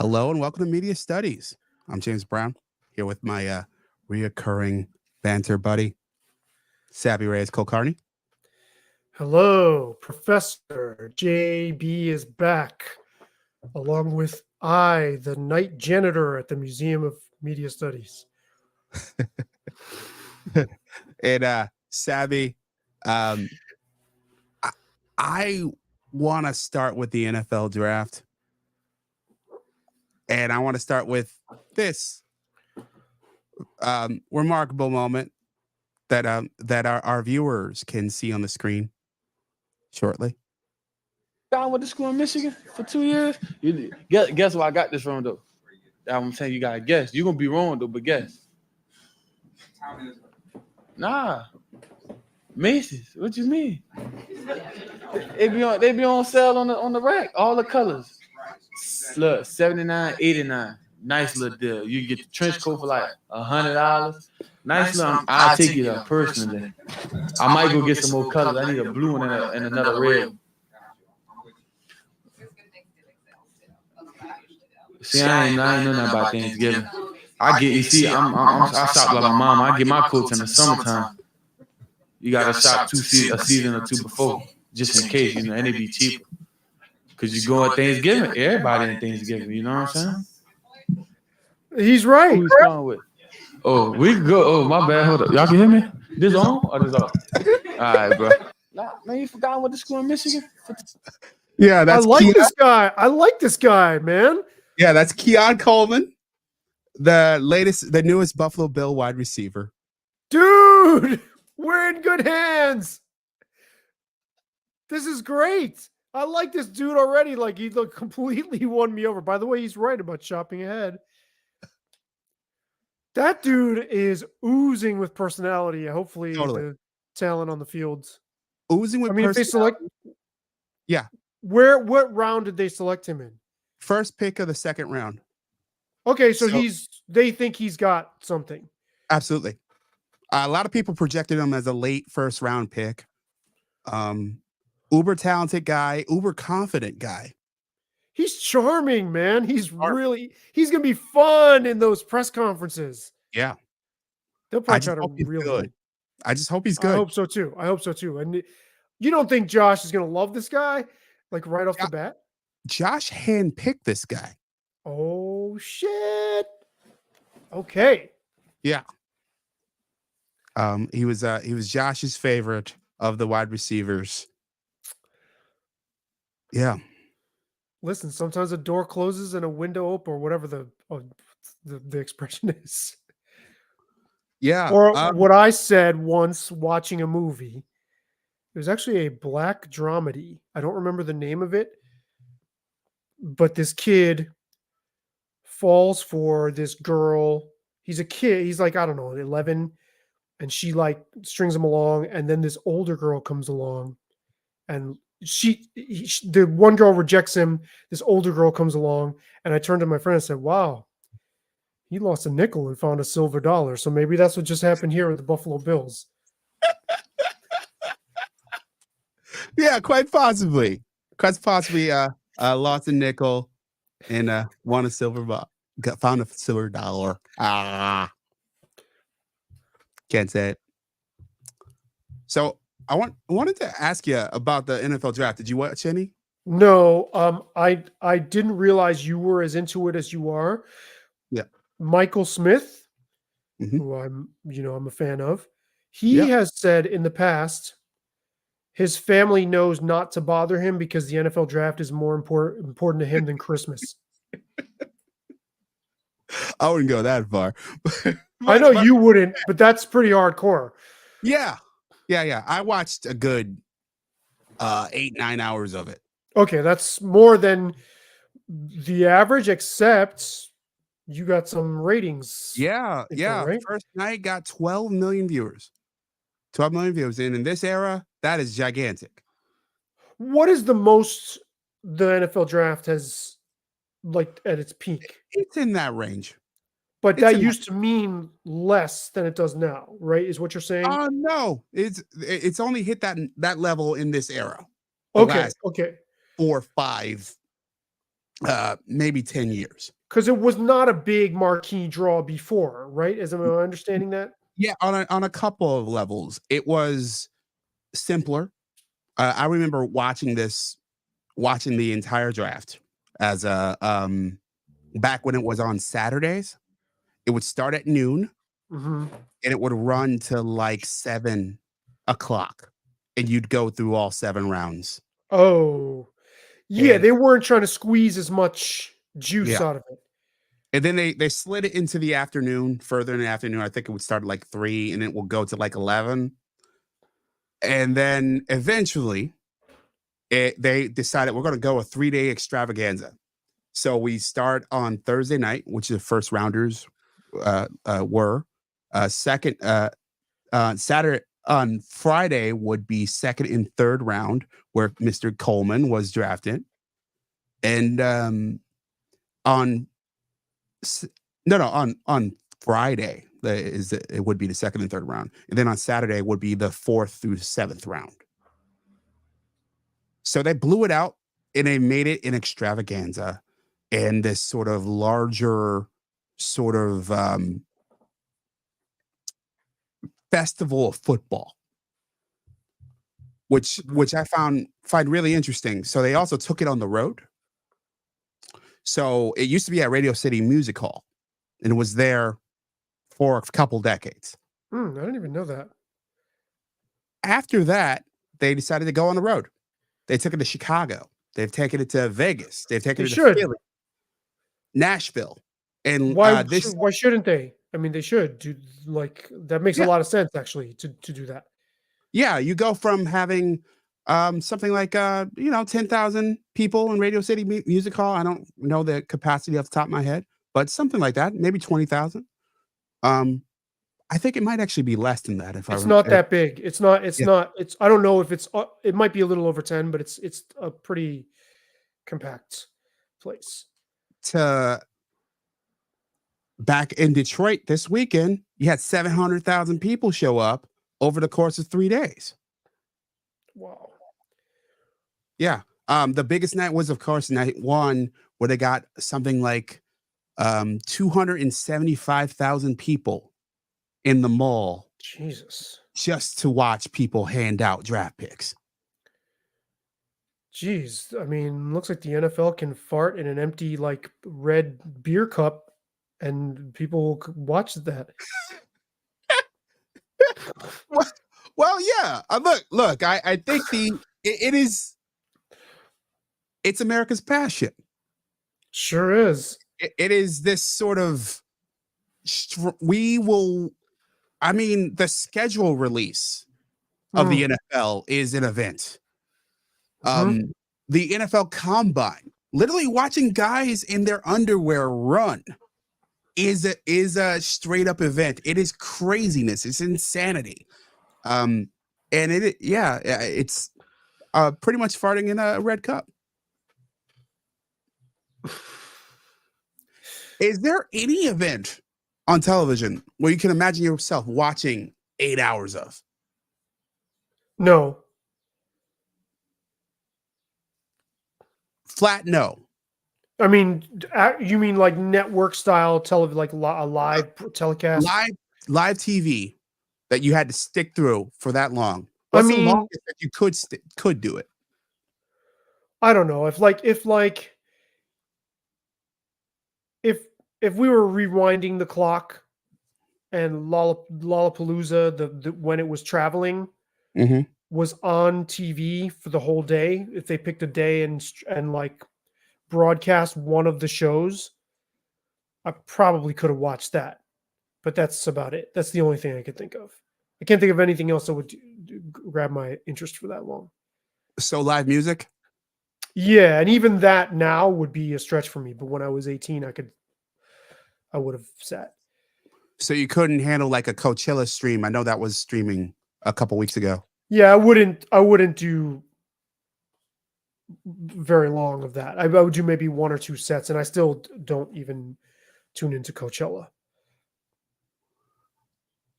Hello and welcome to Media Studies. I'm James Brown here with my reoccurring banter buddy, Savvy Reyes Kulkarni. Hello, Professor JB is back, along with I, the night janitor at the Museum of Media Studies. And Savvy, I want to start with the NFL draft. And I want to start with this remarkable moment that our viewers can see on the screen shortly. I went to school in Michigan for 2 years. Guess where I got this from, though? I'm saying you gotta guess. You're gonna be wrong though, but guess. Nah. Macy's. What you mean? They be on sale on the rack, all the colors. Look, $79, $89. Nice little deal. You get the trench coat for like $100. Nice little. I'll take it up personally. I might go get some more colors. I need a blue one and another red. See, I ain't know nothing about Thanksgiving. I shop like my mom. I get my coats in the summertime. You gotta shop a season or two before, just in case, and they be cheaper. Cause you go at Thanksgiving, everybody in Thanksgiving. You know what I'm saying? He's right. Who's going with? Oh, we can go. Oh, my bad. Hold up. Y'all can hear me? This on or this off? All right, bro. Nah, man, you forgot what the school in Michigan? Yeah, that's this guy. I like this guy, man. Yeah, that's Keon Coleman, the newest Buffalo Bill wide receiver. Dude, we're in good hands. This is great. I like this dude already. Like, he completely won me over. By the way, he's right about shopping ahead. That dude is oozing with personality. Hopefully, the talent on the fields. Oozing with personality. If they select, yeah. What round did they select him in? First pick of the second round. Okay, so they think he's got something. Absolutely. A lot of people projected him as a late first round pick. Uber talented guy, uber confident guy. He's charming, man. He's going to be fun in those press conferences. Yeah. They'll probably try to reel good. I just hope he's good. I hope so too. And you don't think Josh is going to love this guy like right off the bat? Josh handpicked this guy. Oh shit. Okay. Yeah. He was Josh's favorite of the wide receivers. Yeah. Listen, sometimes a door closes and a window opens, or whatever the expression is. Yeah. Or what I said once watching a movie. It was actually a black dramedy. I don't remember the name of it. But this kid falls for this girl. He's a kid. He's like, I don't know, 11. And she like strings him along. And then this older girl comes along. And the one girl rejects him. This older girl comes along. And I turned to my friend and said, wow, he lost a nickel and found a silver dollar. So maybe that's what just happened here with the Buffalo Bills. Yeah, quite possibly. Lost a nickel and won a silver found a silver dollar. Can't say it. So I wanted to ask you about the NFL draft. Did you watch any? No, I didn't realize you were as into it as you are. Yeah. Michael Smith, who I'm a fan of, he has said in the past his family knows not to bother him because the NFL draft is more important to him than Christmas. I wouldn't go that far. I know you wouldn't, but that's pretty hardcore. Yeah. I watched a good 8-9 hours of it. Okay, that's more than the average, except you got some ratings. Yeah. Right? First night got 12 million viewers. 12 million viewers. And in this era, that is gigantic. What is the most the NFL draft has like at its peak? It's in that range. But that used to mean less than it does now, right? Is what you're saying? No. It's only hit that level in this era. Okay. 4 or 5 maybe 10 years. Because it was not a big marquee draw before, right? Am I understanding that? Yeah, on a couple of levels, it was simpler. I remember watching the entire draft as a back when it was on Saturdays. It would start at noon Hmm. and it would run to like 7 o'clock, and you'd go through all 7 rounds. Oh, yeah. And They weren't trying to squeeze as much juice yeah, out of it. and then they slid it into the afternoon, further in the afternoon. I think it would start at like 3, and it will go to like 11, and then eventually they decided we're going to go a 3-day extravaganza. So we start on Thursday night, which the first rounders were. Second, Saturday on Friday would be second and third round, where Mr. Coleman was drafted, and on s- no no on Friday it would be the second and third round, and then on Saturday would be the fourth through seventh round. So they blew it out and they made it an extravaganza and this sort of larger sort of festival of football, which I find really interesting. So they also took it on the road. So it used to be at Radio City Music Hall, and it was there for a couple decades. I didn't even know that. After that, they decided to go on the road. They took it to Chicago. They've taken it to Vegas. They've taken They it to should. Philly, Nashville, and this. Why shouldn't they? I mean, they should do like that. Makes a Yeah, lot of sense actually to do that. yeah. You go from having something like 10,000 people in Radio City Music Hall. I don't know the capacity off the top of my head, but something like that, maybe 20,000. Um, I think it might actually be less than that if I It's not remember. that big. It's not. It's Yeah, not. It's. I don't know if it's. It might be a little over 10, but it's a pretty compact place. to back in Detroit this weekend, you had 700,000 people show up over the course of 3 days. Wow. Yeah. The biggest night was, of course, night one, where they got something like 275,000 people in the mall Jesus. just to watch people hand out draft picks. Jeez. I mean, looks like the NFL can fart in an empty like red beer cup, and people will watch that. Well, well, yeah. Look. I think it's America's passion. Sure is. It is this sort of we will. I mean, the schedule release of the Hmm. NFL is an event. Hmm. The NFL Combine, literally watching guys in their underwear run, is a straight up event. It is craziness. It's insanity. And it's pretty much farting in a red cup. Is there any event on television where you can imagine yourself watching 8 hours of? No. Flat no. I mean, you mean like network style television, like a Uh, live telecast? live TV that you had to stick through for that long. I What's the mean, longest that you could do it? I don't know if if we were rewinding the clock and Lollapalooza, the when it was traveling, Mhm. was on TV for the whole day. If they picked a day and like broadcast one of the shows, I probably could have watched that. But that's about it. That's the only thing I could think of. I can't think of anything else that would grab my interest for that long. So live music? Yeah, and even that now would be a stretch for me. But when I was 18, I would have sat. So you couldn't handle like a Coachella stream. I know that was streaming a couple weeks ago. Yeah, I wouldn't do very long of that. I would do maybe one or two sets, and I still don't even tune into Coachella.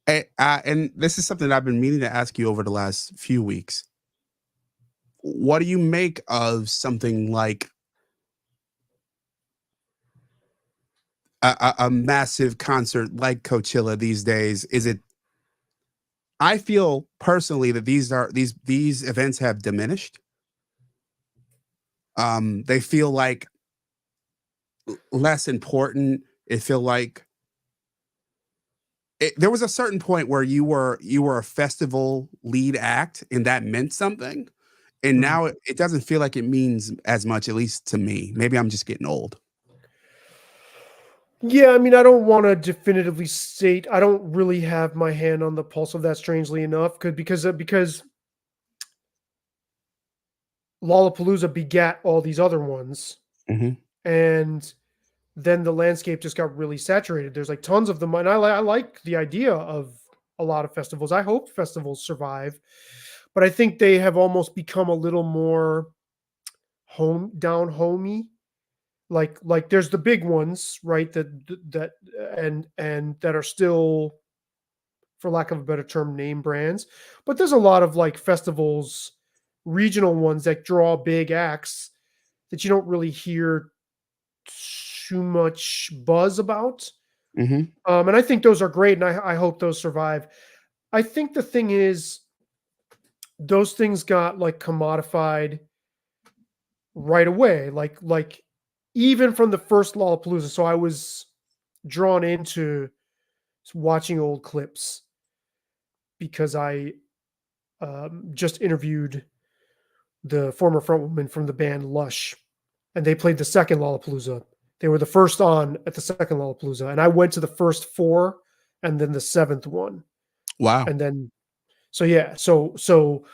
And this is something I've been meaning to ask you over the last few weeks. What do you make of something like a massive concert like Coachella these days? Is it? I feel personally that these events have diminished. They feel like less important. It feel like there was a certain point where you were a festival lead act, and that meant something. And Hmm. now it doesn't feel like it means as much, at least to me. Maybe I'm just getting old. Yeah, I mean, I don't want to definitively state. I don't really have my hand on the pulse of that. Strangely enough, because Lollapalooza begat all these other ones, Mhm. and then the landscape just got really saturated. There's like tons of them, and I like the idea of a lot of festivals. I hope festivals survive, but I think they have almost become a little more homey. Like there's the big ones, right? That and that are still, for lack of a better term, name brands. But there's a lot of like festivals, regional ones that draw big acts that you don't really hear too much buzz about. Mhm. And I think those are great, and I hope those survive. I think the thing is, those things got like commodified right away. Like even from the first Lollapalooza. So I was drawn into watching old clips because I just interviewed the former frontwoman from the band Lush, and they played the second Lollapalooza. They were the first on at the second Lollapalooza, and I went to the first four, and then the seventh one, Wow. and then so yeah, so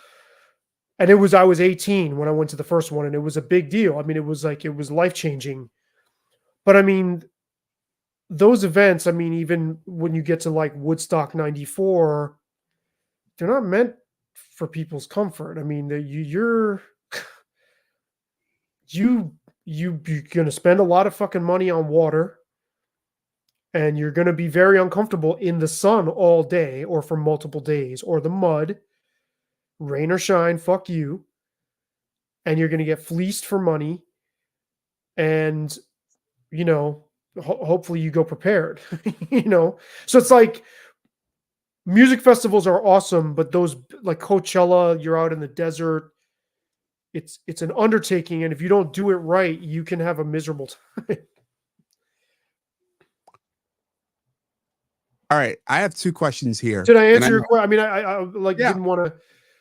and it was I was 18 when I went to the first one, and it was a big deal. I mean, it was life changing. But I mean, those events. I mean, even when you get to like Woodstock '94, they're not meant for people's comfort. I mean, you you're gonna spend a lot of fucking money on water, and you're gonna be very uncomfortable in the sun all day or for multiple days, or the mud, rain or shine, fuck you, and you're gonna get fleeced for money, and you know, hopefully you go prepared, you know. So it's like music festivals are awesome, but those like Coachella, you're out in the desert. It's an undertaking, and if you don't do it right, you can have a miserable time. All right. I have two questions here, Did I and I answer your know. question? I mean, I like Yeah. didn't want to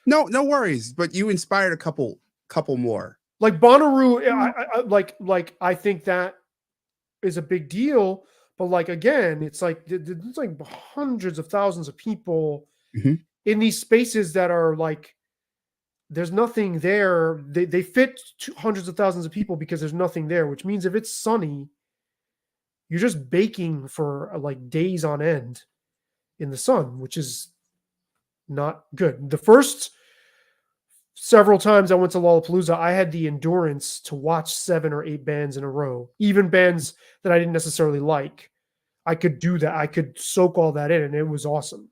No worries. But you inspired a couple more. like Bonnaroo. Like I think that is a big deal, but like again, it's like there's like hundreds of thousands of people Mhm. in these spaces that are like there's nothing there. They fit hundreds of thousands of people because there's nothing there, which means if it's sunny, you're just baking for like days on end in the sun, which is not good. The first several times I went to Lollapalooza, I had the endurance to watch 7 or 8 bands in a row, even bands that I didn't necessarily like. I could do that. I could soak all that in, and it was awesome.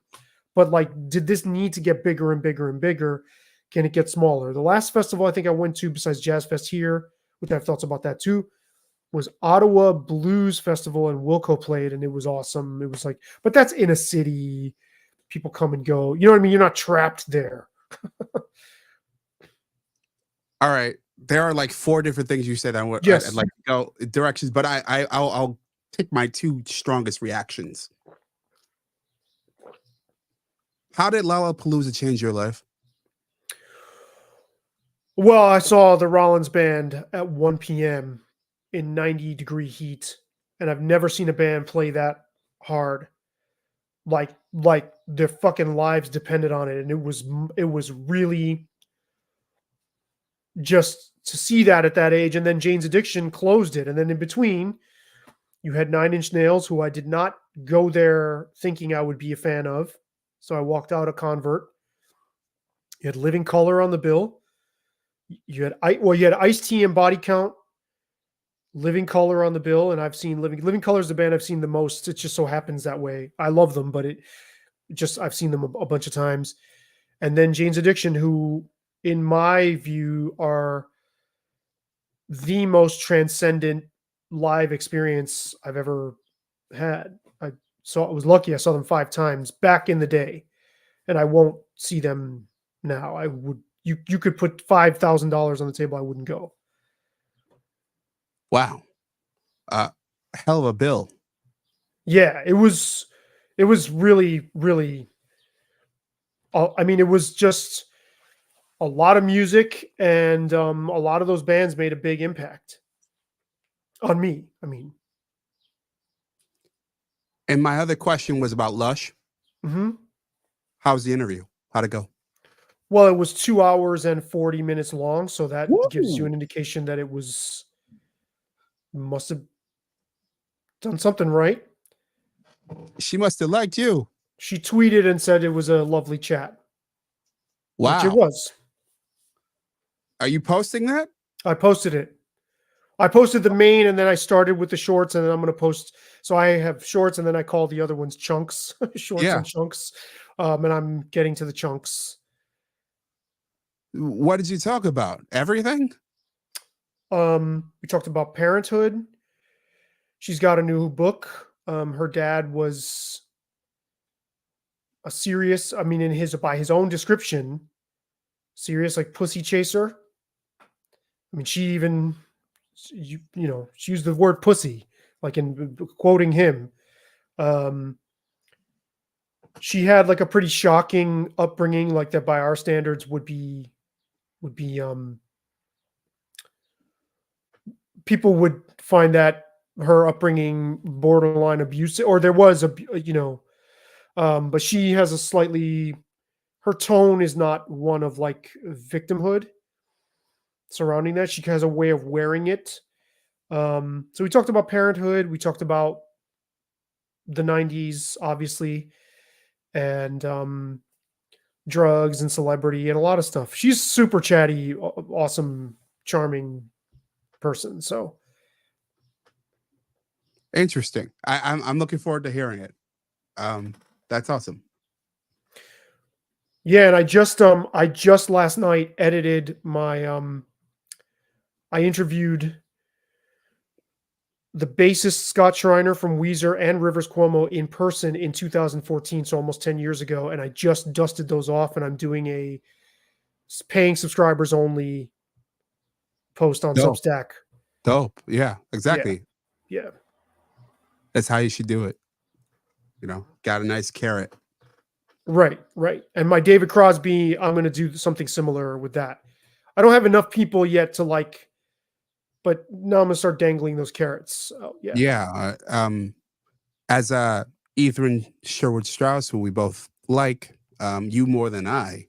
But like, did this need to get bigger and bigger and bigger? Can it get smaller? The last festival I think I went to, besides Jazz Fest here, which I have thoughts about that too, was Ottawa Blues Festival, and Wilco played, and it was awesome. It was like, but that's in a city. People come and go. You know what I mean? You're not trapped there. All right. There are like four different things you said. I'd Yes. like to go directions, but I'll take my two strongest reactions. How did Lollapalooza change your life? Well, I saw the Rollins band at 1 p.m. in 90-degree heat, and I've never seen a band play that hard. Like their fucking lives depended on it, and it was really just to see that at that age. And then Jane's Addiction closed it, and then in between, you had 9 Inch Nails, who I did not go there thinking I would be a fan of, so I walked out a convert. You had Living Color on the bill. You had Ice T and Body Count, Living Color on the bill, and I've seen Living Color is the band I've seen the most. It just so happens that way. I love them, but it just I've seen them a bunch of times. And then Jane's Addiction, who in my view are the most transcendent live experience I've ever had. I was lucky. I saw them 5 times back in the day, and I won't see them now. I would. You could put $5,000 on the table. I wouldn't go. Wow. Hell of a bill. Yeah, it was really, really. I mean, it was just a lot of music, and a lot of those bands made a big impact on me. I mean, And my other question was about Lush. mhm. How was the interview? How'd it go? Well, it was 2 hours and 40 minutes long, so that gives you Woo! an indication that it must have done something right. She must have liked you. She tweeted and said it was a lovely chat, which it Wow. was. Are you posting that? I posted it. I posted the main, and then I started with the shorts, and then I'm going to post. So I have shorts, and then I call the other ones chunks, shorts Yeah. and chunks, and I'm getting to the chunks. What did you talk about? Everything? We talked about parenthood. She's got a new book. Her dad was a serious, I mean, by his own description, serious like pussy chaser. I mean, she even she used the word pussy, like in quoting him. She had like a pretty shocking upbringing, like that by our standards would be people would find that her upbringing borderline abusive, or there was but she has a slightly, her tone is not one of like victimhood surrounding that. She has a way of wearing it. So we talked about parenthood. We talked about the 90s, obviously, and drugs and celebrity and a lot of stuff. She's super chatty, awesome, charming person. So Interesting. I'm looking forward to hearing it. That's awesome. yeah, and I just last night edited my I interviewed the bassist Scott Schreiner from Weezer and Rivers Cuomo in person in 2014, so almost 10 years ago, and I just dusted those off, and I'm doing a paying subscribers only post on Dope. Substack. Dope. Yeah, exactly. Yeah. That's how you should do it. Got a nice carrot. Right. And my David Crosby, I'm going to do something similar with that. I don't have enough people yet to like, but now I'm going to start dangling those carrots. Oh, yeah. Yeah. As Ethan Sherwood Strauss, who we both like, you more than I.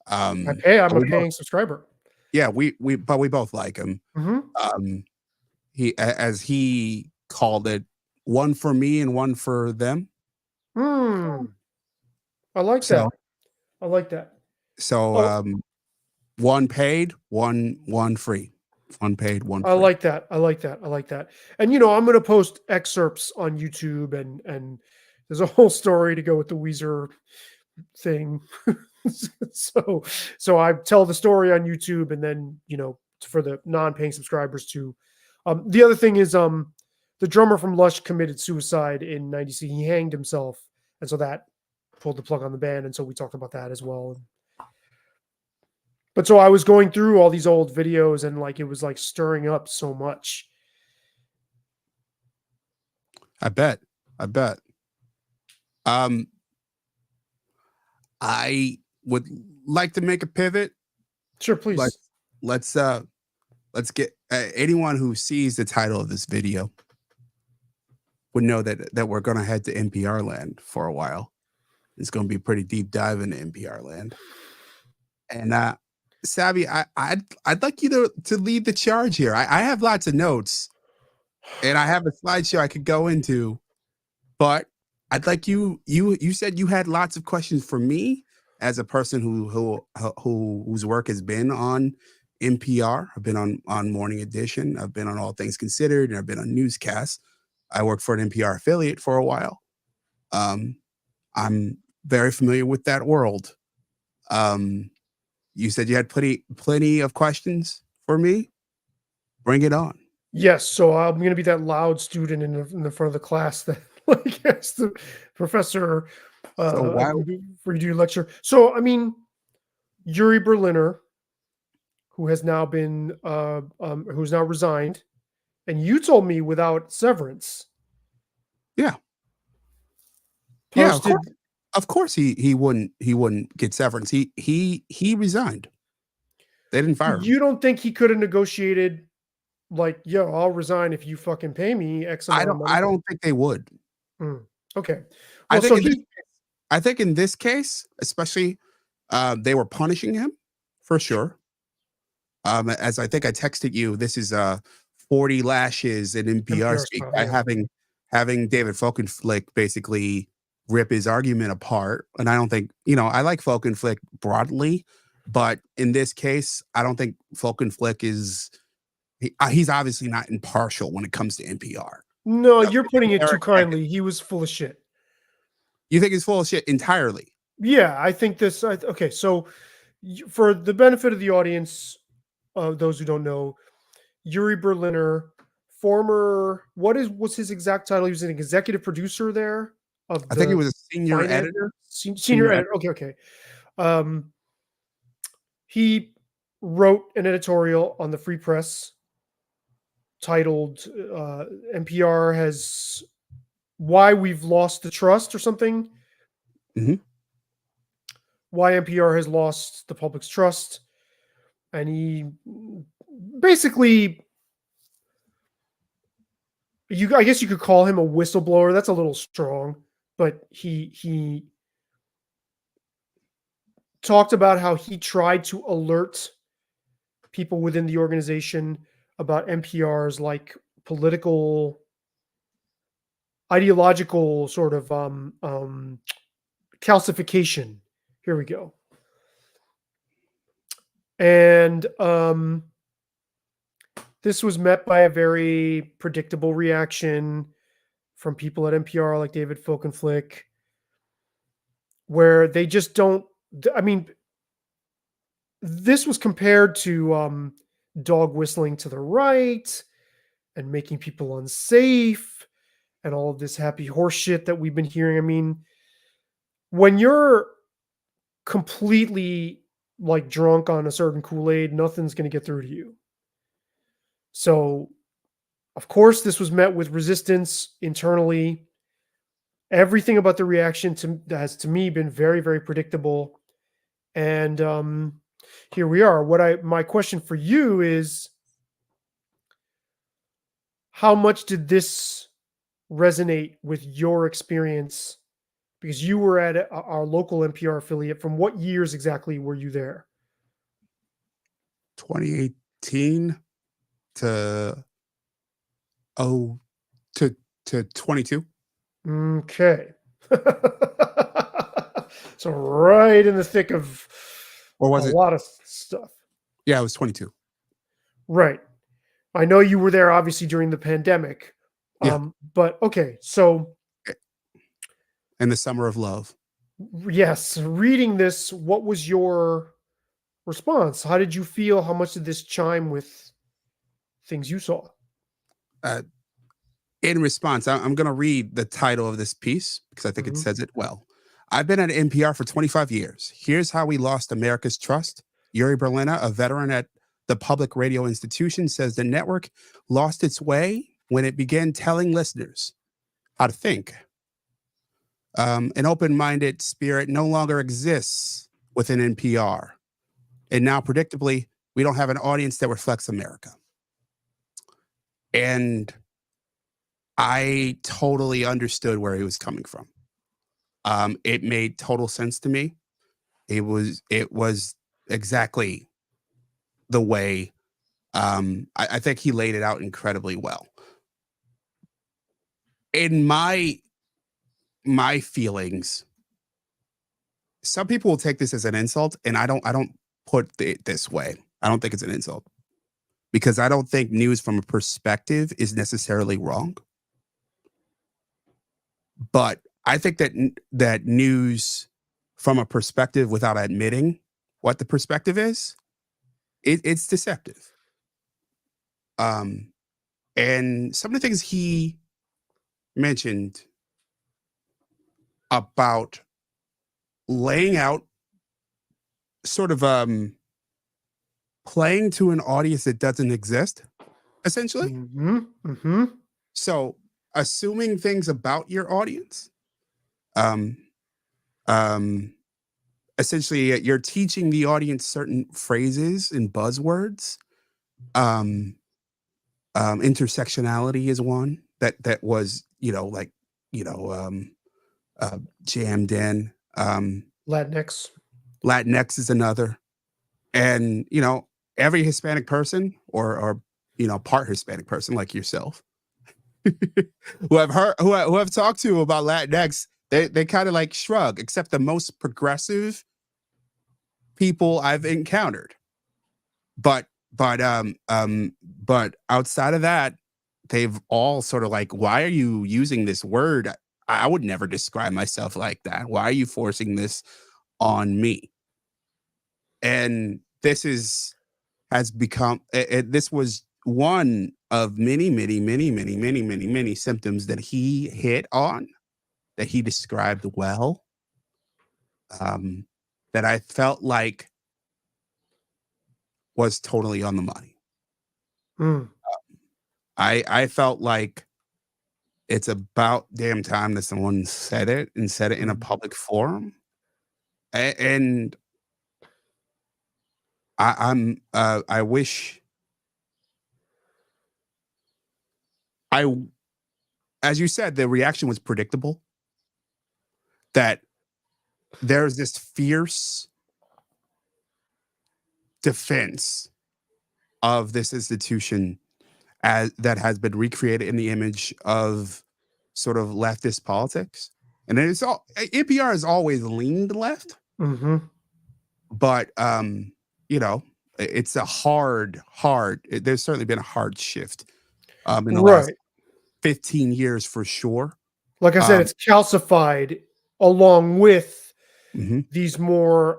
I'm a paying subscriber. Yeah, we both like him. Mm-hmm. As he called it, one for me and one for them. I like that. I like that. So one paid, one free. One paid, one free. I like that. And I'm going to post excerpts on YouTube, and there's a whole story to go with the Weezer thing. so I tell the story on YouTube, and then for the non-paying subscribers too. The other thing is the drummer from Lush committed suicide in '96. He hanged himself, and so that pulled the plug on the band, and so we talked about that as well. But so I was going through all these old videos, and like it was like stirring up so much. I bet. I would like to make a pivot. Sure, please. Let's get anyone who sees the title of this video would know that we're going to head to NPR land for a while. It's going to be a pretty deep dive into NPR land. And Savvy, I'd like you to lead the charge here. I have lots of notes, and I have a slideshow I could go into, but I'd like you said you had lots of questions for me as a person whose work has been on NPR. I've been on Morning Edition. I've been on All Things Considered, and I've been on newscasts. I worked for an NPR affiliate for a while. I'm very familiar with that world. You said you had plenty of questions for me. Bring it on. Yes, so I'm going to be that loud student in the front of the class that like as the professor So why? for you to lecture. So I mean, Yuri Berliner, who has now been who's now resigned, and you told me without severance Yeah, yeah. posted. Of course, he wouldn't get severance. He resigned. They didn't fire him. You don't think he could have negotiated like, yo, I'll resign if you fucking pay me X amount of money? I don't think they would. Hmm. Okay. I Well, think so in this, he I think in this case, especially, they were punishing him for sure. As I think I texted you, this is 40 lashes in NPR NPR speak style, by yeah. having David Folkenflick basically rip his argument apart. And I don't think, I like Folkenflick broadly, but in this case, I don't think Folkenflick he's obviously not impartial when it comes to NPR. No, You know, you're putting it too Eric Eggers, kindly. He was full of shit. you think he's full of shit entirely? Yeah, I think this. Okay, so for the benefit of the audience, those who don't know, Yuri Berliner, former, what's his exact title? He was an executive producer there of I think he the was a senior finance editor. senior editor. Okay, okay. Um, he wrote an editorial on the Free Press titled "NPR has why we've lost the trust" or something. Mhm. Why NPR has lost the public's trust, and he basically, I guess you could call him a whistleblower. That's a little strong, but he talked about how he tried to alert people within the organization about NPR's like political, ideological sort of calcification. Here we go. And this was met by a very predictable reaction from people at NPR, like David Folkenflick, where they just don't. I mean, this was compared to dog whistling to the right and making people unsafe and all of this happy horse shit that we've been hearing. I mean, when you're completely like drunk on a certain Kool-Aid, nothing's going to get through to you. So, of course, this was met with resistance internally. Everything about the reaction has, to me, been very, very predictable. And here we are. My question for you is, how much did this resonate with your experience? Because you were at our local NPR affiliate. From what years exactly were you there? 2018 to oh to 22. Okay. So right in the thick of Or a was it? lot of stuff. Yeah, it was 22. Right. I know you were there obviously during the pandemic. Yeah. But okay, so In the summer of love. yes, reading this, what was your response? How did you feel? How much did this chime with things you saw? Uh, in response, I'm going to read the title of this piece because I think it Mhm. says it well. I've been at NPR for 25 years. Here's how we lost America's trust. Yuri Berlina, a veteran at the public radio institution, says the network lost its way when it began telling listeners how to think. An open minded spirit no longer exists within NPR. And now, predictably, we don't have an audience that reflects America. And I totally understood where he was coming from. It made total sense to me. It was exactly the way. I think he laid it out incredibly well. In my feelings, some people will take this as an insult, and I don't put it this way. I don't think it's an insult because I don't think news from a perspective is necessarily wrong. But I think that news from a perspective without admitting what the perspective is, it's deceptive. Um, and some of the things he mentioned about laying out sort of playing to an audience that doesn't exist, essentially. Mm-hmm. Mm-hmm. So assuming things about your audience, um, um, essentially you're teaching the audience certain phrases and buzzwords. Um, intersectionality is one that was, like, you know, um, uh, jammed in. Latinx. Latinx is another, and every Hispanic person or part Hispanic person like yourself who I've heard who I've talked to about Latinx, they kind of like shrug, except the most progressive people I've encountered. But but outside of that, they've all sort of like, why are you using this word? I would never describe myself like that. Why are you forcing this on me? And has become this was one of many, many, many, many, many, many, many symptoms that he hit on, that he described well, um, that I felt like was totally on the money. Mm. I felt like it's about damn time that someone said it and said it in a public forum. And I wish I, as you said, the reaction was predictable. That there's this fierce defense of this institution as that has been recreated in the image of sort of leftist politics. And it's all NPR has always leaned left, Mm-hmm. but it's a there's certainly been a hard shift in the last Right. 15 years for sure. Like I said, Um, it's calcified along with mhm, these more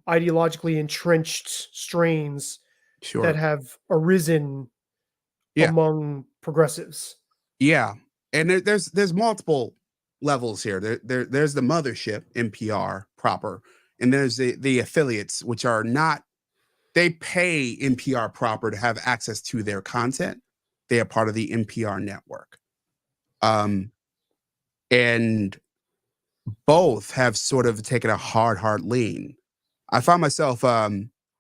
ideologically entrenched strains that sure. have arisen Yeah. among progressives. Yeah. And there's multiple levels here. There's the mothership, NPR proper, and there's the affiliates, which are not, they pay NPR proper to have access to their content. They are part of the NPR network. Um, and both have sort of taken a hard lean. I find myself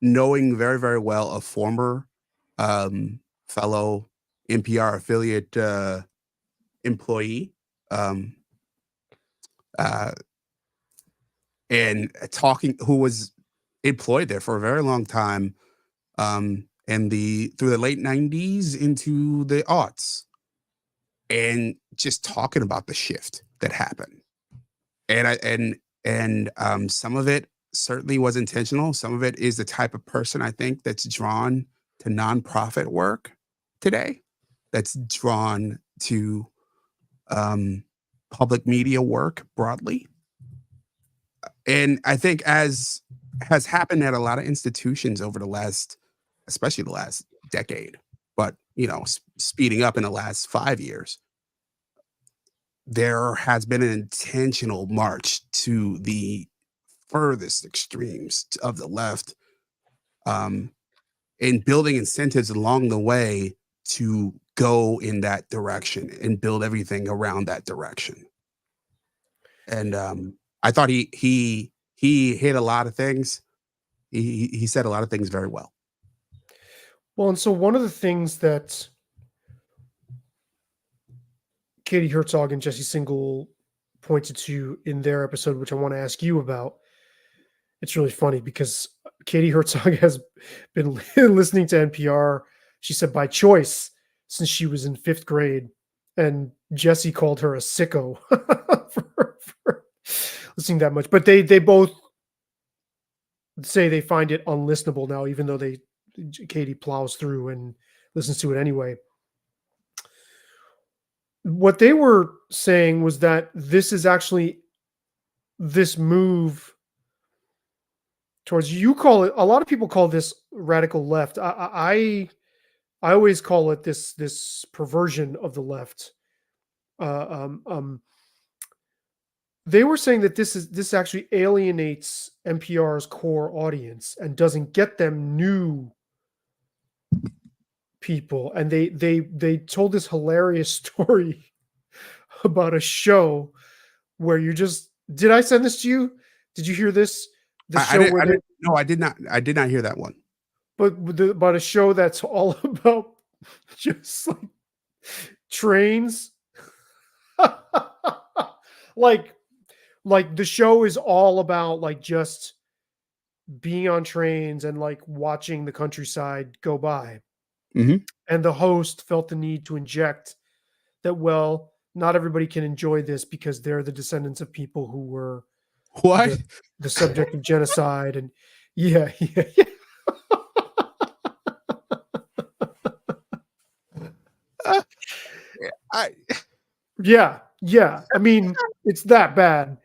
knowing very, very well a former fellow NPR affiliate employee, um, uh, and talking, who was employed there for a very long time, and through the late '90s into the aughts, and just talking about the shift that happened. And some of it certainly was intentional. Some of it is the type of person I think that's drawn to nonprofit work today, that's drawn to um, public media work broadly. And I think, as has happened at a lot of institutions over the last, especially the last decade, but speeding up in the last 5 years, there has been an intentional march to the furthest extremes of the left, um, and building incentives along the way to go in that direction and build everything around that direction. And I thought he hit a lot of things. He said a lot of things very well. Well, and so one of the things that Katie Herzog and Jesse Singal pointed to in their episode, which I want to ask you about, it's really funny because Katie Herzog has been listening to NPR, she said, by choice since she was in 5th grade. And Jesse called her a sicko for listening that much. But they both say they find it unlistenable now, even though Katie plows through and listens to it anyway. What they were saying was that this is actually this move towards, you call it, a lot of people call this radical left. I always call it this perversion of the left. Uh, um, um, They were saying that this actually alienates NPR's core audience and doesn't get them new people. And they told this hilarious story about a show where you just did I send this to you? Did you hear this? The I show didn't. where I they didn't. No, I did not. I did not hear that one. about a show that's all about just like trains. like like the show is all about like just being on trains and like watching the countryside go by. Mhm. And the host felt the need to inject that, well, not everybody can enjoy this because they're the descendants of people who were What? the the subject of genocide. And yeah, yeah, yeah. Uh, I Yeah, yeah. I mean, it's that bad.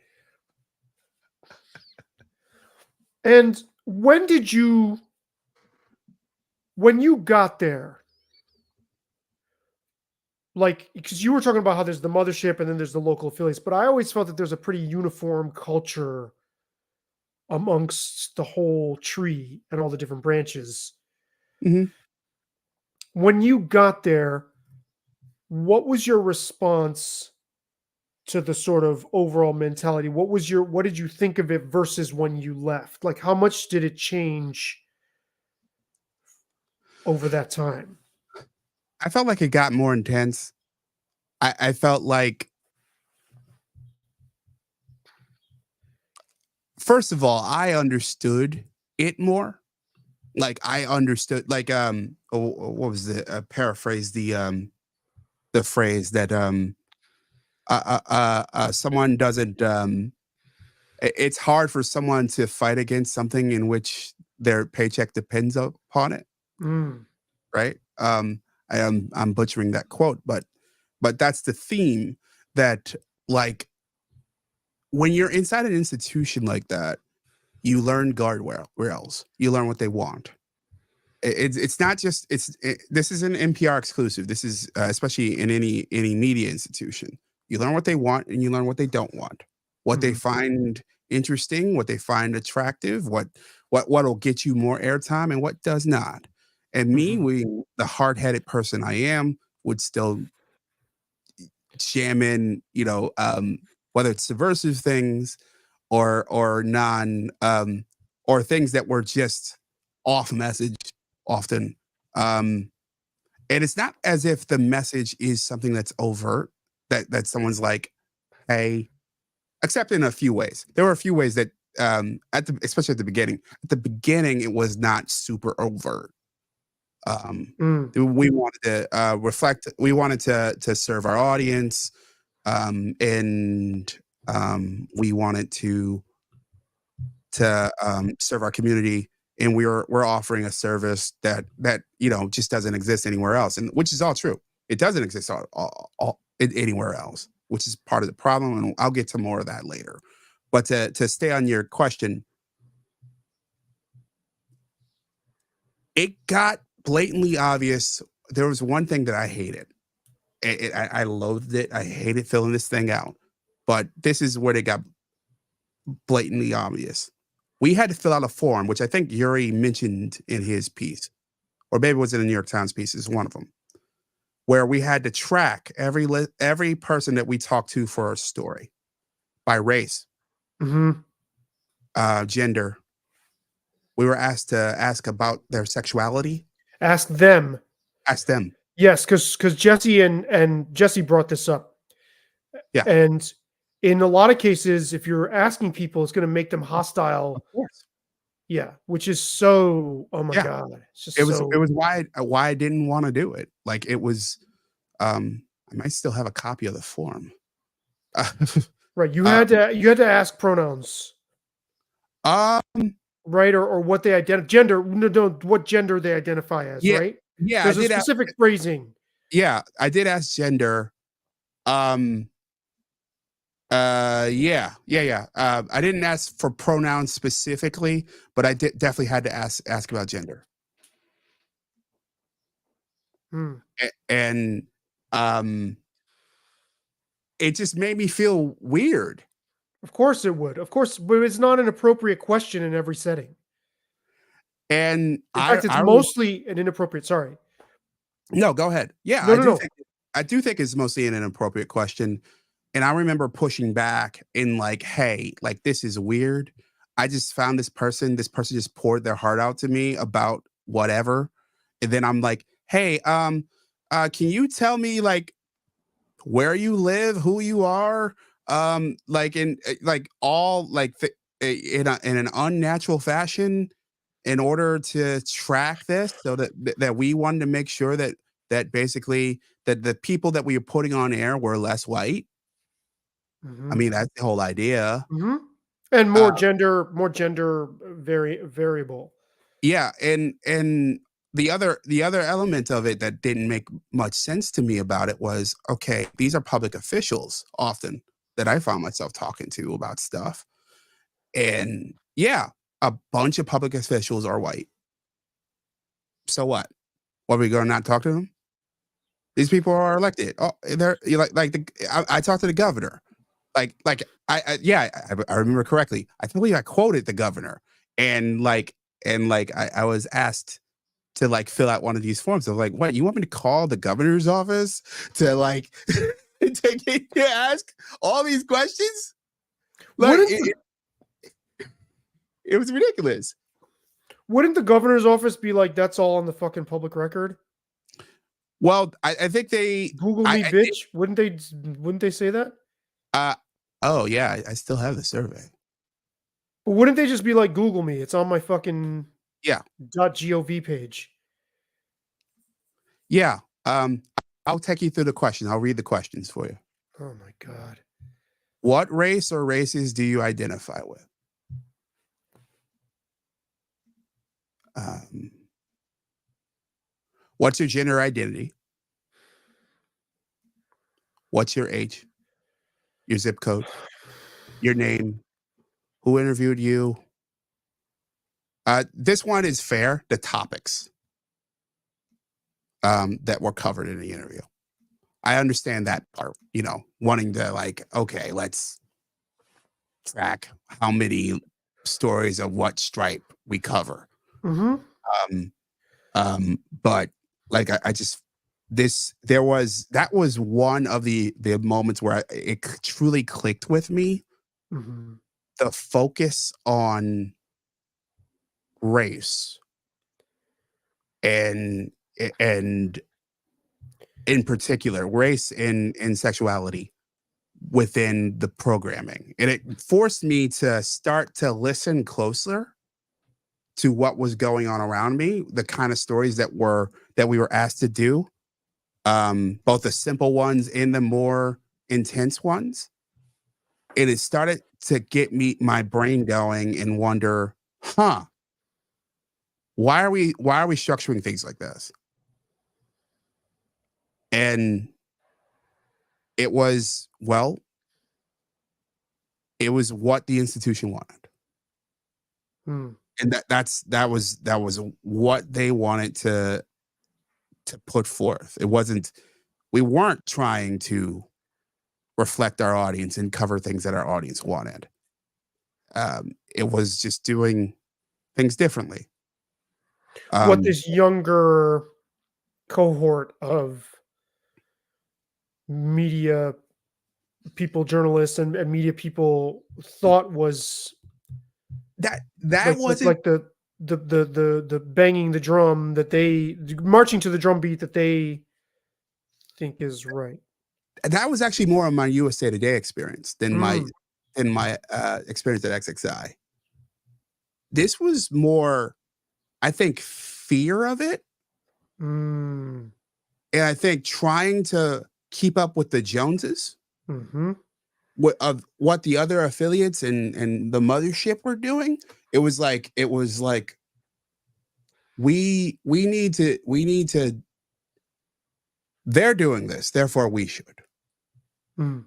And when you got there, like, because you were talking about how there's the mothership and then there's the local affiliates, but I always felt that there's a pretty uniform culture amongst the whole tree and all the different branches. Mhm. When you got there, what was your response to the sort of overall mentality? What did you think of it versus when you left? Like, how much did it change over that time? I felt like it got more intense. I felt like, first of all, I understood it more. Like I understood, like what was the paraphrase the phrase that someone doesn't it's hard for someone to fight against something in which their paycheck depends upon it, Mm, right? I'm butchering that quote, but that's the theme that, like, when you're inside an institution like that, you learn guardrails. You learn what they want. It's not just this is an NPR exclusive. This is especially in any media institution. You learn what they want and you learn what they don't want. What they mhm, find interesting, what they find attractive, what'll get you more airtime and what does not. And me, mhm, the hard-headed person I am, would still jam in, whether it's subversive things or non or things that were just off message often. Um, and it's not as if the message is something that's overt, that someone's like, hey, except in a few ways. There were a few ways that especially at the beginning. At the beginning, it was not super overt. mm, We wanted to reflect. We wanted to serve our audience, and we wanted to serve our community, and we're offering a service that just doesn't exist anywhere else, and which is all true. It doesn't exist anywhere else, which is part of the problem, and I'll get to more of that later. But to stay on your question, it got blatantly obvious. There was one thing that I hated. I loathed it. I hated filling this thing out. But this is where they got blatantly obvious. We had to fill out a form, which I think Yuri mentioned in his piece, or maybe it was in the New York Times piece, is one of them, where we had to track every person that we talked to for a story by race, mhm. gender. We were asked to ask about their sexuality, Ask them. ask them. Yes, because Jesse and Jesse brought this up. Yeah, And in a lot of cases, if you're asking people, it's going to make them hostile. of course. Yeah, which is so, oh my Yeah, God, it's it just was it so was why I didn't want to do it. Like it was, I might still have a copy of the form. right. uh, You had to ask pronouns, um, right, or what they identify gender. No, no, what gender they identify as, yeah, right? yeah, I There's a did. specific phrasing. Yeah, I did ask gender. Um, yeah. I didn't ask for pronouns specifically, but I did definitely had to ask about gender. Hmm. And um, it just made me feel weird. Of course it would. Of course, but it's not an appropriate question in every setting. And In fact, it's I mostly an inappropriate. Sorry. no, go ahead. Yeah, No, no, no. I do think it's mostly an inappropriate question. And I remember pushing back in like, hey, like this is weird. I just found this person just poured their heart out to me about whatever. And then I'm like, hey, can you tell me like where you live, who you are? Like in like all like in an unnatural fashion in order to track this so that we wanted to make sure that basically that the people that we were putting on air were less white. I Mhm. mean, that's the whole idea. Mhm. And Uh, more gender variable. yeah, and the other element of it that didn't make much sense to me about it was, okay, these are public officials often that I found myself talking to about stuff. And yeah, a bunch of public officials are white. So what? What, are we going to not talk to them? These people are elected. Oh, they're like I talked to the governor. I remember correctly. I believe I quoted the governor, and I was asked to like fill out one of these forms. I was like, "What? You want me to call the governor's office to like to ask all these questions?" Like Wouldn't the, it was ridiculous. wouldn't the governor's office be like, that's all on the fucking public record? Well, I think they. Google me, I bitch. Wouldn't they say that? uh, oh yeah, I still have the survey. But wouldn't they just be like, Google me? It's on my fucking Yeah, .gov page. yeah. I'll take you through the questions. I'll read the questions for you. Oh my god. What race or races do you identify with? Um, what's your gender identity? What's your age? Your zip code? Your name? Who interviewed you? This one is fair. The topics that were covered in the interview. I understand that part, you know, wanting to like, okay, let's track how many stories of what stripe we cover. Mm-hmm. But like I just that was one of the moments where it truly clicked with me. Mm-hmm. The focus on race and and in particular race and sexuality within the programming, and it forced me to start to listen closer to what was going on around me, the kind of stories that we were asked to do, both the simple ones and the more intense ones. And it started to get my brain going and wonder, huh, why are we structuring things like this? And it was, well, it was what the institution wanted. Mm. And that was what they wanted to put forth. It wasn't, we weren't trying to reflect our audience and cover things that our audience wanted. It was just doing things differently. What this younger cohort of media people, journalists, and media people thought was that like, wasn't the banging the drum that they marching to the drum beat that they think is right. that was actually more of my USA Today experience than Mm. my experience at XXI. This was more, I think, fear of it, Mm. and I think trying to keep up with the Joneses, Mm-hmm. of what the other affiliates and the mothership were doing. It was like we need to. They're doing this, therefore we should. Mm.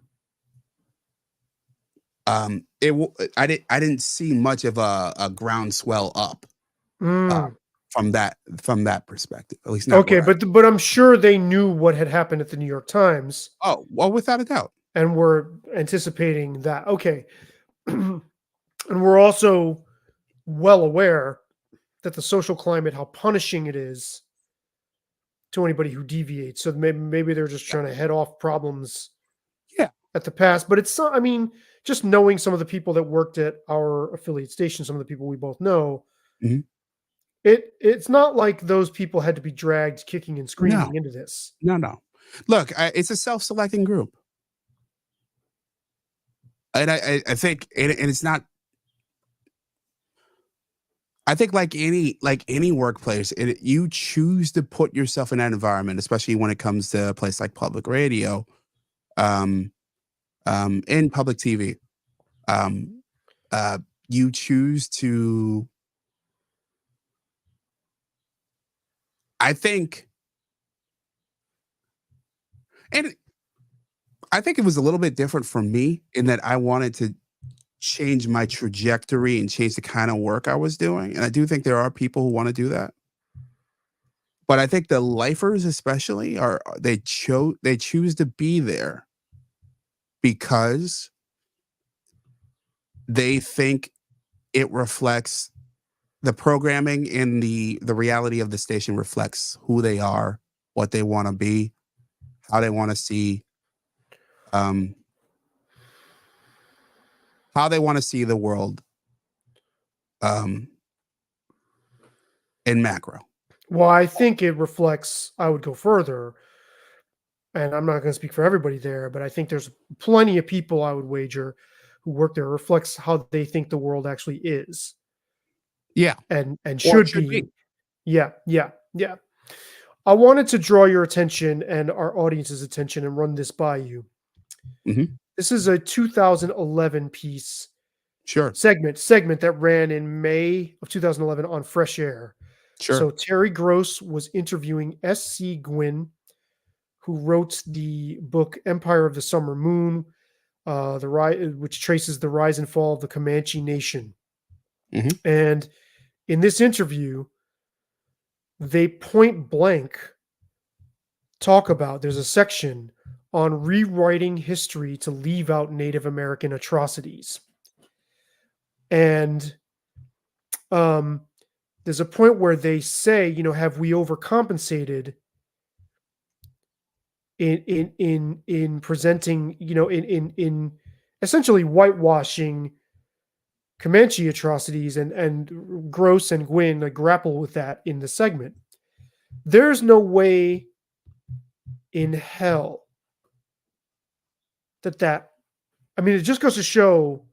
I didn't see much of a groundswell up uh, Mm. from that perspective, at least not Okay, where but I'm sure they knew what had happened at the New York Times oh, well, without a doubt. and were anticipating that. Okay, and we're also well aware that the social climate, how punishing it is to anybody who deviates. So maybe they're just trying to head off problems Yeah. at the past. But it's I mean, just knowing some of the people that worked at our affiliate station, some of the people we both know, Mhm. it's not like those people had to be dragged kicking and screaming No. into this. No. Look, it's a self-selecting group. And I think and it's not I think like any workplace, you choose to put yourself in that environment, especially when it comes to a place like public radio, um, in public TV. Um, uh, you choose to. I think, and I think it was a little bit different for me in that I wanted to change my trajectory and change the kind of work I was doing, and I do think there are people who want to do that. But I think the lifers especially they choose to be there because they think it reflects the programming in the reality of the station reflects who they are, what they want to be, how they want to see um how they want to see the world um in macro. Well, I think it reflects, I would go further, and I'm not going to speak for everybody there, but I think there's plenty of people, I would wager, who work there, reflects how they think the world actually is Yeah, and or it should should be. be. Yeah. I wanted to draw your attention and our audience's attention and run this by you. Mhm. This is a 2011 piece Sure. segment that ran in May of 2011 on Fresh Air. Sure. So Terry Gross was interviewing S.C. Gwynn, who wrote the book Empire of the Summer Moon, which traces the rise and fall of the Comanche Nation. Mhm. And in this interview, they point blank talk about, there's a section on rewriting history to leave out Native American atrocities. And there's a point where they say, have we overcompensated in presenting, in essentially whitewashing Comanche atrocities, and Gross and Gwynn grapple with that in the segment. There's no way in hell that I mean, it just goes to show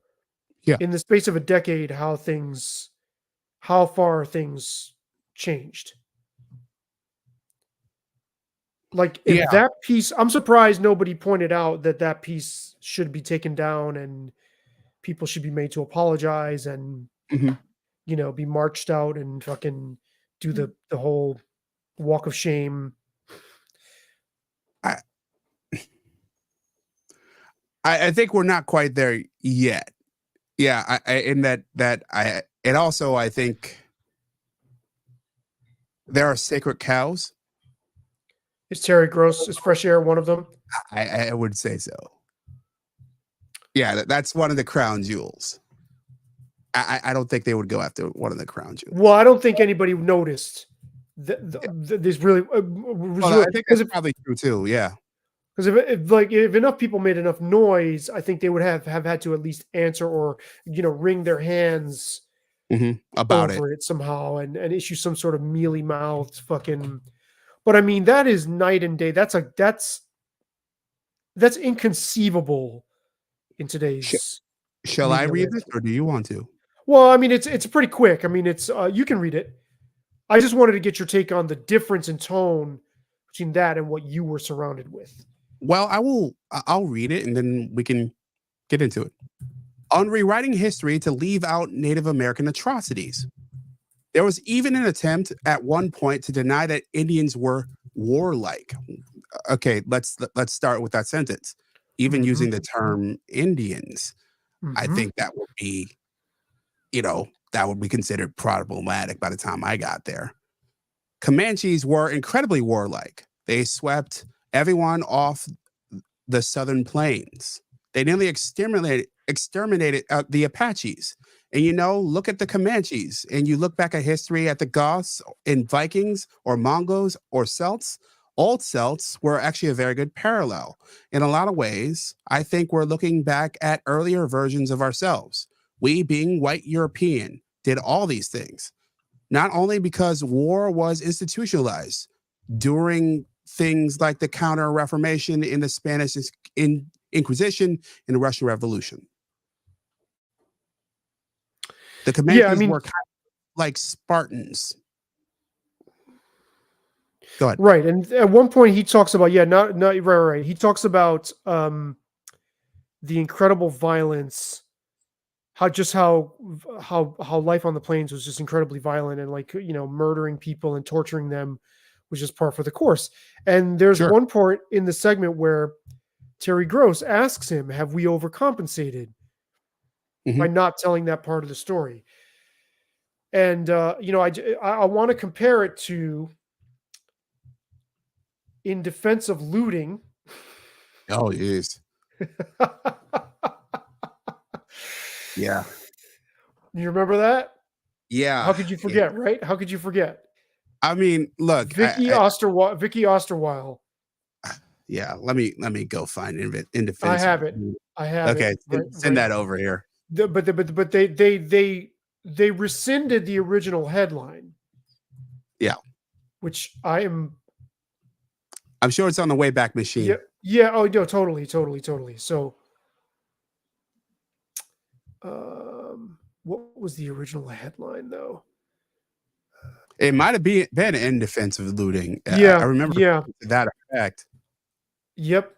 Yeah. in the space of a decade how far things changed. Like if Yeah. that piece, I'm surprised nobody pointed out that piece should be taken down and people should be made to apologize and Mhm. be marched out and fucking do the whole walk of shame. I I think we're not quite there yet. Yeah, I in that I and also I think there are sacred cows. Is Terry Gross, is Fresh Air one of them? I would say so. Yeah, that's one of the crown jewels. I don't think they would go after one of the crown jewels. Well, I don't think anybody noticed. There's really Well, I think that's probably true too. Yeah, because if enough people made enough noise, I think they would have had to at least answer or wring their hands about it. over it somehow and issue some sort of mealy mouthed fucking. But I mean, that is night and day. That's inconceivable in today's Shall I media read this, landscape. or do you want to? Well, I mean, it's pretty quick. I mean, it's you can read it. I just wanted to get your take on the difference in tone between that and what you were surrounded with. Well, I'll read it, and then we can get into it. On rewriting history to leave out Native American atrocities. There was even an attempt at one point to deny that Indians were warlike. Okay, let's start with that sentence. Even using the term Indians, I think that would be, that would be considered problematic by the time I got there. Comanches were incredibly warlike. They swept everyone off the southern plains. They nearly exterminated the Apaches. And look at the Comanches, and you look back at history at the Goths and Vikings or Mongols or Celts. Old Celts were actually a very good parallel. In a lot of ways, I think we're looking back at earlier versions of ourselves. We, being white European, did all these things, not only because war was institutionalized during things like the Counter Reformation in the Spanish Inquisition and the Russian Revolution. The Comanches were kind of like Spartans. Go ahead. Right, and at one point he talks about right. He talks about the incredible violence, how life on the plains was just incredibly violent, and like murdering people and torturing them was just par for the course. And there's one part in the segment where Terry Gross asks him, "Have we overcompensated by not telling that part of the story?" And I want to compare it to In Defense of Looting. Oh, yes. Yeah. You remember that? Yeah. How could you forget, right? How could you forget? I mean, look, Vicky Osterweil. Yeah, let me go find In Defense. I have it. Okay, send that over here. But they rescinded the original headline. Yeah. Which I'm sure it's on the Wayback Machine. Yeah. Oh no, totally. So, what was the original headline though? It might have been In Defense of Looting. Yeah, I remember that effect. Yep.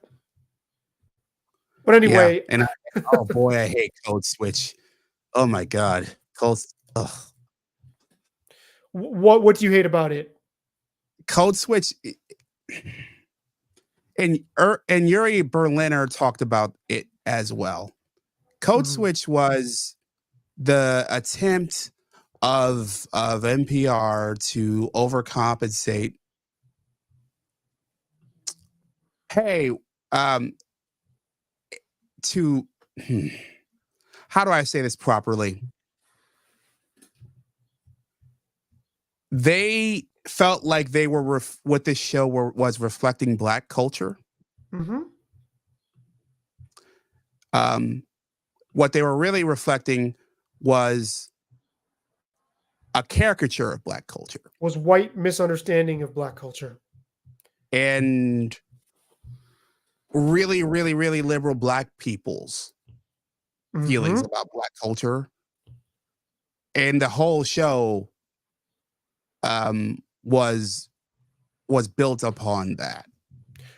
But anyway, and oh boy, I hate Code Switch. Oh my God, What do you hate about it? Code Switch. And Yuri Berliner talked about it as well. Code Switch was the attempt of NPR to overcompensate. Hey, how do I say this properly? They felt like they were what this show was reflecting Black culture. What they were really reflecting was a caricature of Black culture. Was white misunderstanding of Black culture. And really, really, really liberal Black people's feelings about Black culture. And the whole show was built upon that.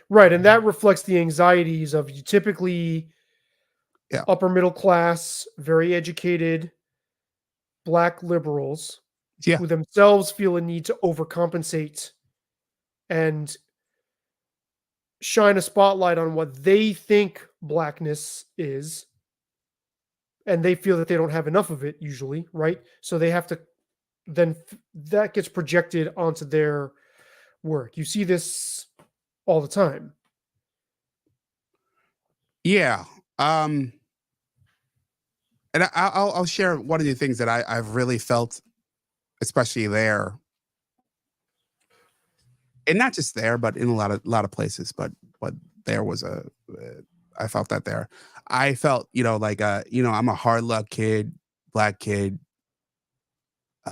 Right, and that reflects the anxieties of typically upper middle class, very educated Black liberals who themselves feel a need to overcompensate and shine a spotlight on what they think Blackness is, and they feel that they don't have enough of it usually, right? So they have to then that gets projected onto their work. You see this all the time. Yeah. And I'll share one of the things that I've really felt, especially there, and not just there, but in a lot of places. But there was I felt that there. I felt like I'm a hard luck kid, Black kid,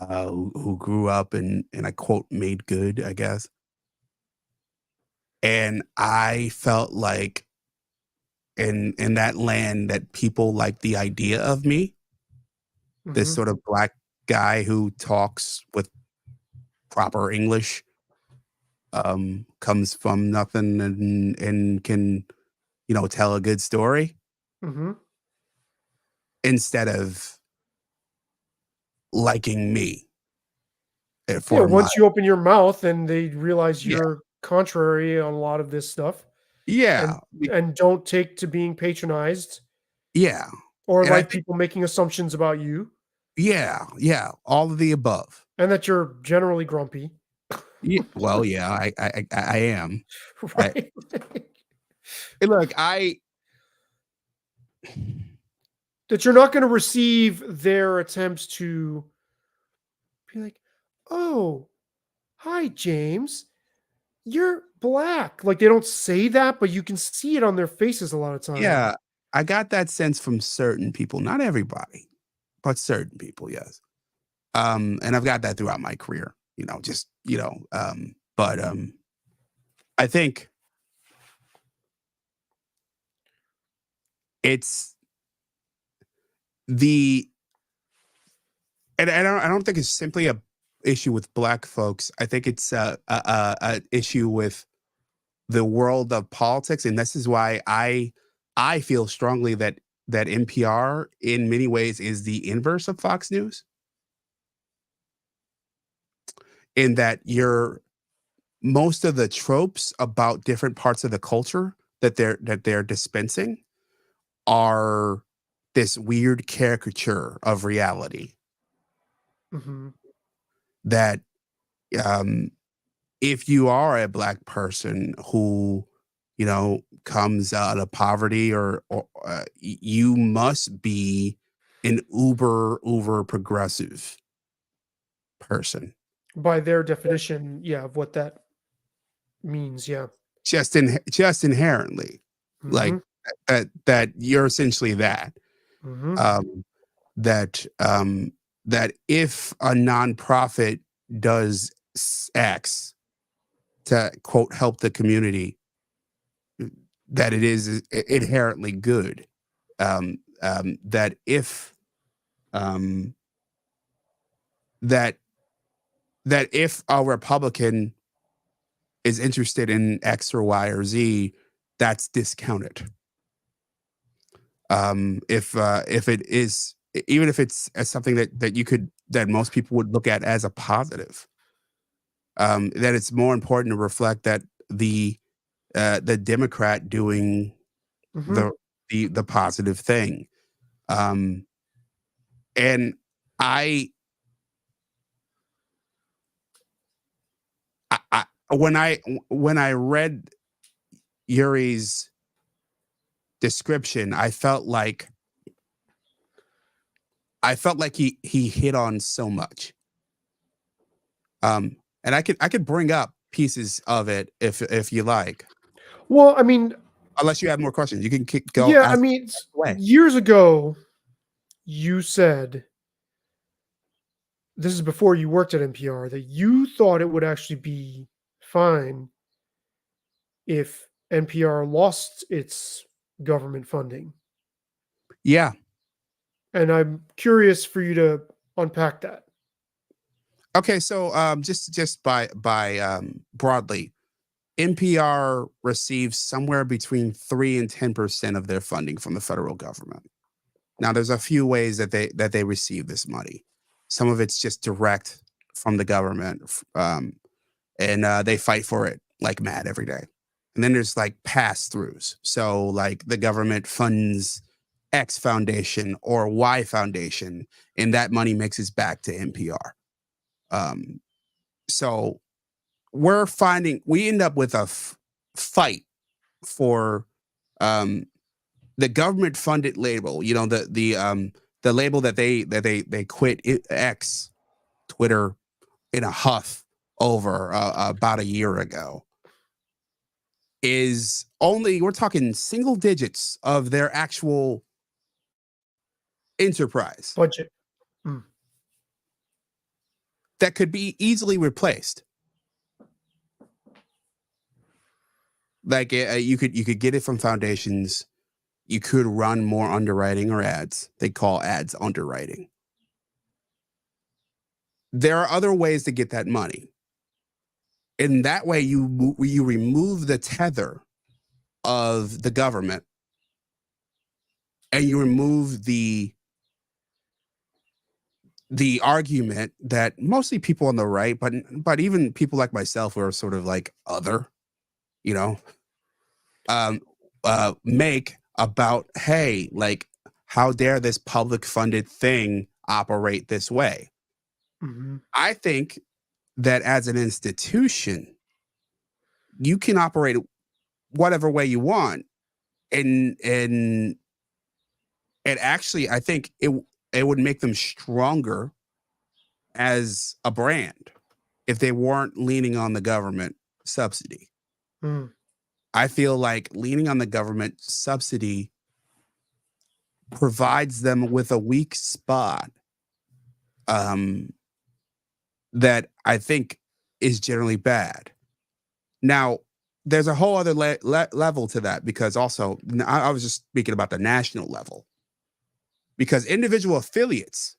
who grew up and I quote made good, I guess. And I felt like in that land that people like the idea of me, this sort of Black guy who talks with proper English, comes from nothing and can, tell a good story instead of liking me. Once you open your mouth and they realize you're contrary on a lot of this stuff. Yeah. And don't take to being patronized. Yeah. Or like people making assumptions about you. Yeah. Yeah. All of the above. And that you're generally grumpy. Yeah. Well, yeah, I am. Right. Look, that you're not going to receive their attempts to be like, "Oh, hi, James. You're black." Like they don't say that, but you can see it on their faces a lot of times. Yeah, I got that sense from certain people, not everybody, but certain people, yes. And I've got that throughout my career, but I think it's the and I don't think it's simply a issue with black folks. I think it's a issue with the world of politics, and this is why I feel strongly that NPR in many ways is the inverse of Fox News, in that you're most of the tropes about different parts of the culture that they're dispensing are this weird caricature of reality Hmm. that um if you are a black person who comes out of poverty or you must be an uber progressive person, By their definition, yeah, of what that means. Yeah. just inherently, like Hmm. that you're essentially that Hmm. um that if a nonprofit does X to quote help the community, that it is inherently good. That if um, that that if a Republican is interested in X or Y or Z, that's discounted. If it is, even if it's something that most people would look at as a positive, that it's more important to reflect that the Democrat doing Hmm. the the positive thing. Um, and I, I when I read Yuri's description, I felt like he hit on so much. And I could bring up pieces of it if you like. Well, I mean, Unless you have more questions, you can go yeah, I ask mean, away. years ago, you said this is before you worked at NPR that you thought it would actually be fine if NPR lost its government funding. Yeah. And I'm curious for you to unpack that. Okay. So just by broadly, NPR receives somewhere between 3 and 10% of their funding from the federal government. Now, there's a few ways that they receive this money. Some of it's just direct from the government, and they fight for it like mad every day. And then there's like pass throughs. So like the government funds X foundation or Y foundation, and that money makes its back to NPR. Um, so we end up with a fight for um, the government funded label. The label that they quit X Twitter in a huff over about a year ago is only, we're talking single digits of their actual enterprise Budget. Mm. that could be easily replaced. Like you could get it from foundations. You could run more underwriting or ads. They call ads underwriting. There are other ways to get that money. In that way, you remove the tether of the government, and you remove the argument that mostly people on the right, but even people like myself who are sort of like other, you know, um, make about, hey, like, how dare this public funded thing operate this way? Mhm. I think that as an institution, you can operate whatever way you want, and And actually, I think it would make them stronger as a brand if they weren't leaning on the government subsidy. Mm. I feel like leaning on the government subsidy provides them with a weak spot um, that I think is generally bad. Now, there's a whole other level to that because also I was just speaking about the national level because individual affiliates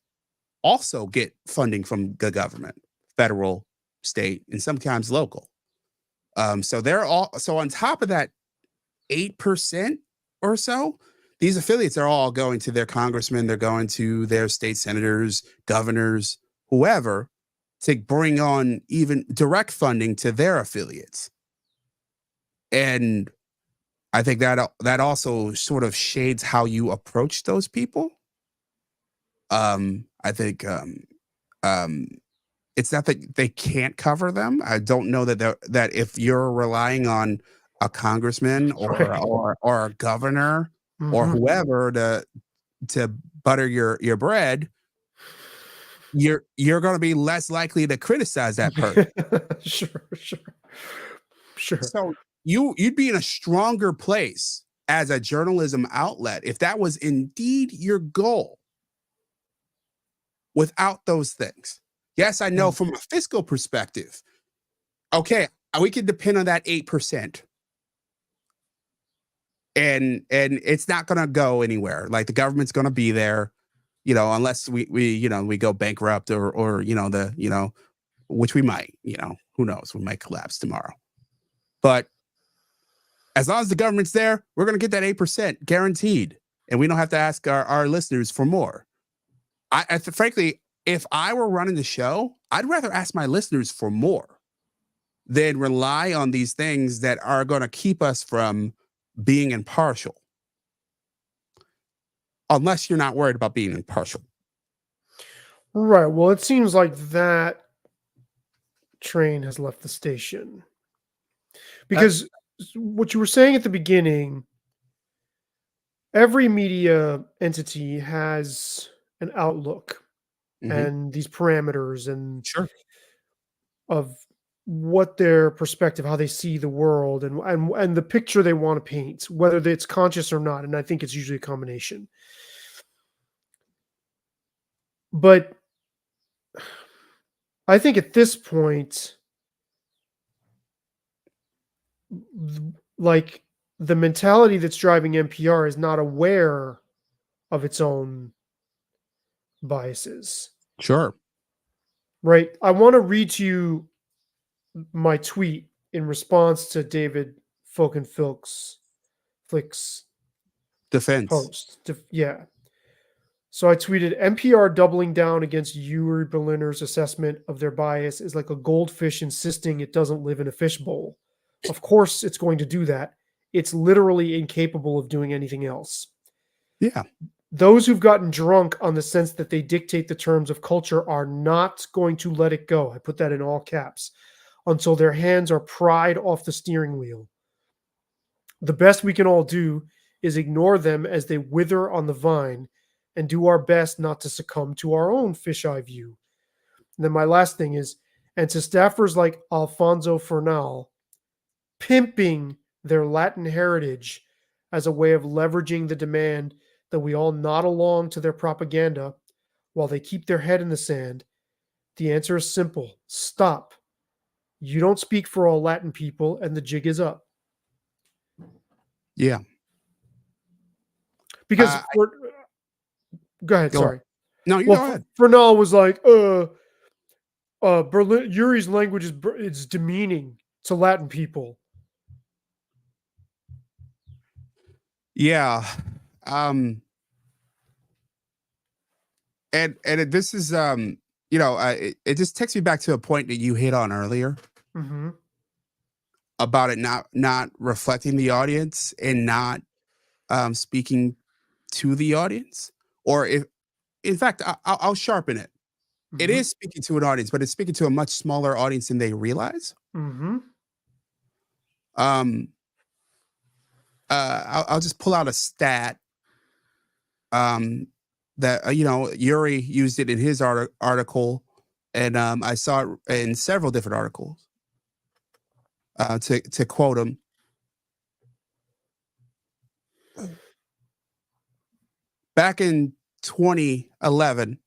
also get funding from the government, federal, state, and sometimes local. So they're all so on top of that 8% or so, these affiliates are all going to their congressmen, they're going to their state senators, governors, whoever, to bring on even direct funding to their affiliates. And I think that also sort of shades how you approach those people. I think um, it's not that they can't cover them. I don't know that if you're relying on a congressman Right. or a governor or Mhm. whoever to butter your bread, you're going to be less likely to criticize that person. Sure, sure, sure. So you'd be in a stronger place as a journalism outlet if that was indeed your goal without those things. Yes, I know Mm. from a fiscal perspective, okay, we can depend on that 8%. And it's not going to go anywhere. Like the government's going to be there, unless we go bankrupt or which we might, who knows, we might collapse tomorrow. But as long as the government's there, we're going to get that 8% guaranteed. And we don't have to ask our listeners for more. Frankly, if I were running the show, I'd rather ask my listeners for more than rely on these things that are going to keep us from being impartial. Unless you're not worried about being impartial. Right. Well, it seems like that train has left the station because what you were saying at the beginning, every media entity has an outlook Mhm. and these parameters and Sure. of what their perspective, how they see the world, and the picture they want to paint, whether it's conscious or not. And I think it's usually a combination. But I think at this point, like the mentality that's driving NPR is not aware of its own biases. Sure. Right. I want to read to you my tweet in response to David Folkenfilk's Flick's Defense. post. Yeah. So I tweeted NPR doubling down against Yuri Berliner's assessment of their bias is like a goldfish insisting it doesn't live in a fishbowl. Of course it's going to do that. It's literally incapable of doing anything else. Yeah. Those who've gotten drunk on the sense that they dictate the terms of culture are not going to let it go. I put that in all caps until their hands are pried off the steering wheel. The best we can all do is ignore them as they wither on the vine and do our best not to succumb to our own fisheye view. And then my last thing is, and to staffers like Alfonso Fernal, pimping their Latin heritage as a way of leveraging the demand that we all nod along to their propaganda while they keep their head in the sand, the answer is simple. Stop. You don't speak for all Latin people, and the jig is up. Yeah. Because I go ahead, go. sorry. No, you Well, go ahead. Fernal was like, Berlin Yuri's language is it's demeaning to Latin people. Yeah. Um. This is it just takes me back to a point that you hit on earlier Mm-hmm. about it not reflecting the audience and not speaking to the audience, or if in fact I'll sharpen it. It Mm-hmm. is speaking to an audience, but it's speaking to a much smaller audience than they realize. Mm-hmm. Um, I'll just pull out a stat that Yuri used it in his article, and I saw it in several different articles. To quote him, back in 2011,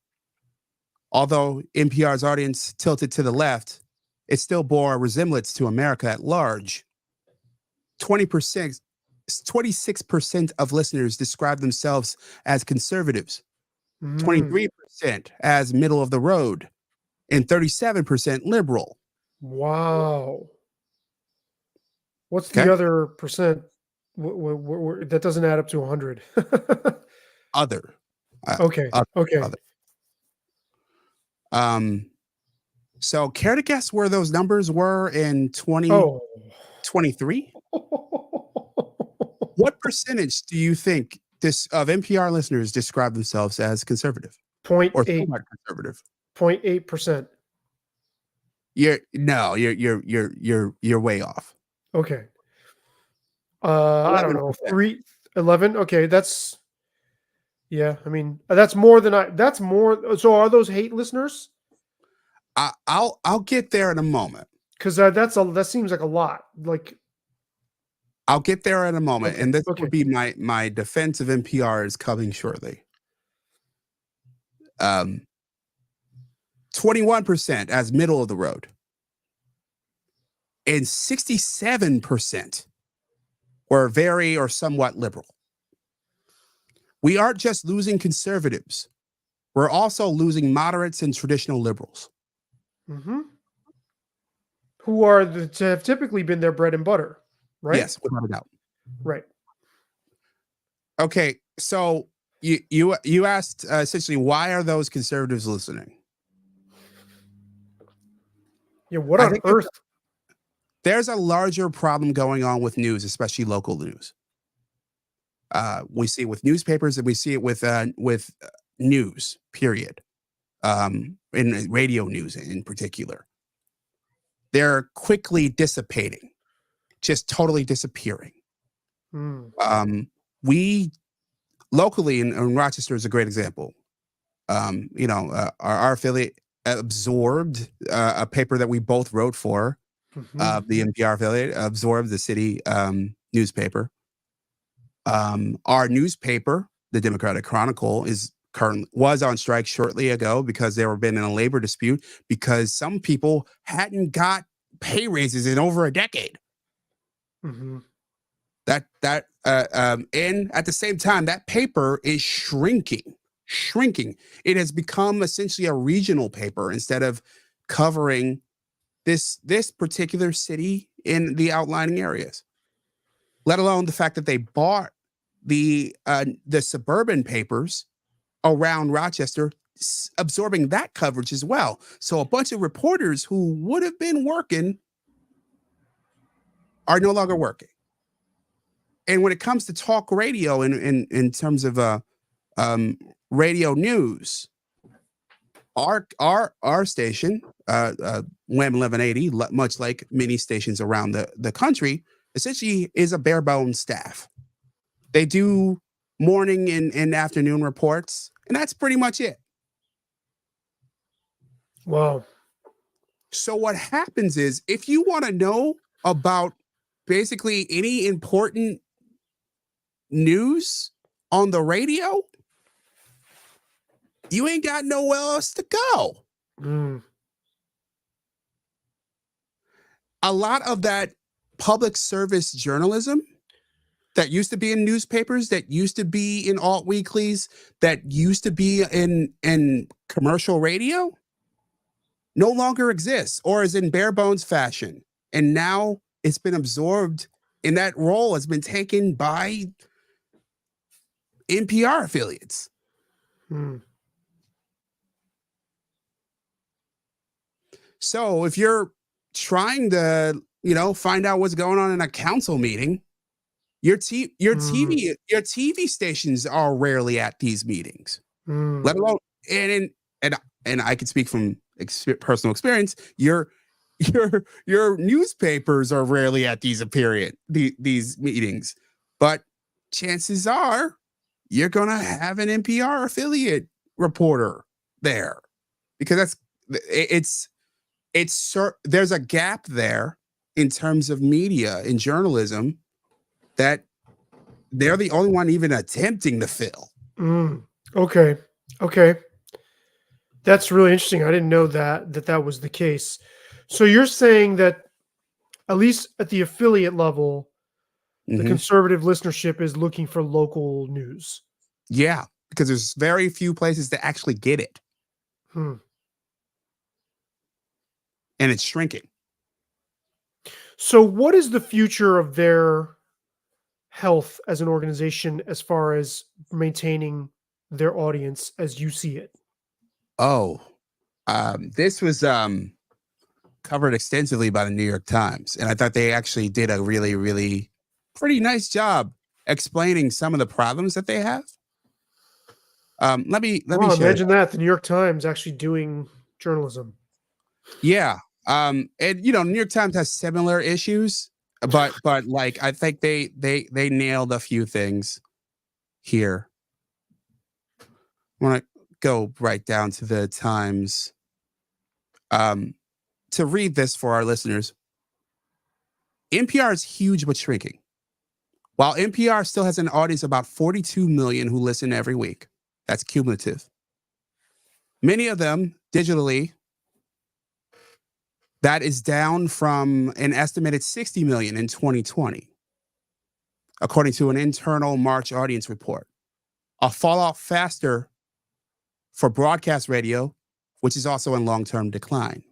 although NPR's audience tilted to the left, it still bore a resemblance to America at large. 26% of listeners describe themselves as conservatives, 23% as middle of the road, and 37% liberal. Wow. What's Okay. the other percent? That doesn't add up to 100. Other. Okay. Okay. Other. So care to guess where those numbers were in 2023? What percentage do you think of NPR listeners describe themselves as conservative or 0.8. somewhat conservative? 0.8%. You're way off. Okay. I don't know. 11. Okay, that's yeah. I mean, that's more than that's more. So are those hate listeners? I'll get there in a moment. Because that seems like a lot. Like I'll get there in a moment, okay, and this okay. would be my defense of NPR is coming shortly. 21% as middle of the road, and 67% were very or somewhat liberal. We aren't just losing conservatives; we're also losing moderates and traditional liberals. Mm-hmm. Who have typically been their bread and butter, right? Yes, without a doubt. Right. Okay, so you asked essentially why are those conservatives listening? Yeah. What on earth? There's a larger problem going on with news, especially local news. We see it with newspapers, and we see it with news. Period. In radio news, in particular, they're quickly dissipating, just totally disappearing. We locally in Rochester is a great example. Our affiliate absorbed a paper that we both wrote for. The NPR affiliate absorbed the city newspaper. Our newspaper, the Democratic Chronicle, was on strike shortly ago because they were been in a labor dispute because some people hadn't got pay raises in over a decade. And at the same time, that paper is shrinking. It has become essentially a regional paper instead of covering this particular city in the outlying areas. Let alone the fact that they bought the suburban papers around Rochester, absorbing that coverage as well. So a bunch of reporters who would have been working are no longer working. And when it comes to talk radio in terms of radio news, our station, WAM 1180, much like many stations around the country, essentially is a bare bones staff. They do morning and afternoon reports, and that's pretty much it. Wow. So what happens is, if you want to know about basically any important news on the radio, you ain't got nowhere else to go. A lot of that public service journalism that used to be in newspapers, that used to be in alt weeklies, that used to be in commercial radio, no longer exists or is in bare bones fashion. And now it's been absorbed, and that role has been taken by NPR affiliates. So if you're trying to, find out what's going on in a council meeting, your TV stations are rarely at these meetings. Let alone, and I can speak from personal experience. Your newspapers are rarely at these meetings, but chances are you're going to have an NPR affiliate reporter there because there's a gap there in terms of media and journalism that they're the only one even attempting to fill. Okay. That's really interesting. I didn't know that was the case. So you're saying that at least at the affiliate level, the Mhm. conservative listenership is looking for local news. Yeah, because there's very few places that actually get it, Hmm. and it's shrinking. So what is the future of their health as an organization as far as maintaining their audience as you see it? Oh, this was covered extensively by the New York Times, and I thought they actually did a really, really pretty nice job explaining some of the problems that they have. Let me Wow, share. imagine that. The New York Times actually doing journalism. Yeah. And New York Times has similar issues, but like I think they nailed a few things here. I want to go right down to the Times. To read this for our listeners, NPR is huge but shrinking. While NPR still has an audience of about 42 million who listen every week, that's cumulative. Many of them digitally, that is down from an estimated 60 million in 2020, according to an internal March audience report. A fall off faster for broadcast radio, which is also in long-term decline.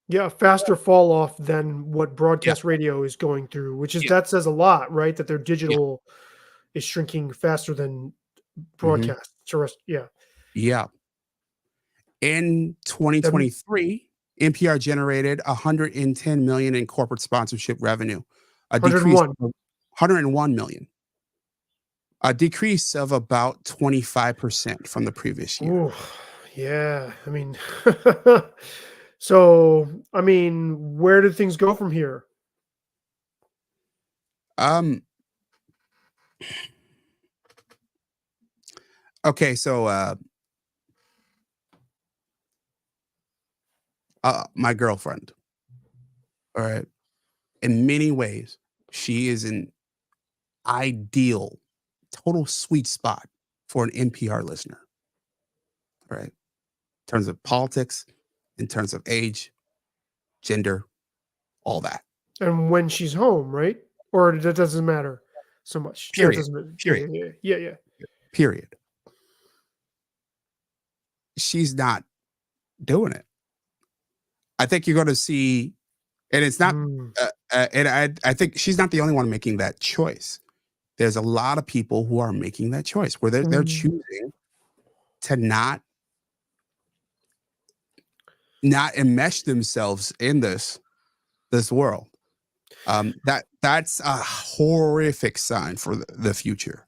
Yeah, faster fall off than what Yeah, broadcast radio is going through, which is yeah, that says a lot, right? That their yeah. digital is shrinking faster than Hmm. broadcast. Yeah, Yeah. In that 2023, NPR generated 110 million in corporate sponsorship revenue, a decrease 101. of 101 million, a decrease of about 25% from the previous year. Ooh, yeah. I mean, so I mean, where do things go from here? Um, okay, so my girlfriend, all right, in many ways, she is an ideal, total sweet spot for an NPR listener, right? In terms of politics, in terms of age, gender, all that. And when she's home, right? Or that doesn't matter so much. Yeah, it Period. doesn't matter. Period. Yeah. Period. She's not doing it. I think you're going to see, and it's not, Mm, and I think she's not the only one making that choice. There's a lot of people who are making that choice where they're mm. choosing to not enmesh themselves in this world. That's a horrific sign for the future.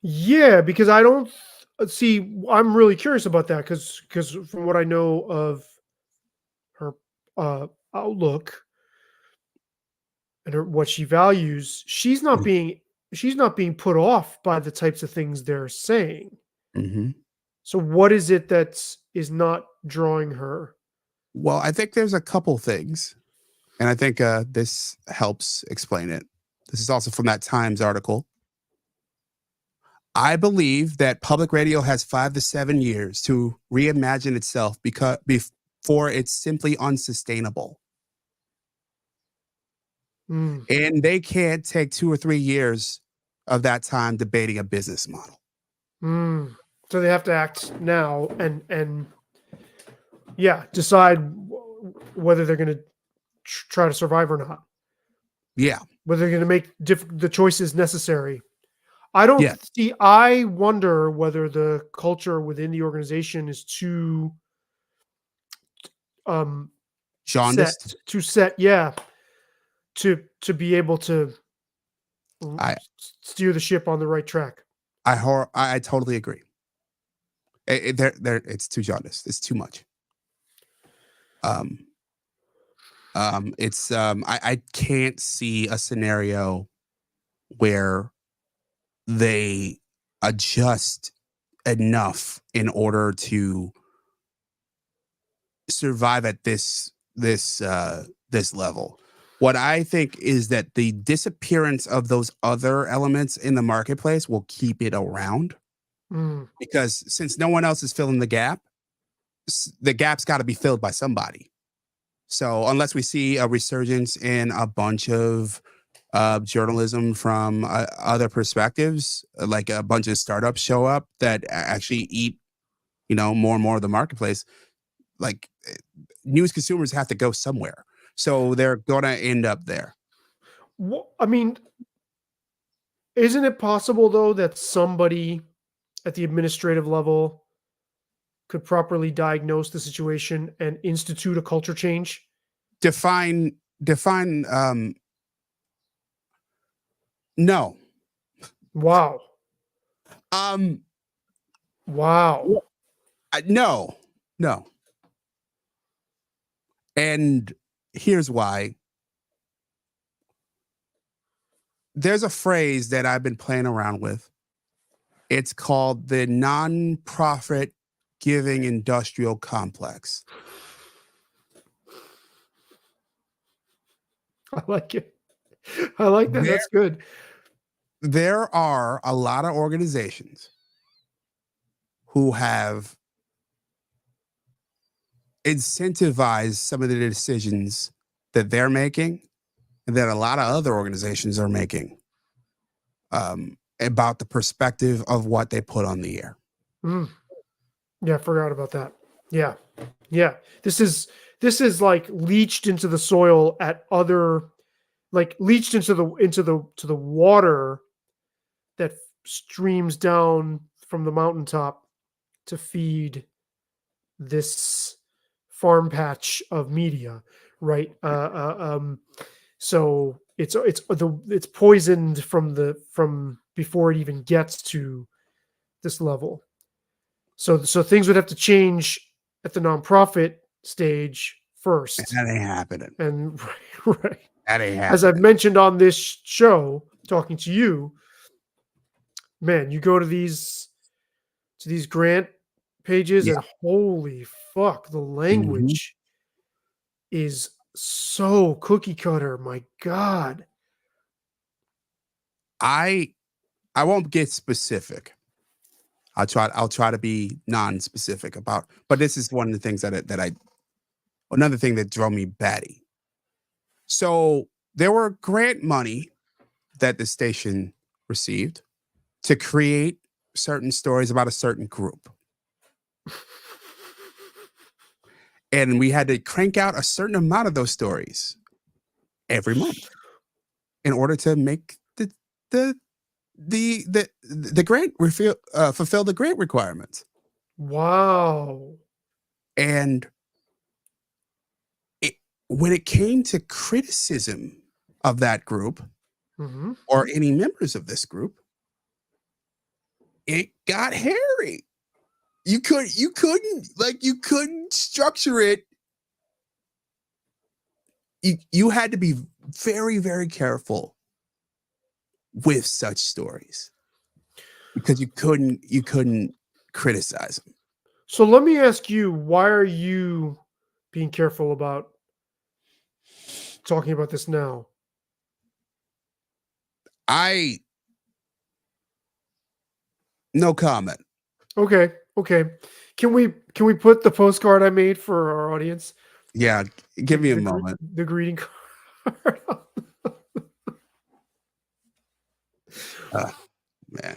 Yeah, because I don't see. I'm really curious about that because from what I know of her uh, outlook and what she values, she's not being put off by the types of things they're saying. Mm-hmm. So what is it that is not drawing her? Well, I think there's a couple things, and I think this helps explain it. This is also from that Times article. I believe that public radio has 5 to 7 years to reimagine itself before it's simply unsustainable. Mm, And they can't take 2 or 3 years of that time debating a business model. mm. So they have to act now and yeah, decide whether they're going to try to survive or not. Yeah. Whether they're going to make the choices necessary. I don't Yeah. see. I wonder whether the culture within the organization is too um set Jaundiced. yeah, to be able to I steer the ship on the right track. I totally agree. It's too jaundiced. It's too much. Um it's I can't see a scenario where they adjust enough in order to survive at this level. What I think is that the disappearance of those other elements in the marketplace will keep it around, because since no one else is filling the gap, the gap's got to be filled by somebody. So unless we see a resurgence in a bunch of journalism from other perspectives, like a bunch of startups show up that actually eat, more and more of the marketplace, like news consumers have to go somewhere. So they're going to end up there. I mean, isn't it possible, though, that somebody at the administrative level could properly diagnose the situation and institute a culture change? Define, no. Wow. Wow. No. And here's why. There's a phrase that I've been playing around with. It's called the nonprofit giving industrial complex. I like it. I like that. That's good. There are a lot of organizations who have incentivized some of the decisions that they're making and that a lot of other organizations are making about the perspective of what they put on the air. Yeah, I forgot about that. Yeah. This is like leached into the soil at other, like leached into the water that streams down from the mountaintop to feed this farm patch of media, right? So it's poisoned from before it even gets to this level. So things would have to change at the nonprofit stage first. And that ain't happening. And right. That ain't happening. As I've mentioned on this show, talking to you, man, you go to these grant pages and holy fuck, the language is so cookie cutter. My God. I won't get specific. I'll try to be non-specific about, but this is one of the things another thing that drove me batty. So there were grant money that the station received to create certain stories about a certain group. And we had to crank out a certain amount of those stories every month in order to make the grant fulfill the grant requirements. Wow. And when it came to criticism of that group or any members of this group, it got hairy. You couldn't structure it. You had to be very, very careful with such stories because you couldn't criticize them. So let me ask you, why are you being careful about talking about this now? No comment. Okay. Can we put the postcard I made for our audience? Yeah, give me a moment. The greeting card. Man.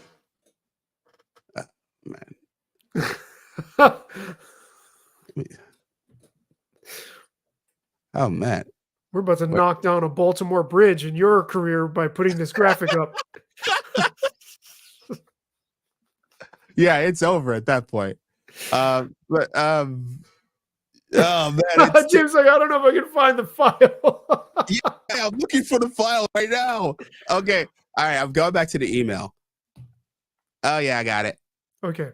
Oh man. We're about to knock down a Baltimore bridge in your career by putting this graphic up. Yeah, it's over at that point. Oh man, Jim's like, I don't know if I can find the file. Yeah, I'm looking for the file right now. Okay. All right, I'm going back to the email. Oh yeah, I got it. Okay.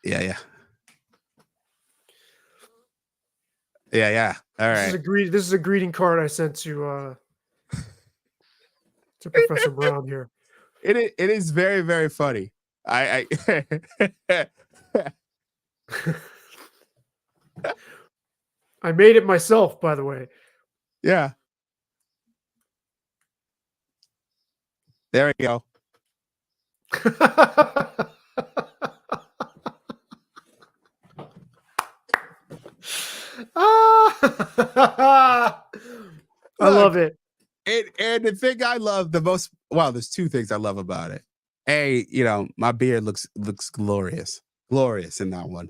Yeah. All right. This is a greeting card I sent to Professor Brown here. It is very, very funny. I I made it myself, by the way. yeah. There we go. I love Look, it. and the thing I love the most, well, there's two things I love about it. A, my beard looks glorious, glorious in that one.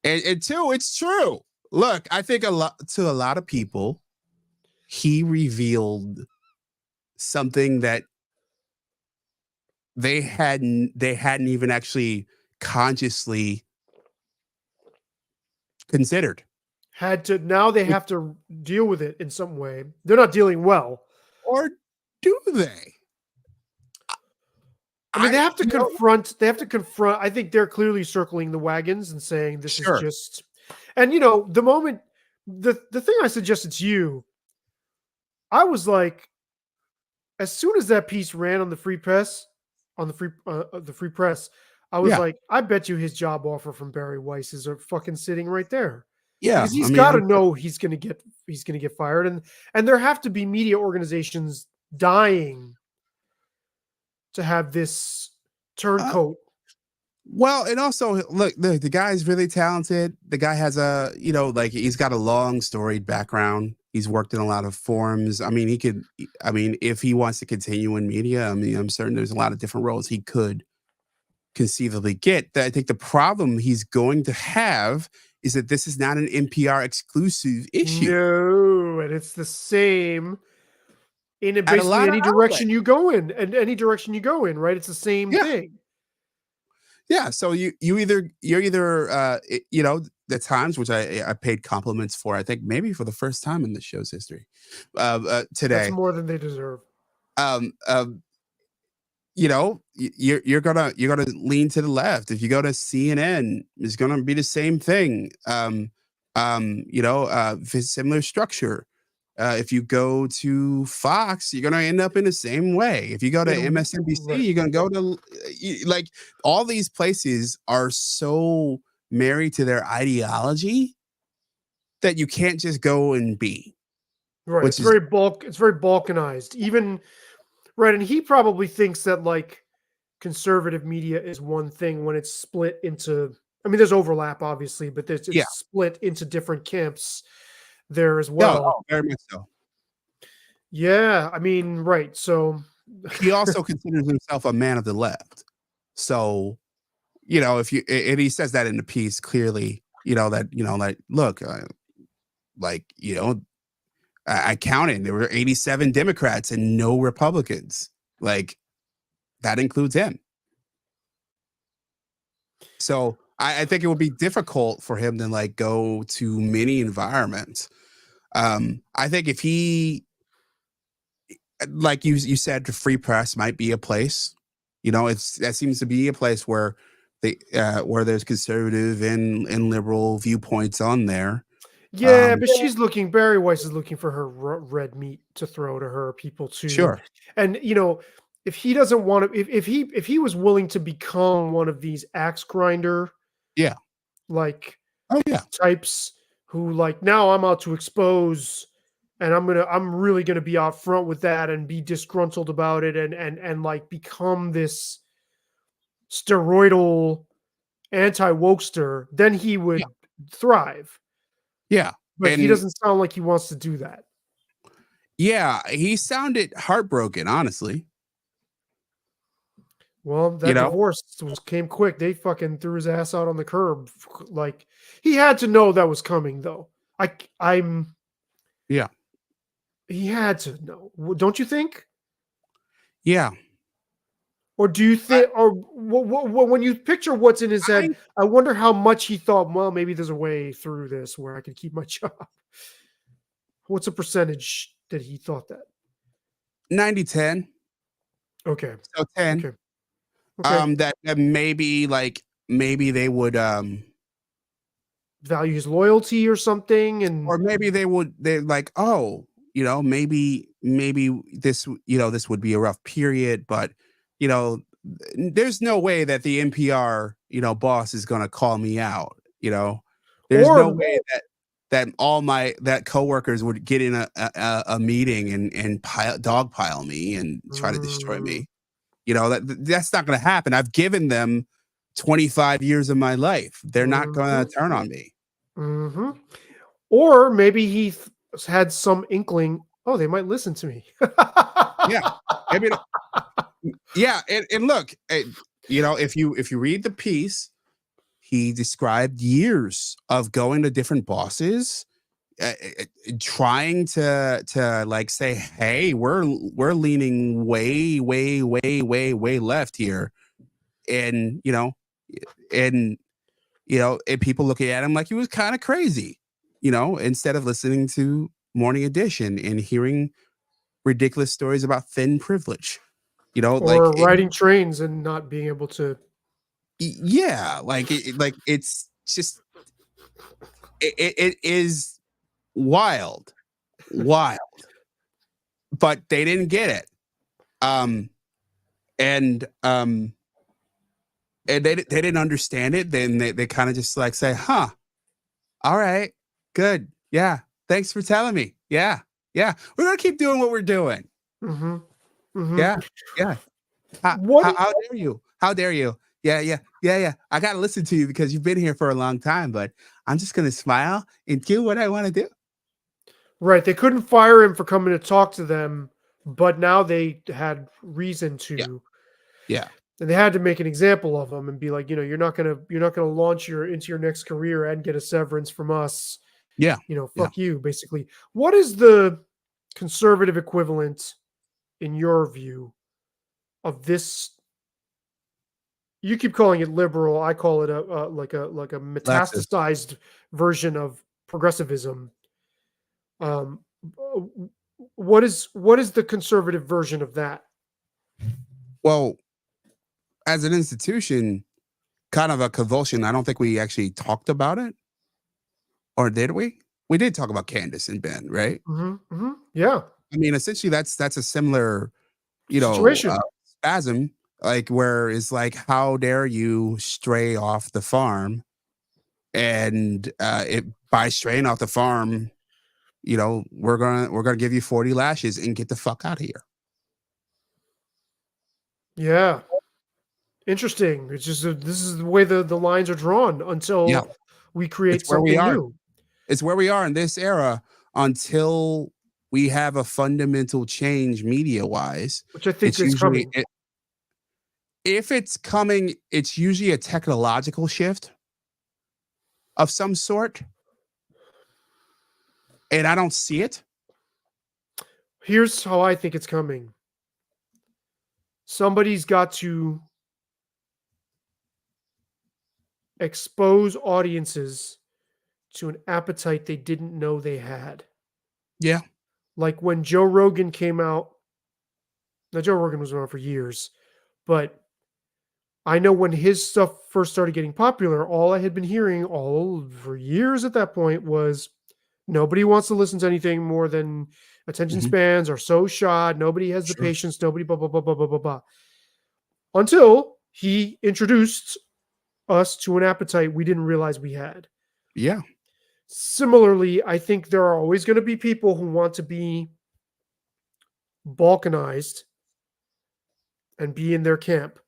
And two, it's true. Look, I think a lot of people, he revealed something that they hadn't even actually consciously considered. Now they have to deal with it in some way. They're not dealing well. Or do they? I mean, they have to you know, confront. They have to confront. I think they're clearly circling the wagons and saying this is Sure. just. And the moment the thing I suggested to you, I was like, as soon as that piece ran on the free press, the free press, I was Yeah. like, I bet you his job offer from Barry Weiss is fucking sitting right there. Yeah. Because he's I mean, got to know he's gonna get fired, and there have to be media organizations dying to have this turncoat. Well, and also look, the guy's really talented. The guy has he's got a long storied background. He's worked in a lot of forums. I mean, if he wants to continue in media, I mean, I'm certain there's a lot of different roles he could conceivably get. I think the problem he's going to have is that this is not an NPR exclusive issue. No, and it's the same in a basically lot of any direction you go in, and any direction you go in, right? It's the same Yeah. thing. Yeah, so you're either the times which I paid compliments for, I think maybe for the first time in the show's history That's today. more than they deserve. You're gonna lean to the left. If you go to CNN, it's gonna be the same thing. Similar structure. If you go to Fox, you're gonna end up in the same way. If you go to MSNBC, right. you're gonna go to like all these places are so married to their ideology that you can't just go and be. Right. Which It's very balkanized. Even right, and he probably thinks that like conservative media is one thing when it's split into. I mean, there's overlap, obviously, but it's Yeah. split into different camps there as No, well. very much so. Yeah, I mean, right. So He also considers himself a man of the left. So, if you and he says that in the piece clearly, look, I counted, there were 87 Democrats and no Republicans. Like that includes him. So I think it would be difficult for him to like go to many environments. I think if he, like you said, the free press might be a place. That seems to be a place where where there's conservative and liberal viewpoints on there. yeah, but Barry Weiss is looking for her red meat to throw to her people too. Sure. And if he doesn't want to, if he was willing to become one of these axe grinder, Yeah. like Oh yeah. types who like, now I'm out to expose, and I'm really gonna be out front with that and be disgruntled about it, and like become this steroidal anti-wokester, then he would thrive. Yeah. But he doesn't sound like he wants to do that. Yeah, he sounded heartbroken, honestly. Well, that divorce came quick. They fucking threw his ass out on the curb. Like, he had to know that was coming, though. Yeah. He had to know. Don't you think? Yeah. Or do you think, or when you picture what's in his head, I wonder how much he thought, well, maybe there's a way through this where I can keep my job. What's the percentage that he thought that? 90-10. Okay. So 10. Okay. Okay. That maybe they would value his loyalty or something, and or maybe they're like, oh, maybe this would be a rough period, but there's no way that the NPR, boss is going to call me out. There's no Or way that all that coworkers would get in a meeting and dogpile me and try to destroy Mm, me. That's not going to happen. I've given them 25 years of my life. They're not going mhm, to turn on me. mhm. Or maybe he had some inkling, oh, they might listen to me. Yeah. Maybe. Yeah. And look, if you read the piece, he described years of going to different bosses, trying to like say, "Hey, we're leaning way, way, way, way, way left here," and and and people looking at him like he was kind of crazy, instead of listening to Morning Edition and hearing ridiculous stories about thin privilege, like Or riding trains and not being able to. yeah, like it's just it is wild, wild, but they didn't get it. Um, and they didn't understand it. Then they kind of just like say, "Huh, all right, good, yeah, thanks for telling me. Yeah, yeah, we're gonna keep doing what we're doing. Mhm, mhm. Yeah, yeah. What How dare you? How dare you? Yeah, yeah, yeah, yeah. I gotta listen to you because you've been here for a long time, but I'm just gonna smile and do what I want to do." Right, they couldn't fire him for coming to talk to them, but now they had reason Yeah, to, yeah, and they had to make an example of him and be like, you're not gonna launch into your next career and get a severance from us. yeah, yeah. Fuck you, basically. What is the conservative equivalent, in your view, of this? You keep calling it liberal. I call it a Leftist. metastasized version of progressivism. Um, what is the conservative version of that? Well, as an institution, kind of a convulsion. I don't think we actually talked about it, or did we? We did talk about Candace and Ben, right? Yeah, I mean, essentially, that's a similar, situation. spasm, like where it's like, how dare you stray off the farm, and it by straying off the farm, we're gonna give you 40 lashes and get the fuck out of here. Yeah, interesting. It's just this is the way the lines are drawn Yeah, until we it's create where we something are. new, It's where we are in this era until we have a fundamental change media wise. which I think It's is usually coming. if it's coming, it's usually a technological shift of some sort, and I don't see it. Here's how I think it's coming. Somebody's got to expose audiences to an appetite they didn't know they had. Yeah. Like when Joe Rogan came out. Now Joe Rogan was around for years, but I know when his stuff first started getting popular, all I had been hearing all for years at that point was nobody wants to listen to anything more than attention Mhm. spans are so shot. Nobody has the Sure. patience. Nobody blah blah blah blah blah blah blah. Until he introduced us to an appetite we didn't realize we had. Yeah. Similarly, I think there are always going to be people who want to be balkanized and be in their camp.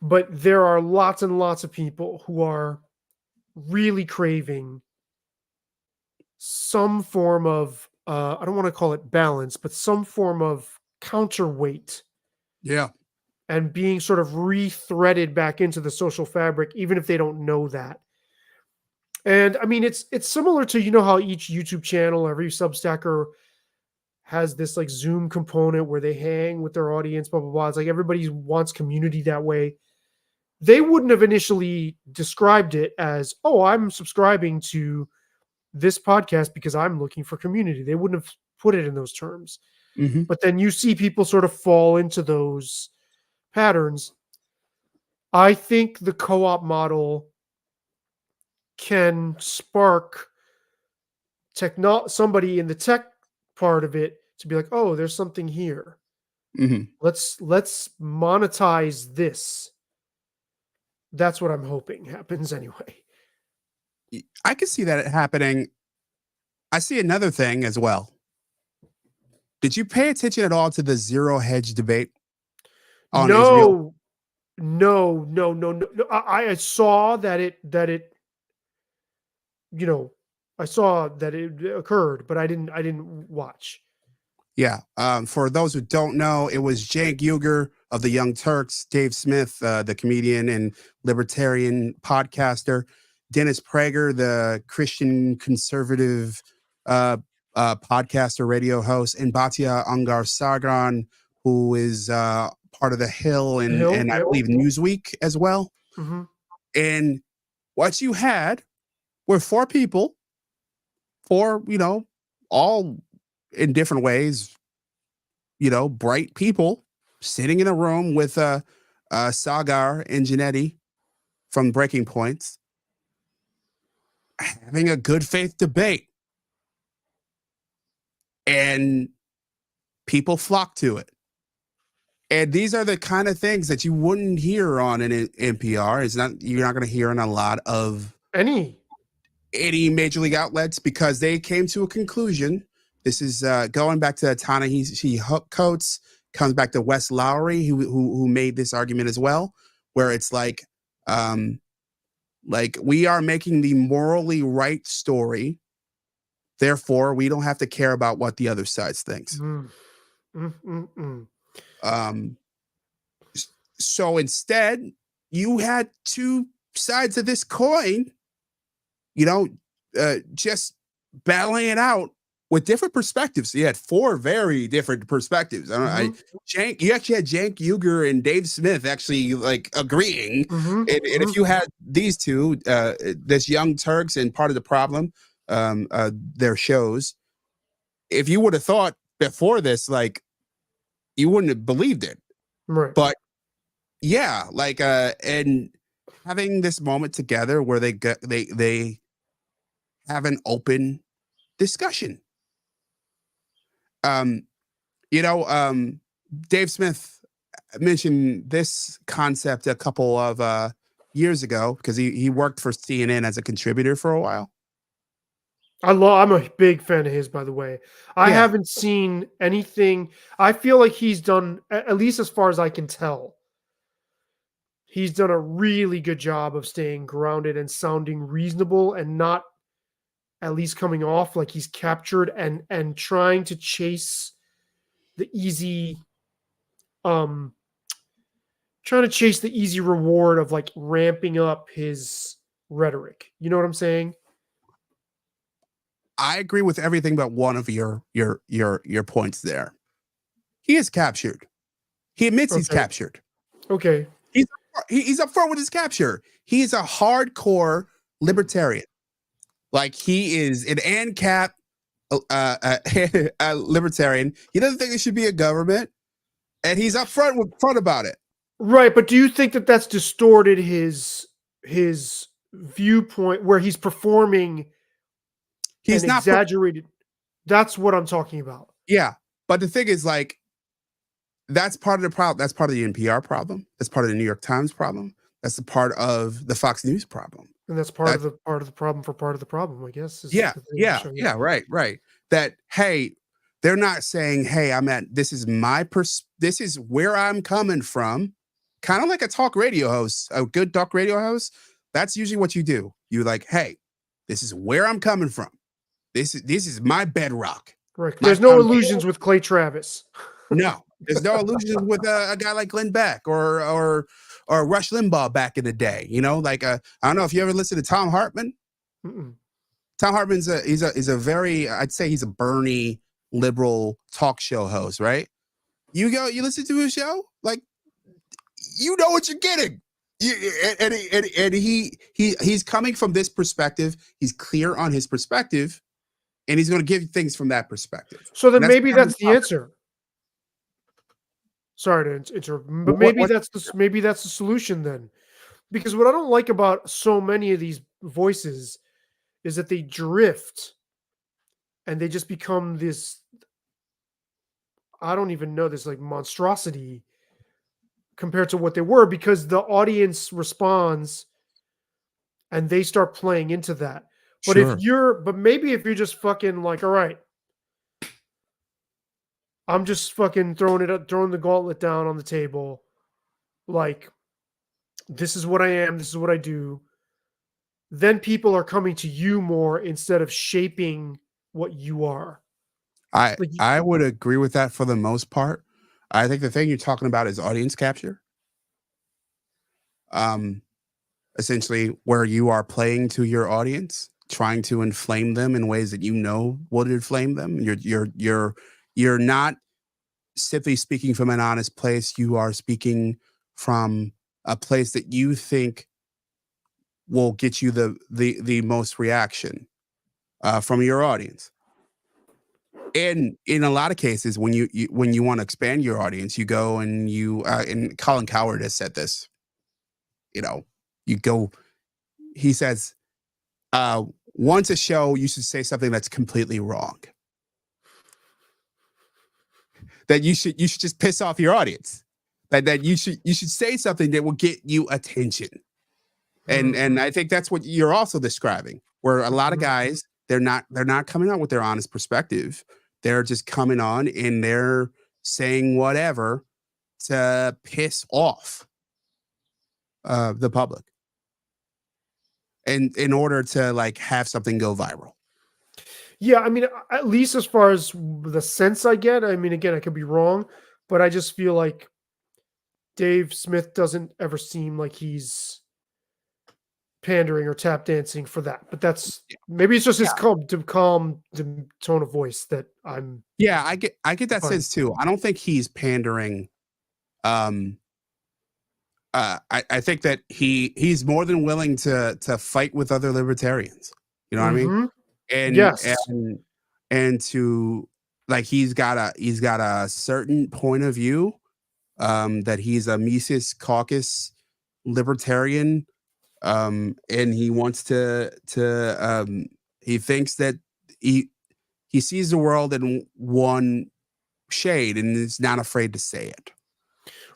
But there are lots and lots of people who are really craving some form of, I don't want to call it balance, but some form of counterweight Yeah. and being sort of re-threaded back into the social fabric, even if they don't know that. And I mean, it's similar to, how each YouTube channel, every Substacker has this like Zoom component where they hang with their audience, blah blah blah. It's like everybody wants community that way. They wouldn't have initially described it as, oh, I'm subscribing to this podcast because I'm looking for community. They wouldn't have put it in those terms. Hmm. But then you see people sort of fall into those patterns. I think the co op model can spark somebody in the tech part of it to be like, oh, there's something here. Mhm. Let's monetize this. That's what I'm hoping happens anyway. I can see that happening. I see another thing as well. Did you pay attention at all to the zero hedge debate on Israel? No, no. I saw that it I saw that it occurred, but I didn't watch. Yeah. For those who don't know, it was Cenk Uygur of the Young Turks, Dave Smith, the comedian and libertarian podcaster, Dennis Prager, the Christian conservative uh, podcaster, radio host, and Batia Angar Sargon, who is part of The Hill The and Hill, I yep. believe Newsweek as well. Hmm. And what you had were four people, four, all in different ways, bright people sitting in a room with Sagar and Janetti from Breaking Points having a good faith debate. And people flock to it. And these are the kind of things that you wouldn't hear on an NPR. You're not going to hear in a lot of Any any major league outlets because they came to a conclusion. This is going back to Ta-Nehisi Coates, comes back to Wes Lowry, who made this argument as well, where it's like we are making the morally right story, therefore we don't have to care about what the other side thinks. Mm, mm, mm, mm. So instead, you had two sides of this coin, just battling it out with different perspectives. You had four very different perspectives. You actually had Cenk Uygur and Dave Smith actually like agreeing. And if you had these two, this Young Turks and Part of the Problem, their shows, if you would have thought before this, like you wouldn't have believed it. Right. But yeah, and having this moment together where they have an open discussion. Um, Dave Smith mentioned this concept a couple of years ago because he worked for CNN as a contributor for a while. I'm a big fan of his, by the way. I Yeah. haven't seen anything. I feel like he's done, at least as far as I can tell, he's done a really good job of staying grounded and sounding reasonable and not at least coming off like he's captured and trying to chase the easy um reward of like ramping up his rhetoric. You know what I'm saying? I agree with everything but one of your points there. He is captured. He admits he's Okay. captured. Okay. He's upfront with his capture. He's a hardcore libertarian. Like he is an ANCAP a libertarian. He doesn't think there should be a government, and he's upfront about it. Right, but do you think that that's distorted his viewpoint where he's performing He's an not exaggerated? That's what I'm talking about. Yeah, but the thing is, like, that's part of the problem. That's part of the NPR problem. That's part of the New York Times problem. That's the part of the Fox News problem. And that's part of the problem for part of the problem, I guess. Yeah. Right. That, hey, they're not saying, hey, this is this is where I'm coming from. Kind of like a talk radio host, a good talk radio host. That's usually what you do. You're like, hey, this is where I'm coming from. This is my bedrock. Right. There's no illusions with Clay Travis. No, there's no illusions with a guy like Glenn Beck or Rush Limbaugh back in the day. I don't know if you ever listened to Tom Hartman. Mm-mm. Tom Hartman's he's a very, I'd say he's a Bernie liberal talk show host, right? You listen to his show, like you know what you're getting. He's coming from this perspective. He's clear on his perspective, and he's going to give things from that perspective. So then maybe that's the answer. Sorry to interrupt, but maybe that's the solution then. Because what I don't like about so many of these voices is that they drift and they just become this. I don't even know, this like monstrosity compared to what they were, because the audience responds and they start playing into that. But Sure. maybe if you're just fucking like, all right, I'm just fucking throwing the gauntlet down on the table. Like, this is what I am, this is what I do. Then people are coming to you more instead of shaping what you are. I Like, I would agree with that for the most part. I think the thing you're talking about is audience capture. Um, Essentially where you are playing to your audience, trying to inflame them in ways that you know would inflame them. You're not simply speaking from an honest place. You are speaking from a place that you think will get you the most reaction from your audience. And in a lot of cases, when you want to expand your audience, you go and and Colin Cowherd has said this. You know, you go. He says, uh, once a show, you should say something that's completely wrong. That you should just piss off your audience. That you should say something that will get you attention. And I think that's what you're also describing, where a lot of guys, they're not coming out with their honest perspective. They're just coming on and they're saying whatever to piss off the public, and in order to like have something go viral. yeah, I mean, at least as far as the sense I get, I mean, again, I could be wrong, but I just feel like Dave Smith doesn't ever seem like he's pandering or tap dancing for that. But that's maybe it's just his calm the tone of voice that I'm. Yeah, I get that Fine. sense too. I don't think he's pandering. Um, I think that he's more than willing to fight with other libertarians. You know what I mean? Mhm. And Yes. and to like he's got a certain point of view, that he's a Mises Caucus libertarian, and he wants to he thinks that he sees the world in one shade and is not afraid to say it.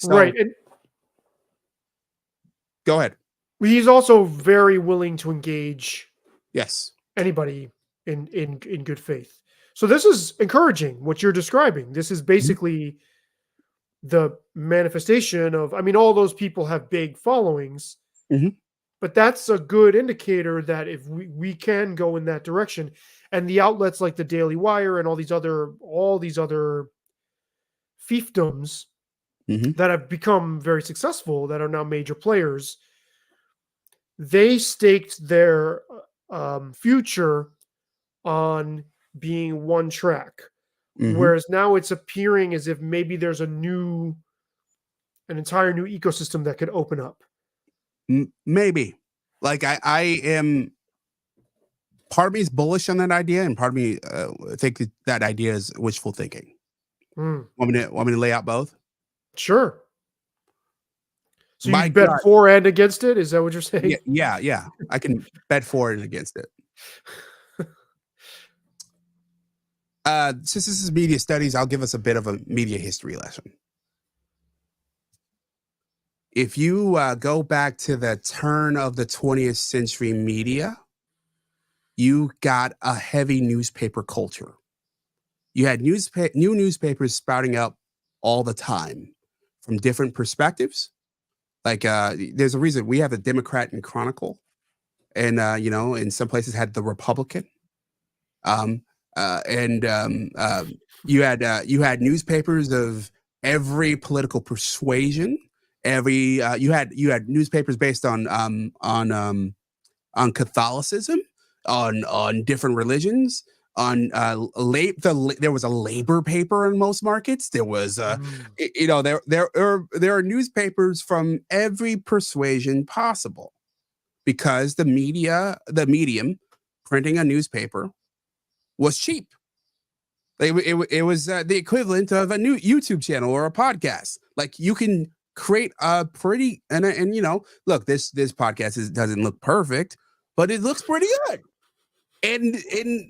Right. So And go ahead. he's also very willing to engage Yes. anybody in good faith. So this is encouraging what you're describing. This is basically the manifestation of, I mean, all those people have big followings, Mhm. but that's a good indicator that if we can go in that direction, and the outlets like the Daily Wire and all these other fiefdoms Mhm. that have become very successful, that are now major players, they staked their future on being one track. Mhm. Whereas now it's appearing as if maybe there's an entire new ecosystem that could open up. Maybe. Like I am part of me is bullish on that idea, and part of me think that idea is wishful thinking. Hmm. Want me to lay out both? Sure. So My you'd bet gut. for and against it? Is that what you're saying? Yeah. I can bet for and against it. Since this is media studies, I'll give us a bit of a media history lesson. If you go back to the turn of the 20th century media, you got a heavy newspaper culture. You had new newspapers sprouting up all the time from different perspectives. Like there's a reason we have the Democrat and Chronicle, and in some places had the Republican. Um, and you had newspapers of every political persuasion. Every you had newspapers based on Catholicism, on different religions, on there was a labor paper in most markets. There was there are newspapers from every persuasion possible, because the medium, printing a newspaper, was cheap. It was the equivalent of a new YouTube channel or a podcast. Like you can create a pretty and look, this podcast doesn't look perfect, but it looks pretty good. And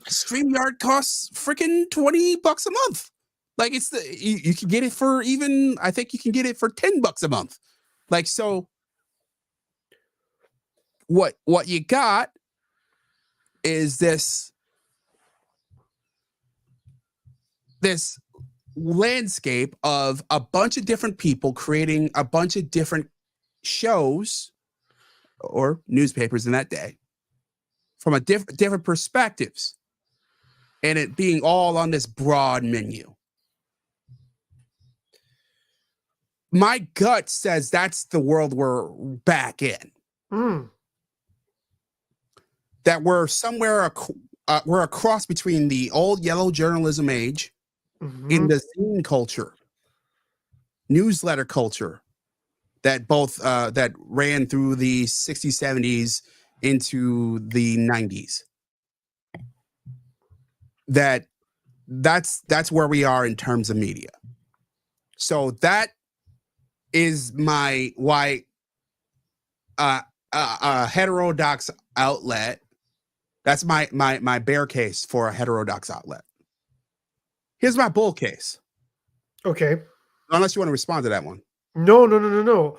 StreamYard costs freaking $20 a month. Like it's you can get it for even, I think you can get it for $10 a month. Like, so what you got is this landscape of a bunch of different people creating a bunch of different shows or newspapers in that day from a different perspectives, and it being all on this broad menu. My gut says that's the world we're back in. Mm. That we're somewhere we're a cross between the old yellow journalism age in the zine culture, newsletter culture that both that ran through the 60s, 70s into the 90s. That's where we are in terms of media. So that is my why a heterodox outlet. That's my bear case for a heterodox outlet. Here's my bull case. Okay. Unless you want to respond to that one. No.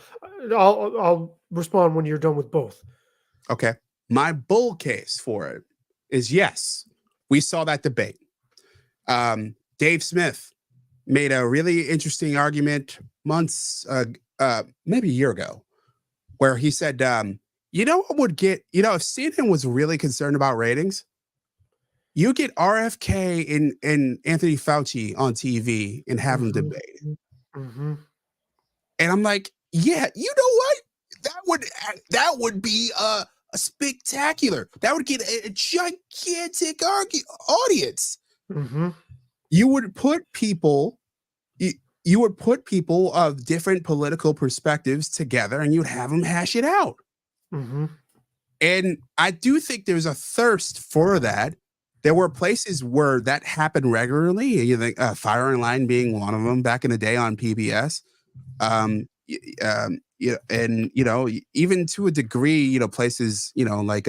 I'll respond when you're done with both. Okay. My bull case for it is yes, we saw that debate. Dave Smith made a really interesting argument months, maybe a year ago, where he said, you know what would get, if CNN was really concerned about ratings, you get RFK and Anthony Fauci on TV and have them debate. Mm-hmm. And I'm like, yeah, you know what? That would be a spectacular. That would get a gigantic audience. Mm-hmm. You would put people of different political perspectives together, and you'd have them hash it out. Mm-hmm. And I do think there's a thirst for that. There were places where that happened regularly. You think Fire and Line being one of them back in the day on PBS. And even to a degree, places, like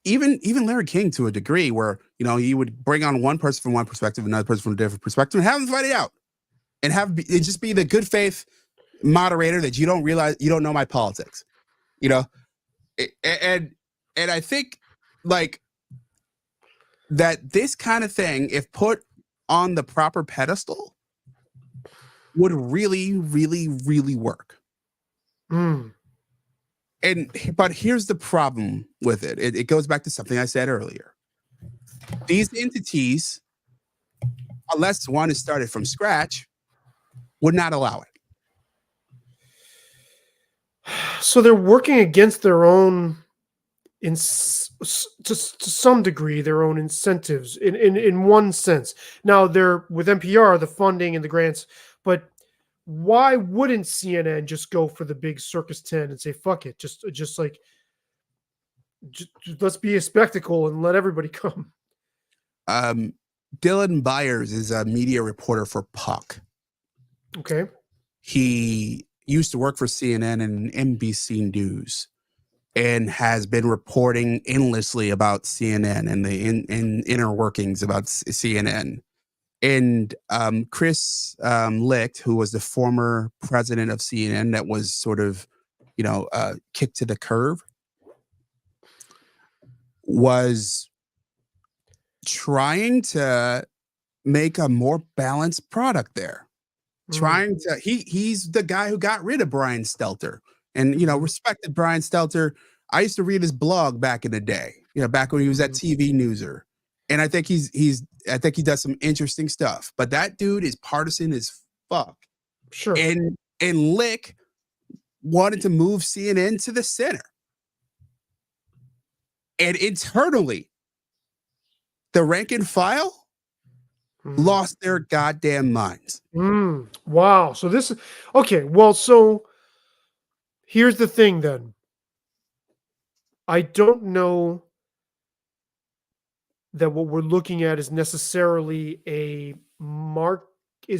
even Larry King to a degree, where you would bring on one person from one perspective, another person from a different perspective, and have them fight it out, and it just be the good faith moderator that you don't know my politics, and I think like that this kind of thing, if put on the proper pedestal, would really, really, really work. Mm. But here's the problem with it. It goes back to something I said earlier. These entities, unless one is started from scratch, would not allow it. So they're working against their own, to some degree, their own incentives in one sense. Now they're with NPR, the funding and the grants, but why wouldn't CNN just go for the big circus tent and say fuck it, just let's be a spectacle and let everybody come? Dylan Byers is a media reporter for Puck. Okay. He used to work for CNN and NBC News, and has been reporting endlessly about CNN and the inner workings about CNN. And Chris Licht, who was the former president of CNN, that was sort of, kicked to the curb, was trying to make a more balanced product there. He's the guy who got rid of Brian Stelter, and respected Brian Stelter. I used to read his blog back in the day, back when he was at TV Newser, and I think I think he does some interesting stuff. But that dude is partisan as fuck. Sure. And Lick wanted to move CNN to the center, and internally, the rank and file lost their goddamn minds. Wow. So this is okay. Well, so here's the thing then. I don't know that what we're looking at is necessarily a mark. I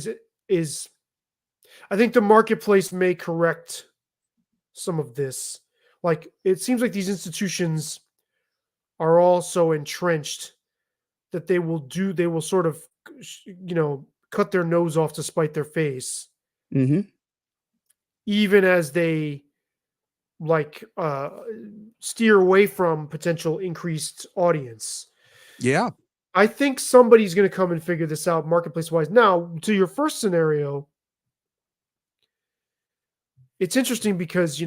think the marketplace may correct some of this. Like, it seems like these institutions are also entrenched that they will sort of, cut their nose off to spite their face, Hmm. even as they like steer away from potential increased audience. Yeah. I think somebody's going to come and figure this out marketplace wise. Now, to your first scenario, it's interesting because,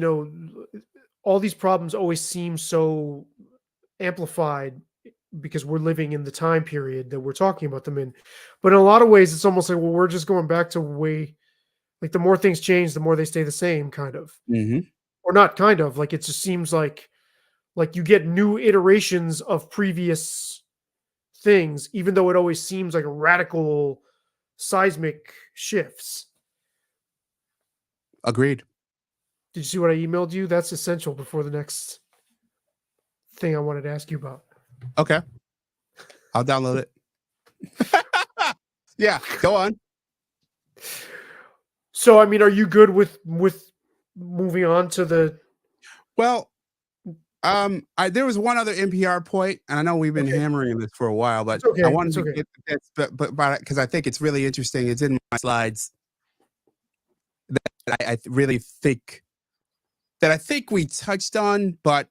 all these problems always seem so amplified because we're living in the time period that we're talking about them in. But in a lot of ways, it's almost like, well, we're just going back to way, like the more things change, the more they stay the same, kind of, Hmm. or not kind of. Like it just seems like you get new iterations of previous things, even though it always seems like a radical seismic shifts. Agreed. Did you see what I emailed you? That's essential before the next thing I wanted to ask you about. Okay. I'll download it. Yeah, go on. So, I mean, are you good with moving on to the? Well, there was one other NPR point, and I know we've been Okay, hammering this for a while, but it's okay. I wanted It's to okay. get this, but because I think it's really interesting. It's in my slides that I really think we touched on, but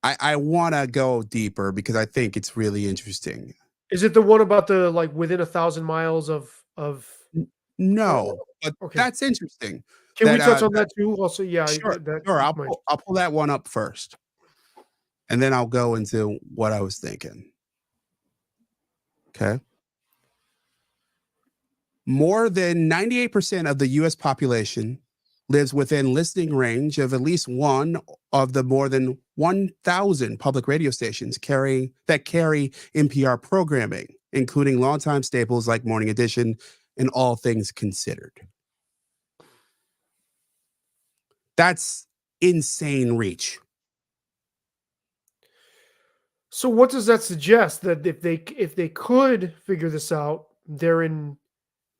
I want to go deeper because I think it's really interesting. Is it the one about the like within 1,000 miles of? N- Or, No, but okay, that's interesting. can we That touch on that too? Also, yeah, sure, that sure. piqued my. I'll pull that one up first, and then I'll go into what I was thinking. Okay. More than 98% of the US population lives within listening range of at least one of the more than 1,000 public radio stations that carry NPR programming, including longtime staples like Morning Edition and All Things Considered. That's insane reach. So, what does that suggest? That if they could figure this out, they're in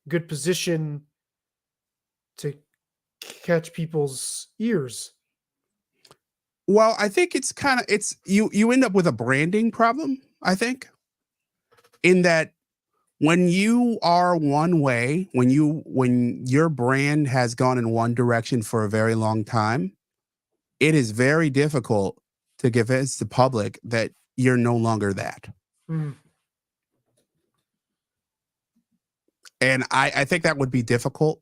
good position to catch people's ears. Well, I think it's you end up with a branding problem, I think, in that when you are one way, when your brand has gone in one direction for a very long time, it is very difficult to convince the public that you're no longer that. Hmm. And I think that would be difficult.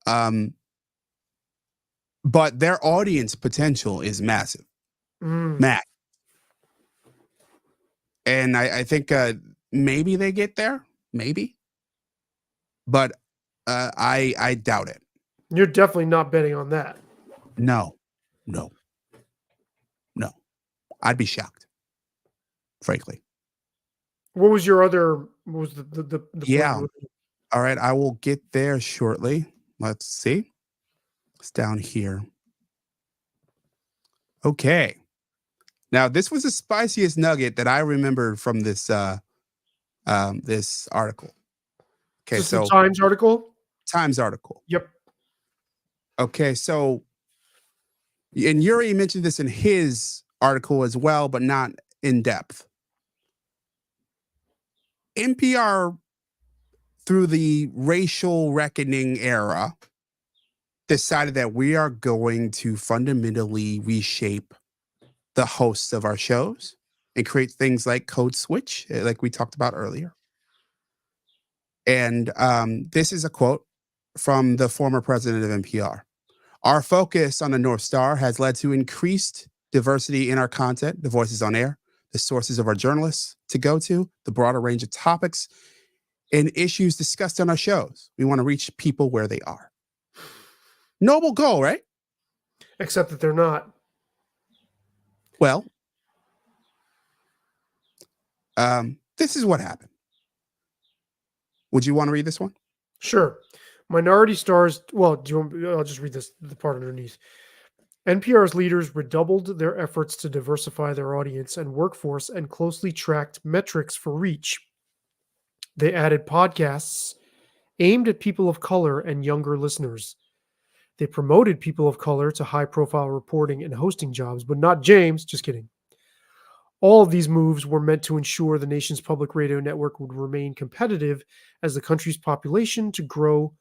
Um, but their audience potential is massive. Hmm. Matt. And I think maybe they get there, maybe. But I doubt it. You're definitely not betting on that. No, no, no. I'd be shocked, frankly. What was your other? What was the point? Yeah. All right. I will get there shortly. Let's see. It's down here. Okay. Now, this was the spiciest nugget that I remembered from this this article. Okay, Is this the so Times article? Times article. Yep. Okay, so and Yuri mentioned this in his article as well, but not in depth. NPR, through the racial reckoning era, decided that we are going to fundamentally reshape the hosts of our shows and create things like Code Switch, like we talked about earlier. And this is a quote from the former president of NPR. Our focus on the North Star has led to increased diversity in our content, the voices on air, the sources of our journalists to go to, the broader range of topics and issues discussed on our shows. We want to reach people where they are. Noble goal, right? Except that they're not. Well, this is what happened. Would you want to read this one? Sure. Minority stars. Well, do you want? I'll just read the part underneath. NPR's leaders redoubled their efforts to diversify their audience and workforce and closely tracked metrics for reach. They added podcasts aimed at people of color and younger listeners. They promoted people of color to high-profile reporting and hosting jobs, but not James. Just kidding. All of these moves were meant to ensure the nation's public radio network would remain competitive as the country's population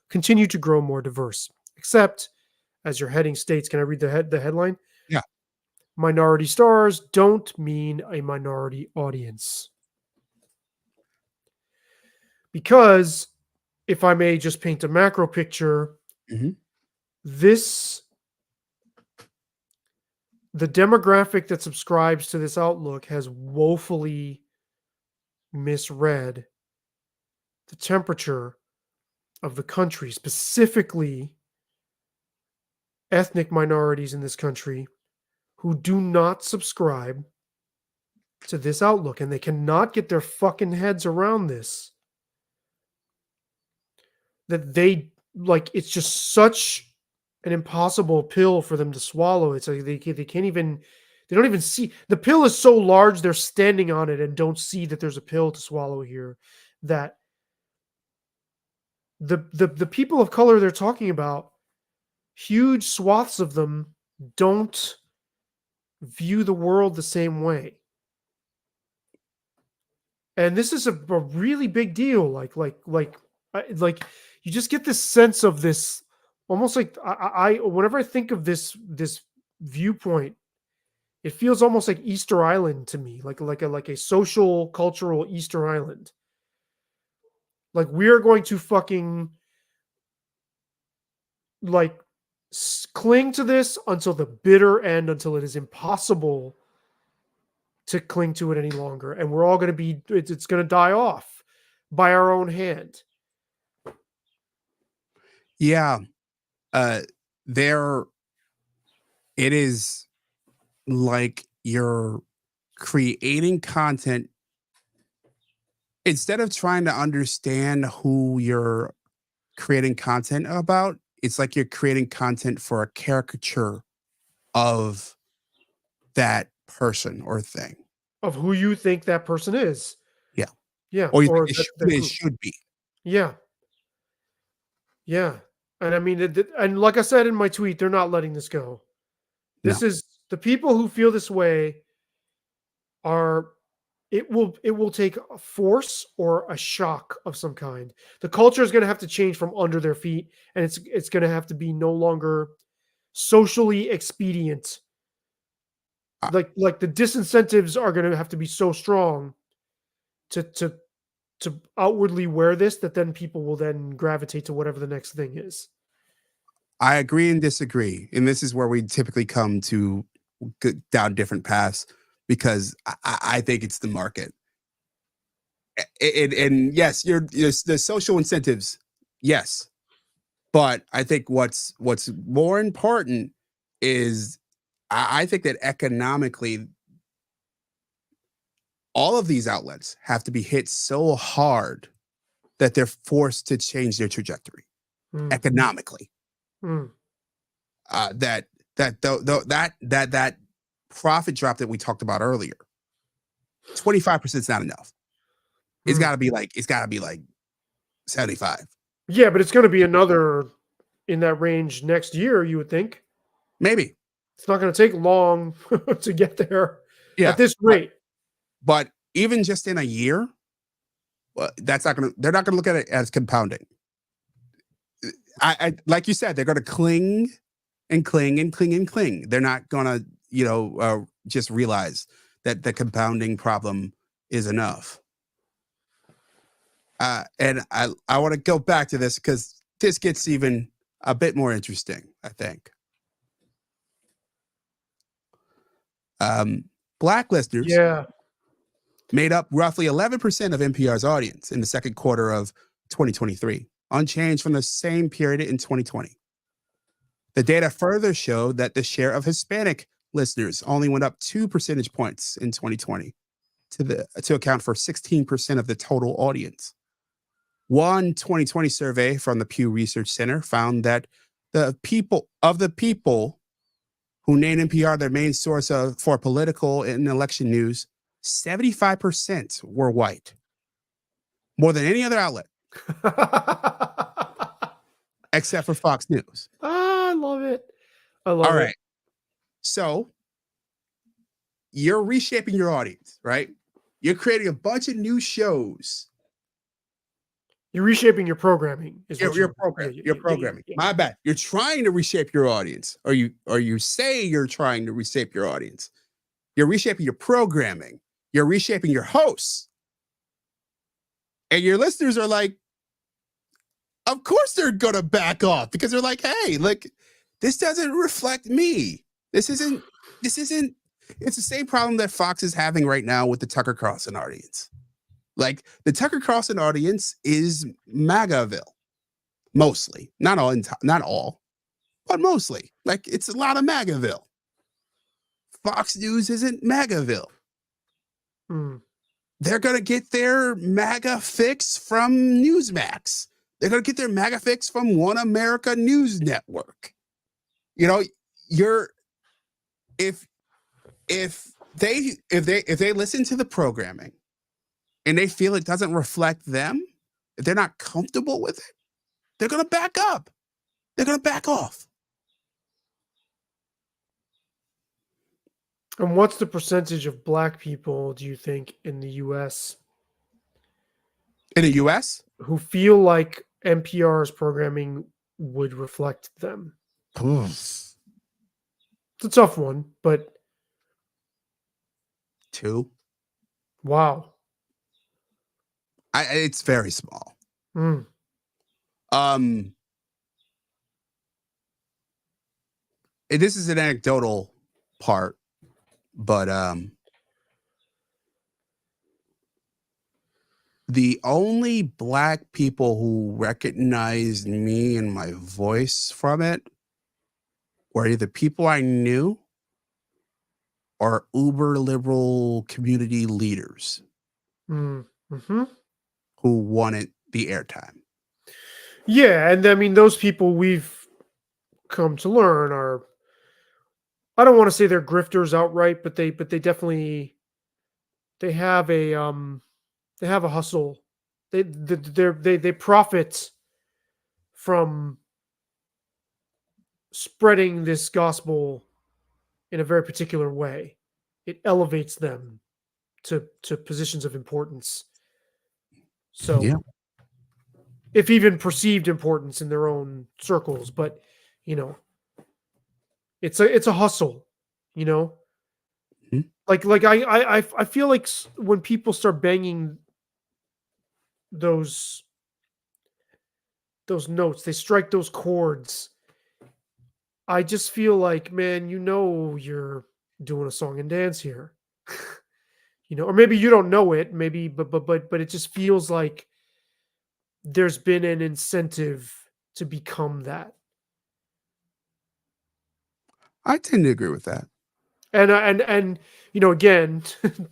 continue to grow more diverse. Except, as your heading states, can I read the headline? Yeah. Minority stars don't mean a minority audience. Because, if I may just paint a macro picture, Mhm. the demographic that subscribes to this outlook has woefully misread the temperature of the country, specifically ethnic minorities in this country who do not subscribe to this outlook, and they cannot get their fucking heads around this. That it's just such an impossible pill for them to swallow. It's like they can't even, they don't even see the pill is so large they're standing on it and don't see that there's a pill to swallow here. That the people of color they're talking about, huge swaths of them don't view the world the same way. And this is a really big deal. Like you just get this sense of this, almost like I whenever I think of this viewpoint, it feels almost like Easter Island to me, like a social cultural Easter Island. Like we're going to fucking like cling to this until the bitter end, until it is impossible to cling to it any longer, and we're all going to be it's going to die off by our own hand. Yeah. There it is, like you're creating content instead of trying to understand who you're creating content about. It's like you're creating content for a caricature of that person or thing. Of who you think that person is. Yeah. Yeah, Or you or think that it group. should be. Yeah. Yeah. And I mean, and like I said in my tweet, they're not letting this go. This No. is the people who feel this way are it will take a force or a shock of some kind. The culture is going to have to change from under their feet, and it's going to have to be no longer socially expedient. Uh, Like the disincentives are going to have to be so strong to outwardly wear this that then people will then gravitate to whatever the next thing is. I agree and disagree. And this is where we typically come to down different paths because I think it's the market. And yes, the social incentives, yes. But I think what's more important is I think that economically, all of these outlets have to be hit so hard that they're forced to change their trajectory Mm, economically. mm. That profit drop that we talked about earlier, 25% is not enough. It's Mm. got to be like 75. Yeah, but it's going to be another in that range next year, you would think. Maybe. It's not going to take long to get there Yeah. at this rate. But even just in a year, they're not going to look at it as compounding. I like you said, they're going to cling and cling and cling and cling. They're not going to, just realize that the compounding problem is enough. And I want to go back to this because this gets even a bit more interesting, I think. Black listeners Yeah. made up roughly 11% of NPR's audience in the second quarter of 2023, unchanged from the same period in 2020. The data further showed that the share of Hispanic listeners only went up 2 percentage points in 2020 to account for 16% of the total audience. One 2020 survey from the Pew Research Center found that the people who named NPR their main source for political and election news, 75% were white, more than any other outlet except for Fox News. I love it. I love All it. right. So you're reshaping your audience, right? You're creating a bunch of new shows. You're reshaping your programming. You're programming. You're programming. My bad. You're trying to reshape your audience, or you say you're trying to reshape your audience. You're reshaping your programming. You're reshaping your hosts, and your listeners are like, of course they're gonna back off because they're like, hey, like this doesn't reflect me. This isn't. It's the same problem that Fox is having right now with the Tucker Carlson audience. Like the Tucker Carlson audience is MAGAville, mostly, not all, but mostly. Like it's a lot of MAGAville. Fox News isn't MAGAville. They're gonna get their MAGA fix from Newsmax. They're gonna get their MAGA fix from One America News Network. You know, if they listen to the programming and they feel it doesn't reflect them, if they're not comfortable with it, they're going to back up. They're going to back off. And what's the percentage of black people, do you think, in the U.S.? In the U.S.? Who feel like NPR's programming would reflect them? It's a tough one, but 2. Wow. It's very small. This is an anecdotal part, but the only black people who recognized me and my voice from it were either people I knew or uber liberal community leaders who wanted the airtime. Yeah, and I mean, those people we've come to learn are, I don't want to say they're grifters outright, but they definitely, they have a hustle. They profit from spreading this gospel in a very particular way. It elevates them to positions of importance. So, yeah. If even perceived importance in their own circles, but you know, it's a hustle, you know. Like I feel like when people start banging those notes, they strike those chords, I just feel like, man, you know, you're doing a song and dance here. You know, or maybe you don't know it, maybe, but it just feels like there's been an incentive to become that. I tend to agree with that. And you know, again,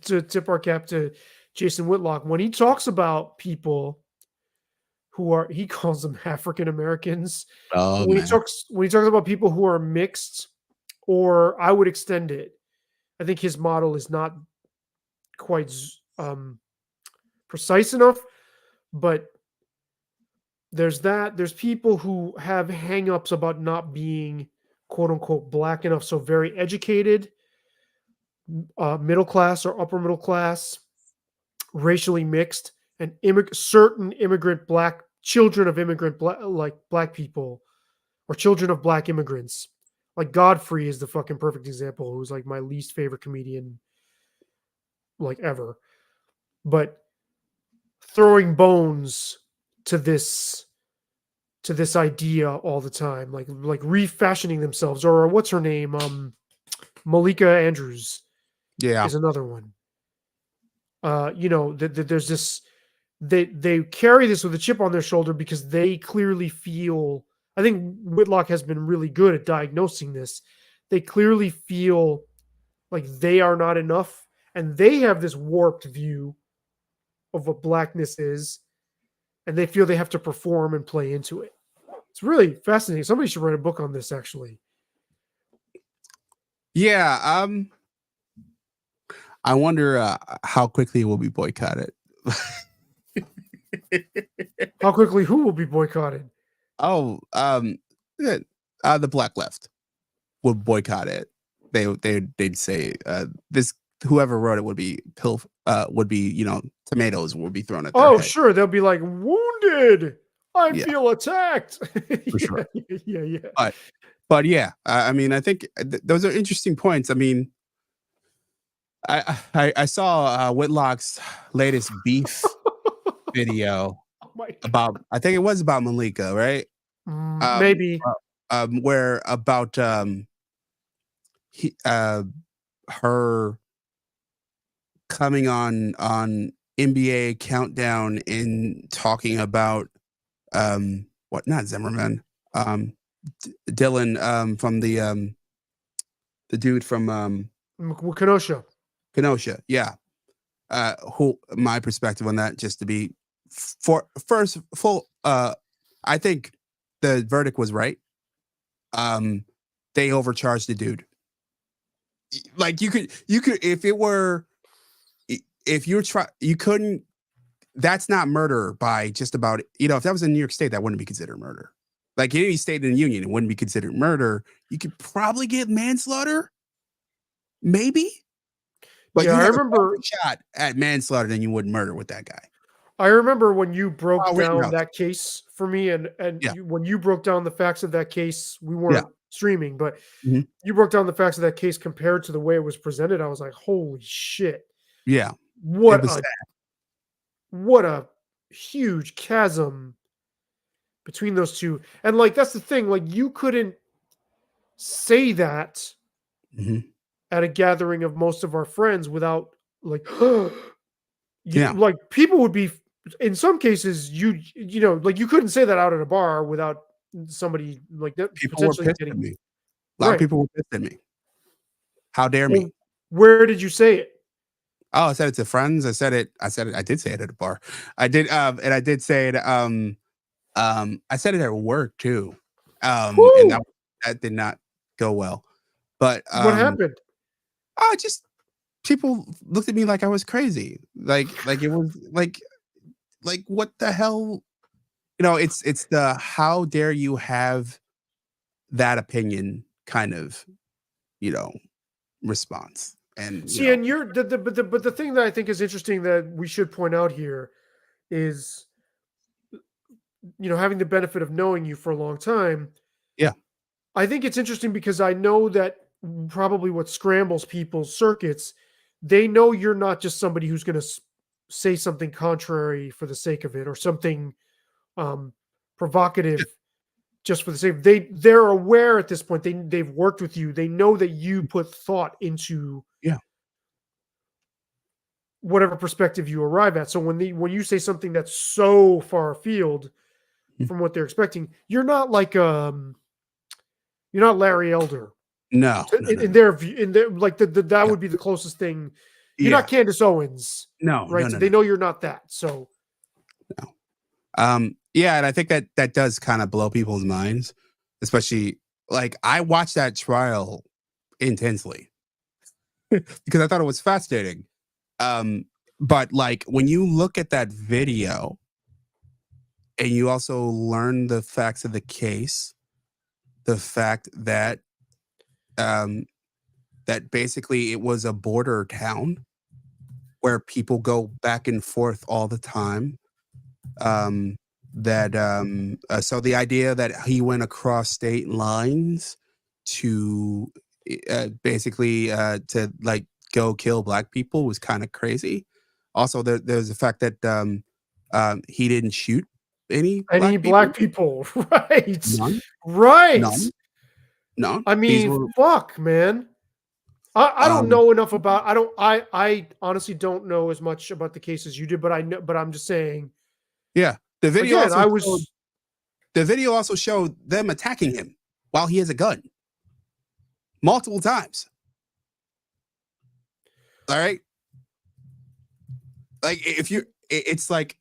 to tip our cap to Jason Whitlock, when he talks about people who are, he calls them African Americans. Oh, when he talks about people who are mixed, or I would extend it, I think his model is not quite precise enough, but there's people who have hangups about not being quote unquote black enough, so very educated, middle class or upper middle class, racially mixed, and certain immigrant black children of immigrant black people, or children of black immigrants. Like Godfrey is the fucking perfect example, who's like my least favorite comedian like ever. But throwing bones to this idea all the time, like refashioning themselves, or what's her name? Malika Andrews. Yeah. Is another one. You know, there's this, they carry this with a chip on their shoulder because they clearly feel, I think Whitlock has been really good at diagnosing this. They clearly feel like they are not enough, and they have this warped view of what blackness is, and they feel they have to perform and play into it. It's really fascinating. Somebody should write a book on this, actually. Yeah. I wonder how quickly it will be boycotted. How quickly who will be boycotted? Oh, the black left would boycott it. They'd say this whoever wrote it would be tomatoes would be thrown at their Oh, head. sure. They'll be like, wounded. I Yeah. feel attacked. For sure. Yeah. But yeah, I mean, I think those are interesting points. I mean, I saw Whitlock's latest beef video Oh my God. about, I think it was about Malika, right? Maybe. Where about he her coming on NBA Countdown and talking about what, not Zimmerman, Dylan, from the dude from Kenosha. Kenosha, yeah. Who, my perspective on that, just to be for first full, I think the verdict was right. They overcharged the dude. Like you could if it were, if you're you couldn't, that's not murder by just about, if that was in New York State, that wouldn't be considered murder. Like in any state in the union, it wouldn't be considered murder. You could probably get manslaughter, maybe. But Yeah, you I have remember. a shot at manslaughter than you would murder with that guy. I remember when you broke Oh, down Rittenhouse. that case for me, and Yeah. when you broke down the facts of that case, we Yeah. weren't streaming, but Mhm. you broke down the facts of that case compared to the way it was presented. I was like, holy shit. Yeah. What It was a sad. what a huge chasm between those two. And like that's the thing, like you couldn't say that Mhm. at a gathering of most of our friends without like you Yeah. like people would be, in some cases like you couldn't say that out at a bar without somebody like that People were potentially pissed at getting me. A lot of right. people were pissed at me. How dare Well, me? where did you say it? Oh, I said it to friends. I said it. I did say it at a bar. I did. And I did say it. I said it at work too. And Whew! that did not go well. But What happened? just people looked at me like I was crazy. Like it was like what the hell? It's the how dare you have that opinion kind of, response. And See, and you're but the thing that I think is interesting that we should point out here is, having the benefit of knowing you for a long time, yeah, I think it's interesting because I know that probably what scrambles people's circuits, they know you're not just somebody who's going to say something contrary for the sake of it, or something um, provocative just for the sake. They're aware at this point. They've worked with you. They know that you put thought into yeah, whatever perspective you arrive at. So when you say something that's so far afield Mhm. from what they're expecting, you're not like you're not Larry Elder. no, In their view, like that yeah, would be the closest thing. You're yeah, not Candace Owens, no, right? no, So no, they no. know you're not that. So Yeah, and I think that does kind of blow people's minds, especially like I watched that trial intensely because I thought it was fascinating. But like when you look at that video and you also learn the facts of the case, the fact that that basically it was a border town where people go back and forth all the time. So the idea that he went across state lines to basically to like go kill black people was kind of crazy. Also, there's the fact that he didn't shoot any any black people. black people, right? None, Right. none, none. I These mean, were fuck, man. I don't um, know enough about. I honestly don't know as much about the case as you did, but I know. But I'm just saying. yeah. Again, The video also showed them attacking him while he has a gun multiple times. All right. Like if you it's like,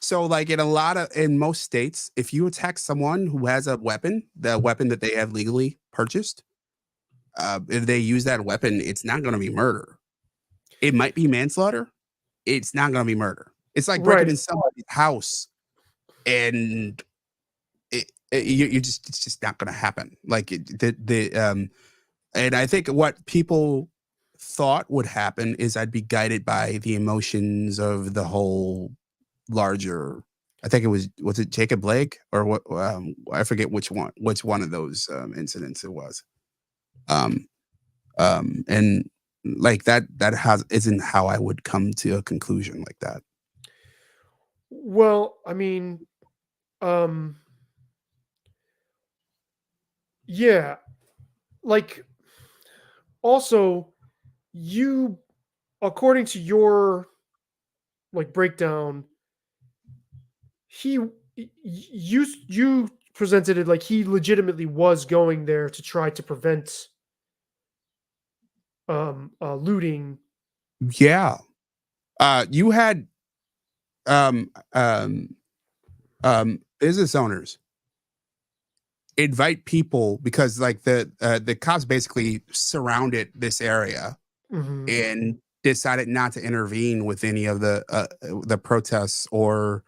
so like in most states, if you attack someone who has a weapon, the weapon that they have legally purchased, if they use that weapon, it's not going to be murder. It might be manslaughter. It's not going to be murder. It's like breaking right. in somebody's house, and it's just not going to happen. Like and I think what people thought would happen is I'd be guided by the emotions of the whole larger. I think was it Jacob Blake or what? I forget which one of those incidents it was. And like that isn't how I would come to a conclusion like that. Well, I mean, yeah, like also you, according to your like breakdown, you presented it like he legitimately was going there to try to prevent looting. Yeah. You had um um business owners invite people because like the cops basically surrounded this area Mhm. and decided not to intervene with any of the protests or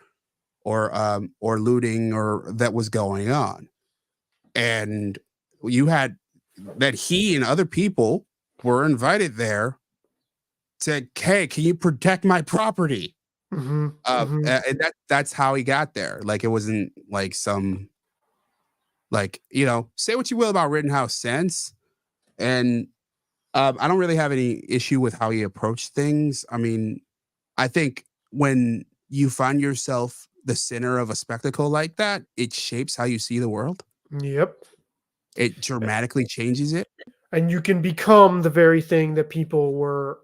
looting or that was going on. And you had that he and other people were invited there to, hey, can you protect my property? Mhm. Mhm. And that's how he got there. Like it wasn't like some like, say what you will about Rittenhouse sense. And I don't really have any issue with how he approached things. I mean, I think when you find yourself the center of a spectacle like that, it shapes how you see the world. Yep. It dramatically changes it. And you can become the very thing that people were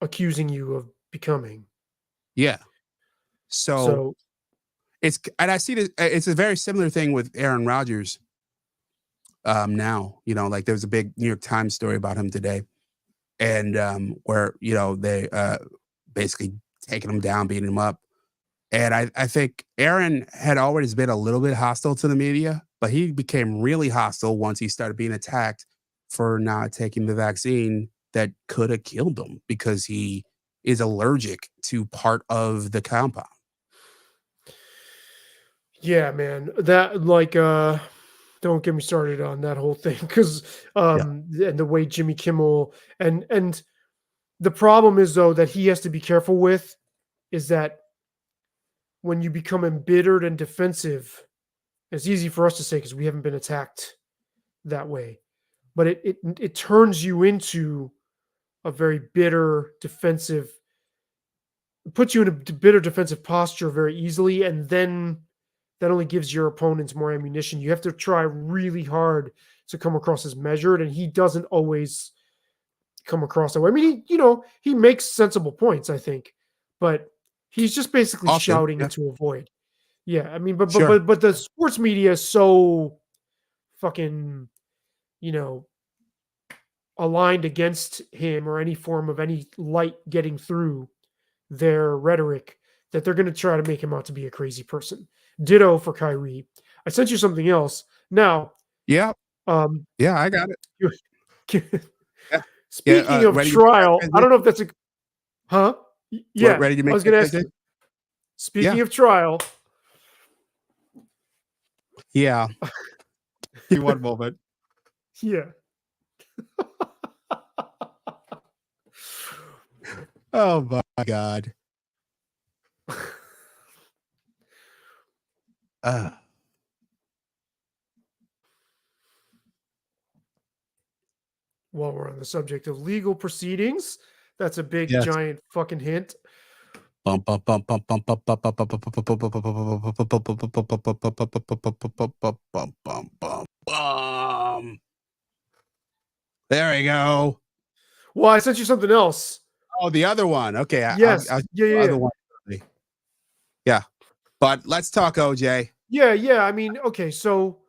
accusing you of becoming. Yeah. So So, and I see this, it's a very similar thing with Aaron Rodgers. Now, like there was a big New York Times story about him today. And where, they basically taking him down, beating him up. And I think Aaron had always been a little bit hostile to the media, but he became really hostile once he started being attacked for not taking the vaccine that could have killed him because he is allergic to part of the compound. yeah, man, that like don't get me started on that whole thing because Yeah. and the way Jimmy Kimmel and the problem is though that he has to be careful with is that when you become embittered and defensive, it's easy for us to say because we haven't been attacked that way, but it turns you into a very bitter defensive, puts you in a bitter defensive posture very easily, and then that only gives your opponents more ammunition. You have to try really hard to come across as measured, and he doesn't always come across that way. I mean, he makes sensible points, I think, but he's just basically Often. shouting Yeah. into a void. Yeah, I mean, but but Sure. but but the sports media is so fucking, you know, aligned against him or any form of any light getting through their rhetoric that they're going to try to make him out to be a crazy person. Ditto for Kyrie. I sent you something else. Now, Yeah. um, Yeah. I got it. Yeah. Yeah. speaking of Ready to make that trial, I don't transition? know if that's a huh? Yeah, Ready to I make was that going to ask you. transition? Speaking Yeah. of trial, Yeah. Give me one moment. yeah. Oh my God. Uh, While we're on the subject of legal proceedings, that's a big yes. giant fucking hint. Bum, bum, bum, bum, bum, bum, bum, bum, bum, bum, bum, bum, bum, bum, bum. There we go. Well, I sent you something else. Oh, the other one. Okay, Yes. I'll Yeah, the yeah, other yeah. one. Yeah, but let's talk OJ. Yeah, yeah. I mean, okay, so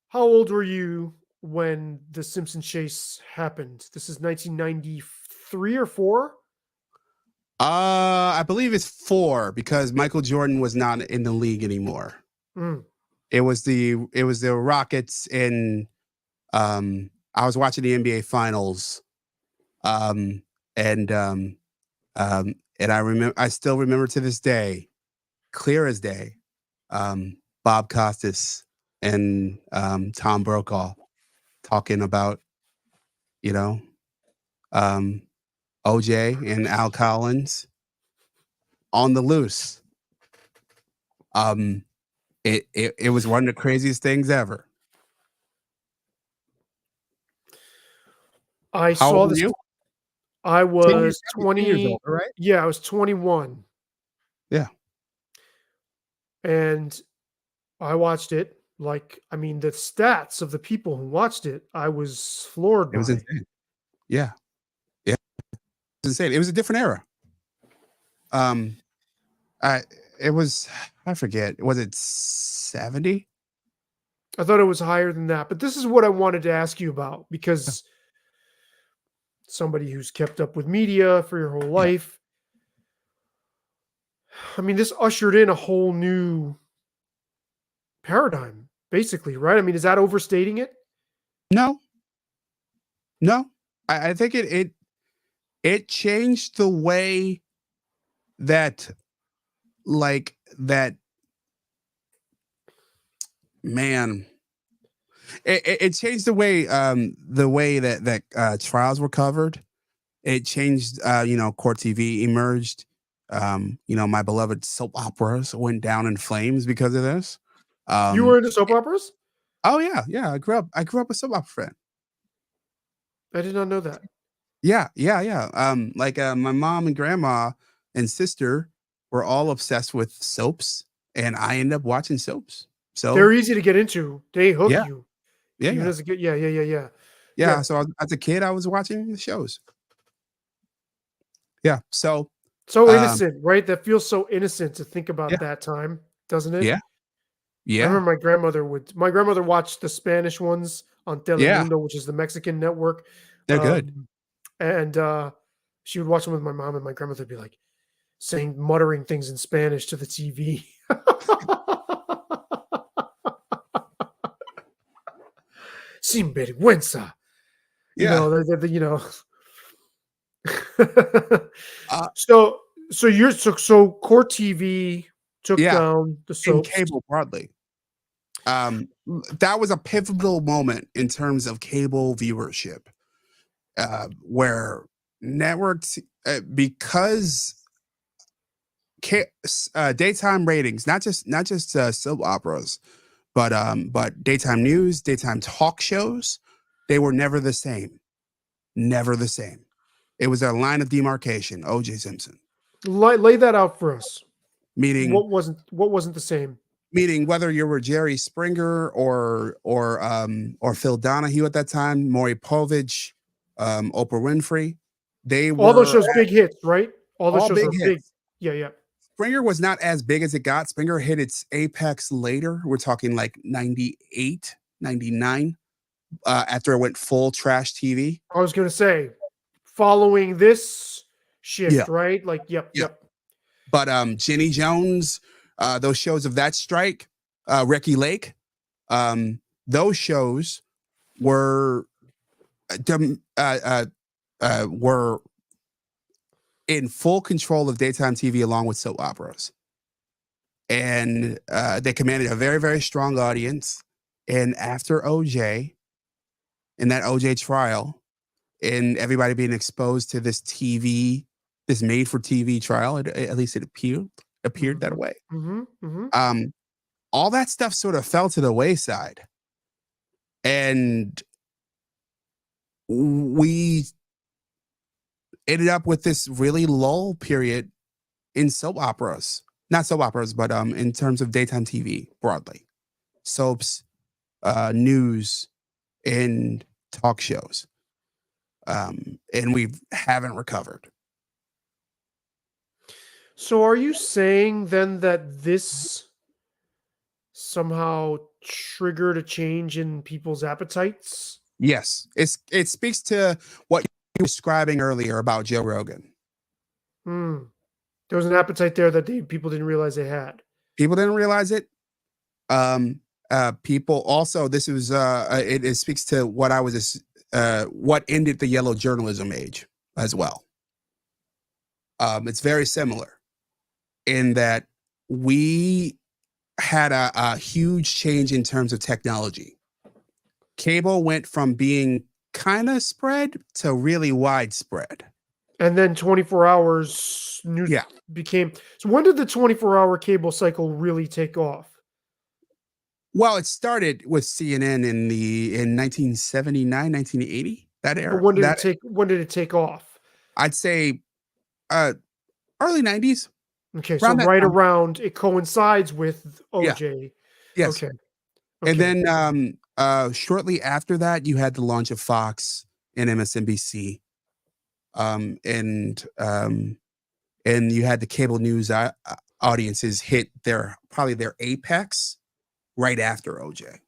how old were you when the Simpson chase happened? This is 1993 or 4? I believe it's 4 because Michael Jordan was not in the league anymore. Mm. It was the Rockets in I was watching the NBA finals. Um and I still remember to this day, clear as day, Bob Costas and Tom Brokaw talking about, you know, um, OJ and Al Collins on the loose. It was one of the craziest things ever. I How saw old were this. you? I 10 years, was 10 years 20. older, right? Yeah, I was 21, Yeah. and I watched it. Like, I mean, the stats of the people who watched it, I was floored It was by. insane. Yeah. Yeah. It was insane. It was a different era. Um, I it was I forget. Was it 70? I thought it was higher than that, but this is what I wanted to ask you about because somebody who's kept up with media for your whole Yeah. life, I mean, this ushered in a whole new paradigm, basically, right? I mean, is that overstating it? No, no. I think it changed the way that like that man. It changed the way that trials were covered. It changed court TV emerged. My beloved soap operas went down in flames because of this. You were Um into soap operas? oh yeah. I grew up a soap opera fan. I did not know that. Yeah. My mom and grandma and sister were all obsessed with soaps, and I ended up watching soaps. They're So easy to get into. They hook yeah, you, yeah, even yeah, as a kid. Yeah. yeah. Yeah. So as a kid, I was watching the shows. Yeah. So So um, innocent, right? That feels so innocent to think yeah, about that time, doesn't it? yeah, I yeah, remember my grandmother watched the Spanish ones on yeah. Telemundo, which is the Mexican network. They're good. Um, and she would watch them with my mom, and my grandmother would be like muttering things in Spanish to the TV. Sinvergüenza. You Yeah. know, you know. Uh, so so Court TV took yeah. down the In soaps. cable broadly, that was a pivotal moment in terms of cable viewership, where networks because daytime ratings, not just soap operas, but daytime news, daytime talk shows, they were never the same. Never the same. It was a line of demarcation. O.J. Simpson, Lay that out for us. meaning What wasn't the same? meaning whether you were Jerry Springer or Phil Donahue at that time, Maury Povich, Oprah Winfrey, they All those were shows big hits, right? All those all shows big were big. hits. Yeah. Springer was not as big as it got. Springer hit its apex later. We're talking like 98, 99, after it went full trash TV. I was gonna say, following this Yeah. shift, right? Like, Yeah. yep. But Jenny Jones, those shows of that strike, Ricky Lake, those shows were were in full control of daytime TV along with soap operas. And they commanded a very, very strong audience. And after OJ, in that OJ trial, and everybody being exposed to this made for TV trial, at least it appeared that way. Mm-hmm. Um, all that stuff sort of fell to the wayside. And we ended up with this really lull period in soap operas. Not soap operas, but in terms of daytime TV broadly. Soaps, news, and talk shows. And we haven't recovered. So are you saying then that this somehow triggered a change in people's appetites? Yes, it speaks to what you were describing earlier about Joe Rogan. Hmm. There was an appetite there that people didn't realize they had. People didn't realize it. People also, this was it speaks to what ended the yellow journalism age as well. It's very similar in that we had a huge change in terms of technology. Cable went from being kind of spread to really widespread. And then 24 hours news Yeah. became. So when did the 24-hour cable cycle really take off? Well, it started with CNN in 1979, 1980, that But era. That when did it take off? I'd say uh early 90s, Okay, so around that right time. around it coincides with Yeah. OJ. Yes. Okay. And Okay. then shortly after that, you had the launch of Fox and MSNBC. Um and um and you had the cable news audiences hit their apex right after OJ.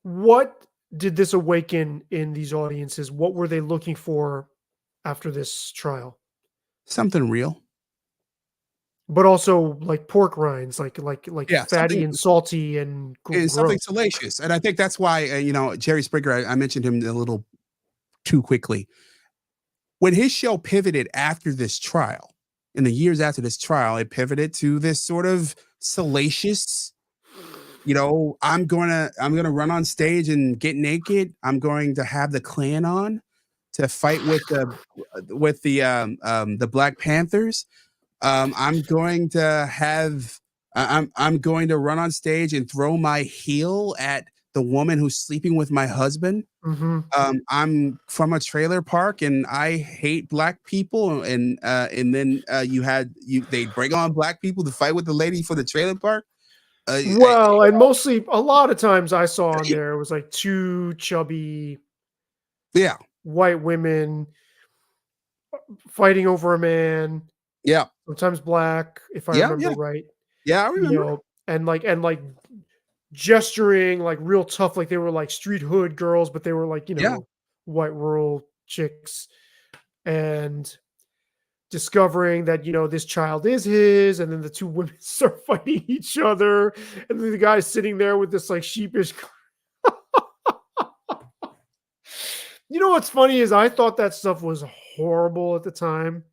What did this awaken in these audiences? What were they looking for after this trial? Something real. But also like pork rinds, like Yeah, fatty something and salty and something gross. salacious. And I think that's why Jerry Springer, I mentioned him a little too quickly. When his show pivoted after this trial, in the years after this trial, it pivoted to this sort of salacious, I'm gonna run on stage and get naked. I'm going to have the Klan on to fight with the Black Panthers. I'm going to have I'm going to run on stage and throw my heel at the woman who's sleeping with my husband. Mm-hmm. I'm from a trailer park and I hate black people. And then they'd bring on black people to fight with the lady for the trailer park. Well, and mostly a lot of times I saw on there it was like two chubby Yeah, white women fighting over a man, yeah, sometimes black, if I yeah, remember yeah, right. yeah. I You remember. know, and like gesturing like real tough, like they were like street hood girls, but they were like, Yeah, white rural chicks, and discovering that this child is his, and then the two women start fighting each other, and then the guy's sitting there with this like sheepish. What's funny is I thought that stuff was horrible at the time,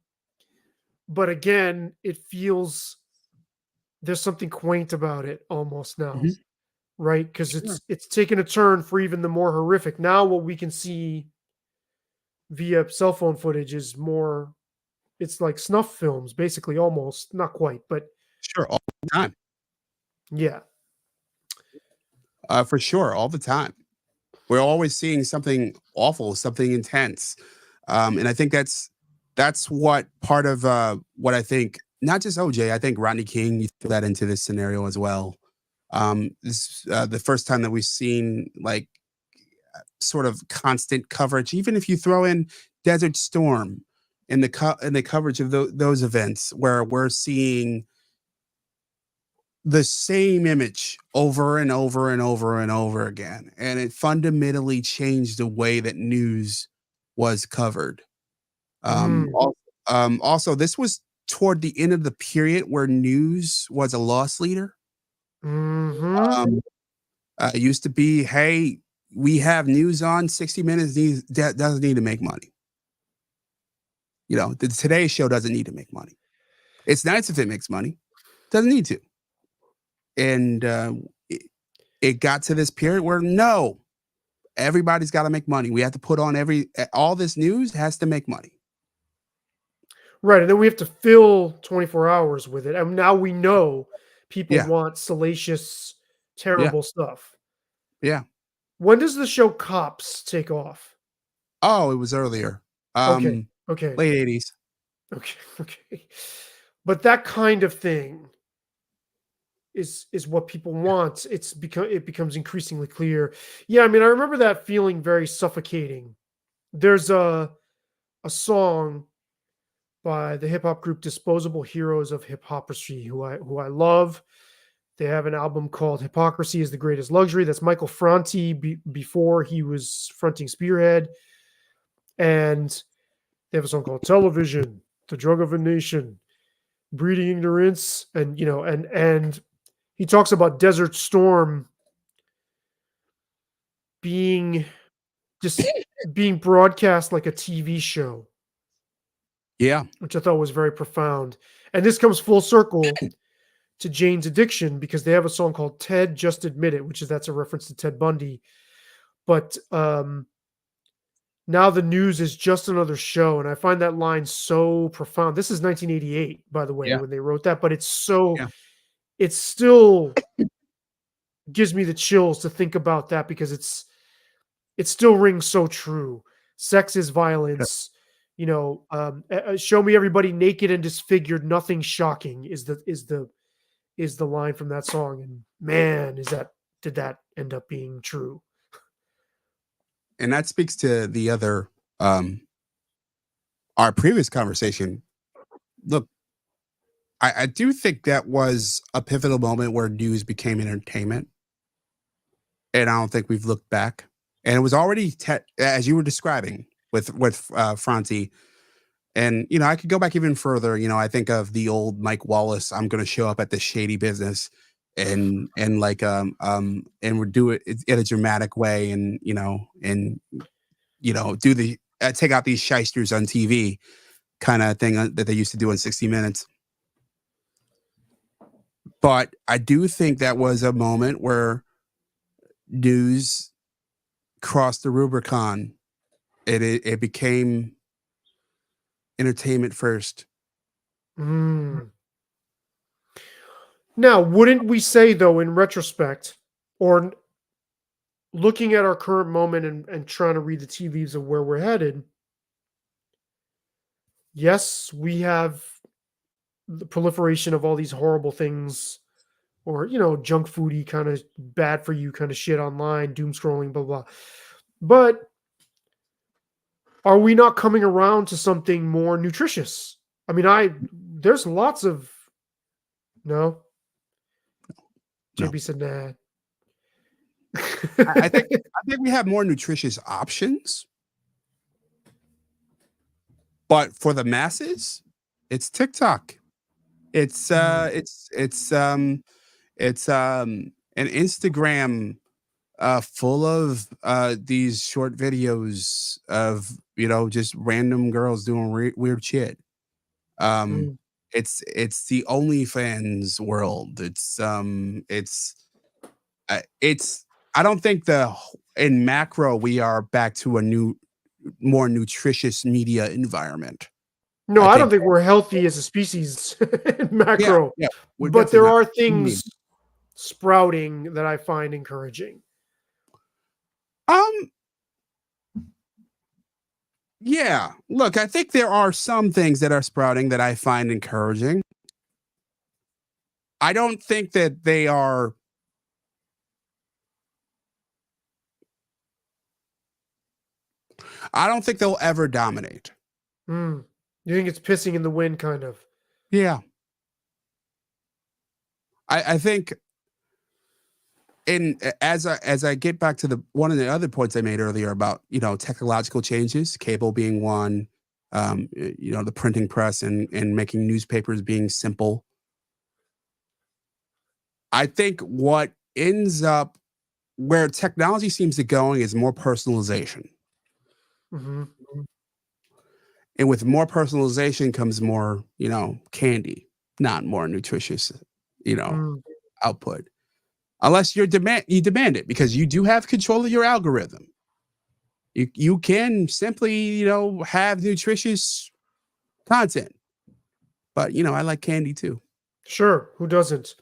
but again, it feels there's something quaint about it almost now, mhm, right? Because sure. it's taken a turn for even the more horrific. Now, what we can see via cell phone footage is more. It's like snuff films, basically, almost not quite, but Sure, all the time. yeah. For sure, all the time. We're always seeing something awful, something intense. And I think that's what part of what I think, not just OJ, I think Rodney King, you throw that into this scenario as well. This the first time that we've seen like sort of constant coverage, even if you throw in Desert Storm in the coverage of those events where we're seeing the same image over and over and over and over again. And it fundamentally changed the way that news was covered. Mm, Also, this was toward the end of the period where news was a loss leader. hmm Um, it used to be, hey, we have news on 60 Minutes doesn't need to make money. The Today Show doesn't need to make money. It's nice if it makes money. Doesn't need to. And it got to this period where no, everybody's got to make money. We have to put on all this news has to make money. Right, and then we have to fill 24 hours with it. And now we know people Yeah, want salacious, yeah, terrible stuff. yeah. When does the show Cops take off? Oh, it was earlier. Okay, Um, okay, Late 80s. okay, okay. But that kind of thing is what people want. It becomes increasingly clear. Yeah, I mean, I remember that feeling very suffocating. There's a song by the hip hop group Disposable Heroes of Hypocrisy, who I love. They have an album called Hypocrisy is the Greatest Luxury. That's Michael Franti before he was fronting Spearhead. And they have a song called Television, the Drug of a Nation, Breeding Ignorance. And he talks about Desert Storm being just being broadcast like a TV show, Yeah. which I thought was very profound. And this comes full circle to Jane's Addiction because they have a song called Ted Just Admit It, that's a reference to Ted Bundy. but now the news is just another show, and I find that line so profound. This is 1988, by the way, Yeah. when they wrote that, but it's so Yeah. it still gives me the chills to think about that because it still rings so true. Sex is violence. Show me everybody naked and disfigured. Nothing shocking is the line from that song. And man, did that end up being true? And that speaks to the other our previous conversation. Look, I do think that was a pivotal moment where news became entertainment, and I don't think we've looked back. And it was already as you were describing with Franti, and I could go back even further. I think of the old Mike Wallace. I'm going to show up at the shady business, and like and would do it in a dramatic way, and do the take out these shysters on TV kind of thing that they used to do in 60 Minutes. But I do think that was a moment where news crossed the Rubicon. It became entertainment first. Mm. Now, wouldn't we say, though, in retrospect, or looking at our current moment and trying to read the tea leaves of where we're headed, yes, we have the proliferation of all these horrible things, or junk foody kind of bad for you kind of shit online, doom scrolling, blah blah. But are we not coming around to something more nutritious? I mean, there's lots of no. No. JB said nah. I think we have more nutritious options, but for the masses, it's TikTok. It's an Instagram full of these short videos of just random girls doing weird shit. Um, Mm. it's the OnlyFans world. It's I don't think in macro we are back to a new, more nutritious media environment. No, I I don't think think we're healthy as a species in yeah, macro, yeah, we're but definitely there not. are Mm. things sprouting that I find encouraging. Um, yeah. Look, I think there are some things that are sprouting that I find encouraging. I don't think that they are. I don't think they'll ever dominate. Mm. You think it's pissing in the wind, kind of? Yeah, I think as I get back to the one of the other points I made earlier about technological changes, cable being one, the printing press and making newspapers being simple. I think what ends up where technology seems to going is more personalization, Hmm. and with more personalization comes more candy, not more nutritious you know Mm. output. Unless you demand it because you do have control of your algorithm. You can simply, have nutritious content. But, I like candy too. Sure, who doesn't?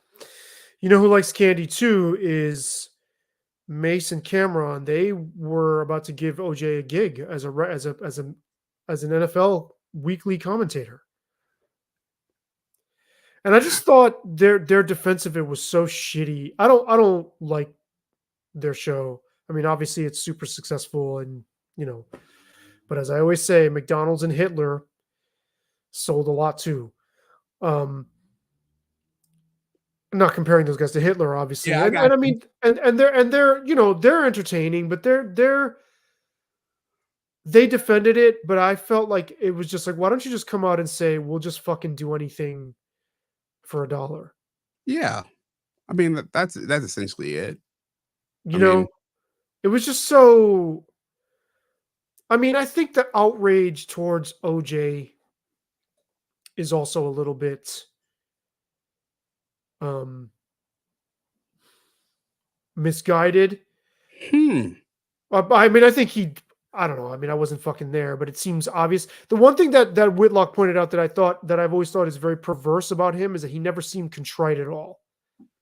You know who likes candy too is Mace and Cameron. They were about to give OJ a gig as an NFL weekly commentator. And I just thought their defense of it was so shitty. I don't like their show. I mean, obviously it's super successful and you know, but as I always say, McDonald's and Hitler sold a lot too. Um I'm not comparing those guys to Hitler, obviously. Yeah, I And got I you. mean and they're they're entertaining, but they defended it, but I felt like it was just like, why don't you just come out and say we'll just fucking do anything for a dollar? Yeah. I mean, that's essentially it. I You mean, know, it was just so. I mean, I think the outrage towards OJ is also a little bit um misguided. hmm. I mean, I think I don't know. I mean, I wasn't fucking there, but it seems obvious. The one thing that Whitlock pointed out that I've always thought is very perverse about him is that he never seemed contrite at all.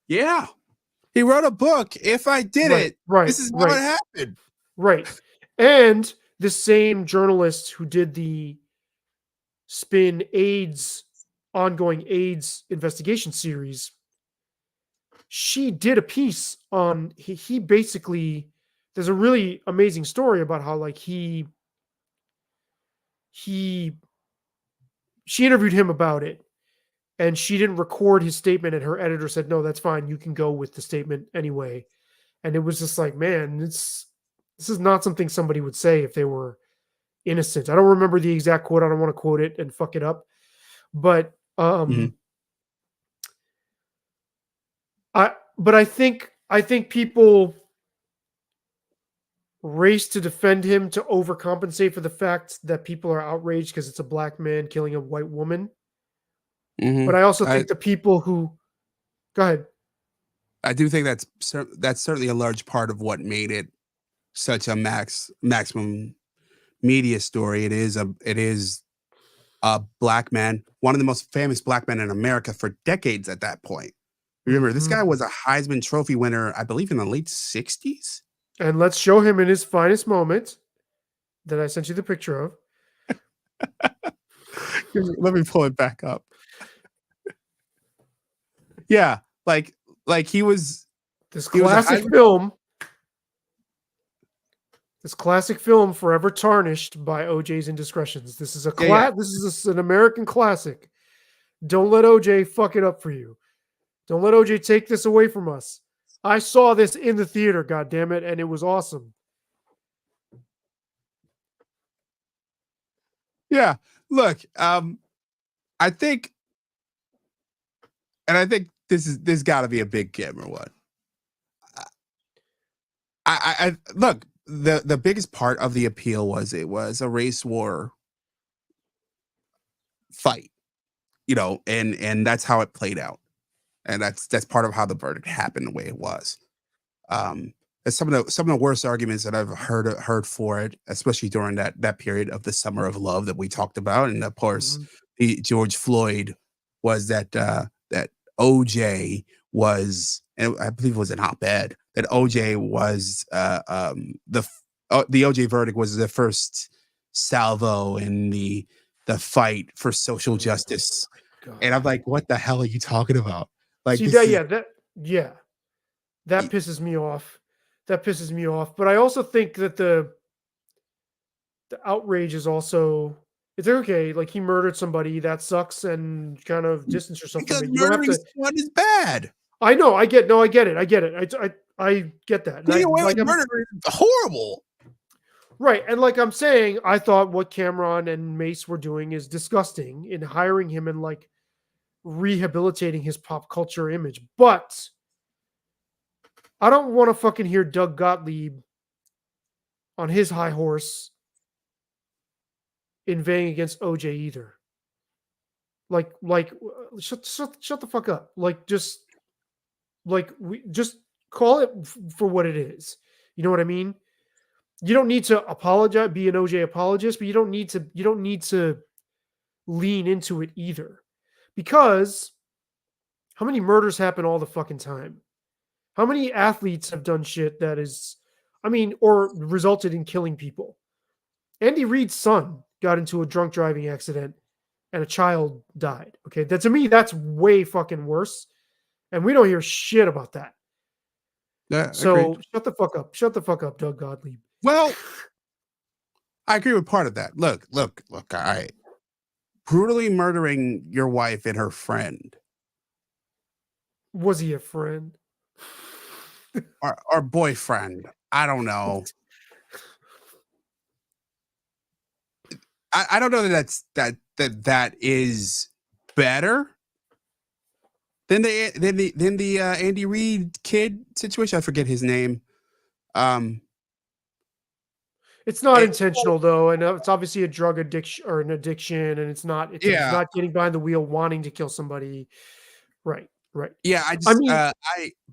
Yeah. He wrote a book. If I did it, this is how it happened. Right. And the same journalist who did the Spin ongoing AIDS investigation series, she did a piece on he basically, there's a really amazing story about how like she interviewed him about it, and she didn't record his statement, and her editor said, no, that's fine, you can go with the statement anyway. And it was just like, man, this is not something somebody would say if they were innocent. I don't remember the exact quote. I don't want to quote it and fuck it up. But I think people race to defend him to overcompensate for the fact that people are outraged because it's a black man killing a white woman. But I also think the people who go ahead. I do think that's certainly a large part of what made it such a maximum media story. It is a black man, one of the most famous black men in America for decades at that point. Remember, this guy was a Heisman Trophy winner, I believe, in the late 60s. And let's show him in his finest moment that I sent you the picture of. Let me pull it back up. Yeah, like he was this classic film. This classic film, forever tarnished by OJ's indiscretions. This is this is an American classic. Don't let OJ fuck it up for you. Don't let OJ take this away from us. I saw this in the theater, goddammit, and it was awesome. Yeah, look, I think this got to be a big camera one. I look, the biggest part of the appeal was it was a race war fight, and that's how it played out, and that's part of how the verdict happened the way it was. Some of the worst arguments that I've heard for it, especially during that period of the summer of love that we talked about, and of course, the George Floyd, was that that OJ was, and I believe it was an op-ed, that OJ was the OJ verdict was the first salvo in the fight for social justice. And I'm like, what the hell are you talking about? Like, see that, that pisses me off. That pisses me off. But I also think that the outrage is also, it's okay. Like, he murdered somebody, that sucks, and kind of distance yourself from it. You murdering someone is bad. I know. I get it. I get that. Getting away with murder is horrible. Right. And like I'm saying, I thought what Cameron and Mace were doing is disgusting in hiring him and like rehabilitating his pop culture image. But I don't want to fucking hear Doug Gottlieb on his high horse inveighing against OJ either. Like, shut the fuck up. Just call it for what it is. You know what I mean? You don't need to apologize, be an OJ apologist, but you don't need to lean into it either. Because how many murders happen all the fucking time? How many athletes have done shit that is, or resulted in killing people? Andy Reid's son got into a drunk driving accident and a child died. Okay. To me, that's way fucking worse. And we don't hear shit about that. Yeah. So agreed. shut the fuck up. Shut the fuck up, Doug Gottlieb. Well, I agree with part of that. Look, all right. Brutally murdering your wife and her friend. Was he a friend? Or boyfriend. I don't know. I don't know that is better than the Andy Reid kid situation. I forget his name. It's not intentional though, and it's obviously a drug addiction or an addiction, and it's not getting behind the wheel wanting to kill somebody. Right. Yeah,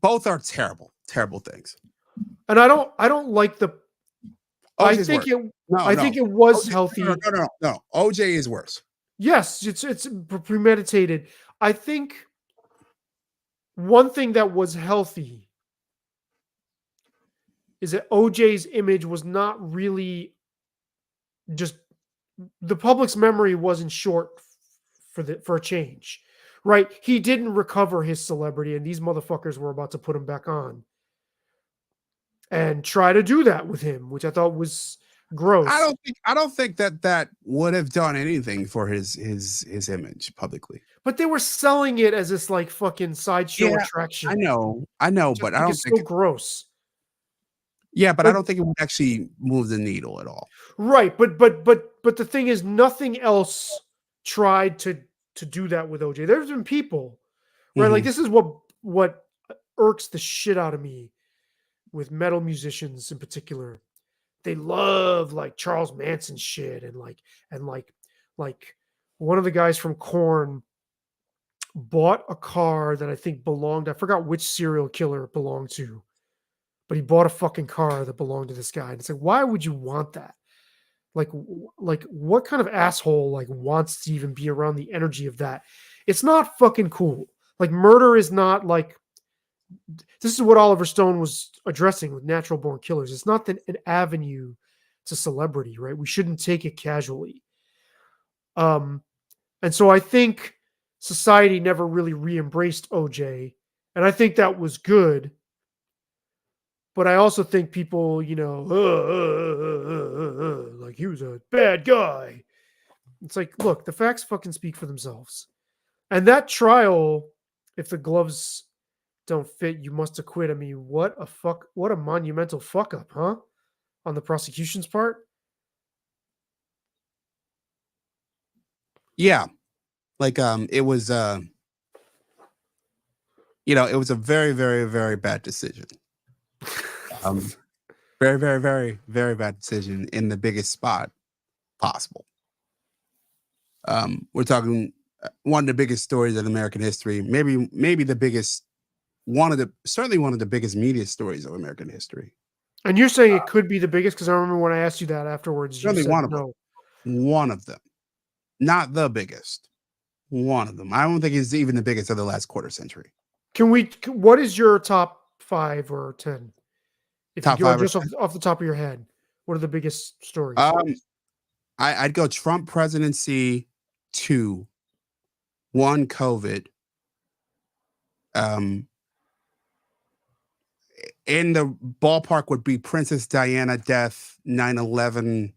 both are terrible things. And I don't like the I OJ's think worse. it. No, I no. think it was OJ, healthy. no. OJ is worse. Yes, it's premeditated. I think one thing that was healthy is that OJ's image was not really just the public's memory wasn't short for a change, right? He didn't recover his celebrity, and these motherfuckers were about to put him back on and try to do that with him, which I thought was gross. I don't think that would have done anything for his image publicly. But they were selling it as this like fucking sideshow attraction. I know, Which but I I think don't it's think so gross. yeah, but I Like, don't think it would actually move the needle at all. right, but the thing is, nothing else tried to do that with OJ. There's been people, right? Like Mhm. this is what irks the shit out of me with metal musicians in particular. They love like Charles Manson shit and like one of the guys from Korn bought a car that I think belonged. I forgot which serial killer it belonged to, but he bought a fucking car that belonged to this guy. And it's like, why would you want that? Like what kind of asshole like wants to even be around the energy of that? It's not fucking cool. Like murder is not like this is what Oliver Stone was addressing with Natural Born Killers. It's not an avenue to celebrity, right? We shouldn't take it casually. And so I think society never really re-embraced OJ, and I think that was good. But I also think people, like he was a bad guy. It's like, look, the facts fucking speak for themselves. And that trial, if the gloves don't fit, you must acquit. I mean, what a monumental fuck up, huh? On the prosecution's part. Yeah. Like it was it was a very, very, very bad decision. Very, very, very, very bad decision in the biggest spot possible. We're talking one of the biggest stories in American history, maybe the biggest, certainly one of the biggest media stories of American history. And you're saying it could be the biggest because I remember when I asked you that afterwards, you Certainly said one of them. no. One of them, not the biggest. One of them. I don't think it's even the biggest of the last quarter century. What is your top 5 or 10? If you Top go 5 or just off the top of your head, what are the biggest stories? I'd go Trump presidency 2, 1 COVID. In the ballpark would be Princess Diana death, 9/11.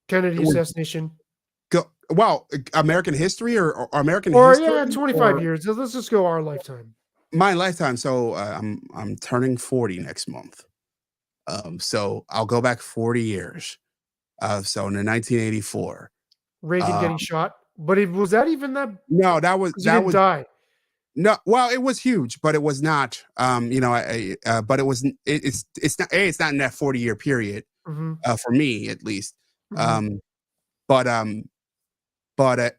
Kennedy It would assassination. American history or American Or history yeah, 25 or years. Let's just go our lifetime. my lifetime. So I'm turning 40 next month. So I'll go back 40 years. So in 1984. Reagan getting shot. But was that even that? No, Because he didn't die. no. Well, it was huge, but it was not. But it was. It's not. It's not in that 40-year period. Mm-hmm. For me, at least. Mm-hmm. But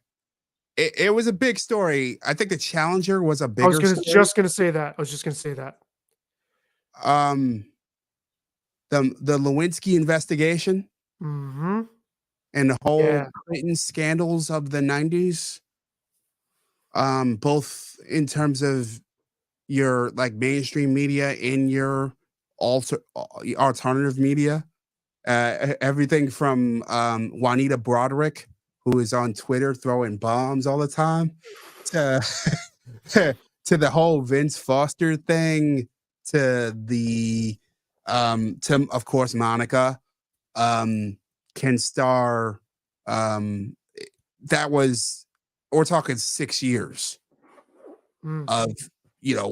it was a big story. I think the Challenger was a bigger story. Just gonna say that. I was just gonna say that. The Lewinsky investigation. Mm-hmm. And the whole Yeah. Clinton scandals of the 90s, both in terms of your like mainstream media and your alternative media, everything from Juanita Broderick, who is on Twitter throwing bombs all the time, to to the whole Vince Foster thing, to the to of course Monica. Ken Starr, that was we're talking 6 years Mm. of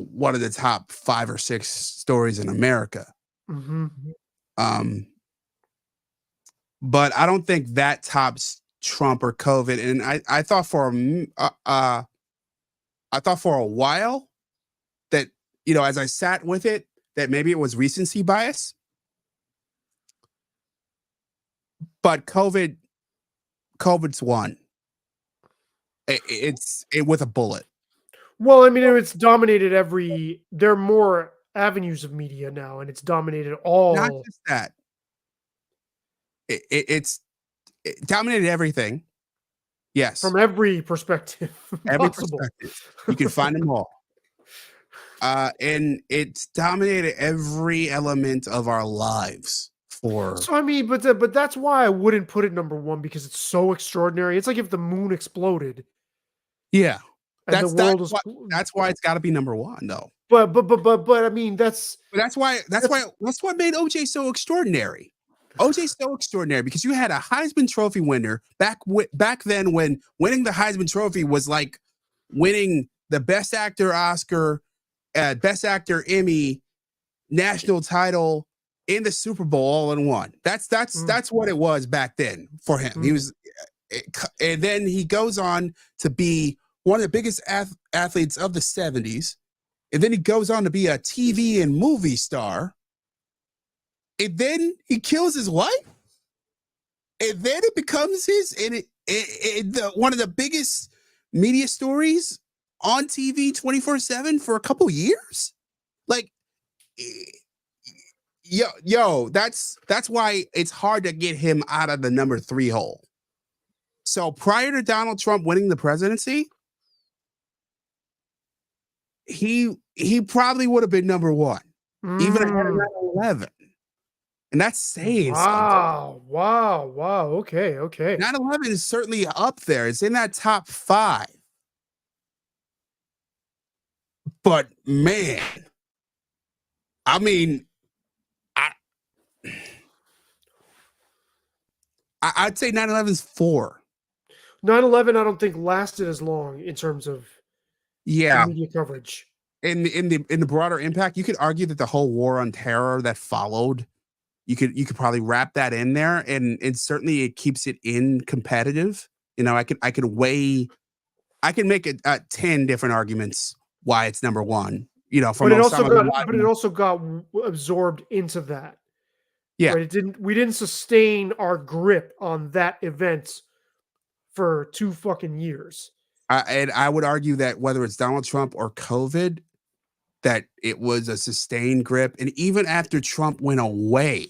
one of the top 5 or 6 stories in America. Mm-hmm. But I don't think that tops Trump or COVID. And I thought for a while that as I sat with it, that maybe it was recency bias. But COVID's won. It's with a bullet. Well, I mean, it's dominated every. There are more avenues of media now, and it's dominated Not all just that. It dominated everything. Yes, from every perspective every possible. perspective. You can find them all. And it's dominated every element of our lives for So I mean, but that's why I wouldn't put it number one because it's so extraordinary. It's like if the moon exploded yeah. and the world was. That's why it's got to be number one, though. But I mean, But that's what made OJ so extraordinary. OJ's so extraordinary because you had a Heisman Trophy winner back then when winning the Heisman Trophy was like winning the Best Actor Oscar, Best Actor Emmy, national title in the Super Bowl all in one. That's what it was back then for him. He was, and then he goes on to be one of the biggest athletes of the 70s. And then he goes on to be a TV and movie star. And then he kills his wife. And then it becomes one of the biggest media stories on TV 24/7 for a couple years. Like, that's why it's hard to get him out of the number 3 hole. So prior to Donald Trump winning the presidency, he probably would have been number 1, even ahead of 9/11. And that's saying something. Wow. Okay. 9/11 is certainly up there. It's in that top 5. But man, I mean, I'd say 9/11 is 4. 9/11, I don't think lasted as long in terms of media coverage. In the broader impact, you could argue that the whole war on terror that followed, you could probably wrap that in there, and certainly it keeps it in competitive. You know, I can make 10 different arguments why it's number 1. You know, But it also got absorbed into that. Yeah, right? We didn't sustain our grip on that event for 2 fucking years. And I would argue that whether it's Donald Trump or COVID, that it was a sustained grip. And even after Trump went away,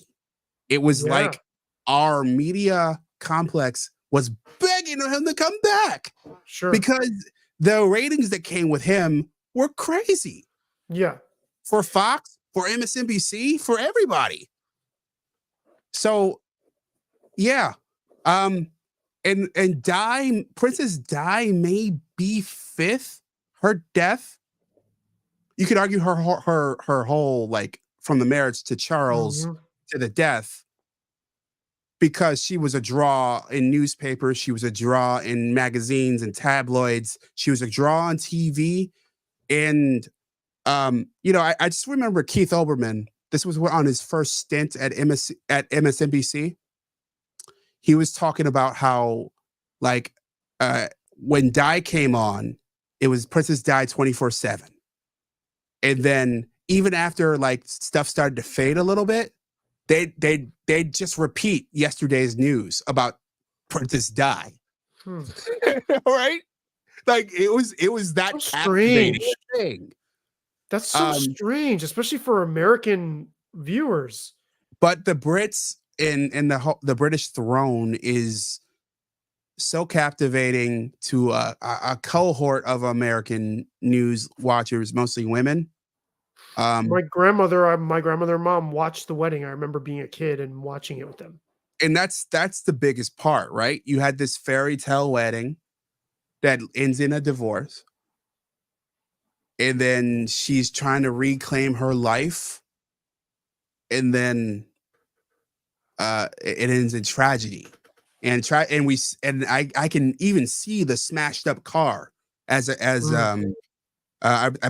it was like our media complex was begging him to come back. Sure. Because the ratings that came with him were crazy. Yeah. For Fox, for MSNBC, for everybody. So, yeah. And Princess Di may be 5th. Her death, you could argue her whole, like, from the marriage to Charles to the death, because she was a draw in newspapers, she was a draw in magazines and tabloids, she was a draw on TV. And I just remember Keith Olbermann. This was on his first stint at MSNBC. He was talking about how, like, when Di came on, it was Princess Di 24/7. And then even after, like, stuff started to fade a little bit, they'd just repeat yesterday's news about Princess Di. Right? Like, it was that so strange thing. That's so strange, especially for American viewers. But the Brits and the British throne is so captivating to a cohort of American news watchers, mostly women. My grandmother and mom watched the wedding. I remember being a kid and watching it with them. And that's the biggest part, right? You had this fairy tale wedding that ends in a divorce. And then she's trying to reclaim her life. And then it ends in tragedy. And I can even see the smashed up car I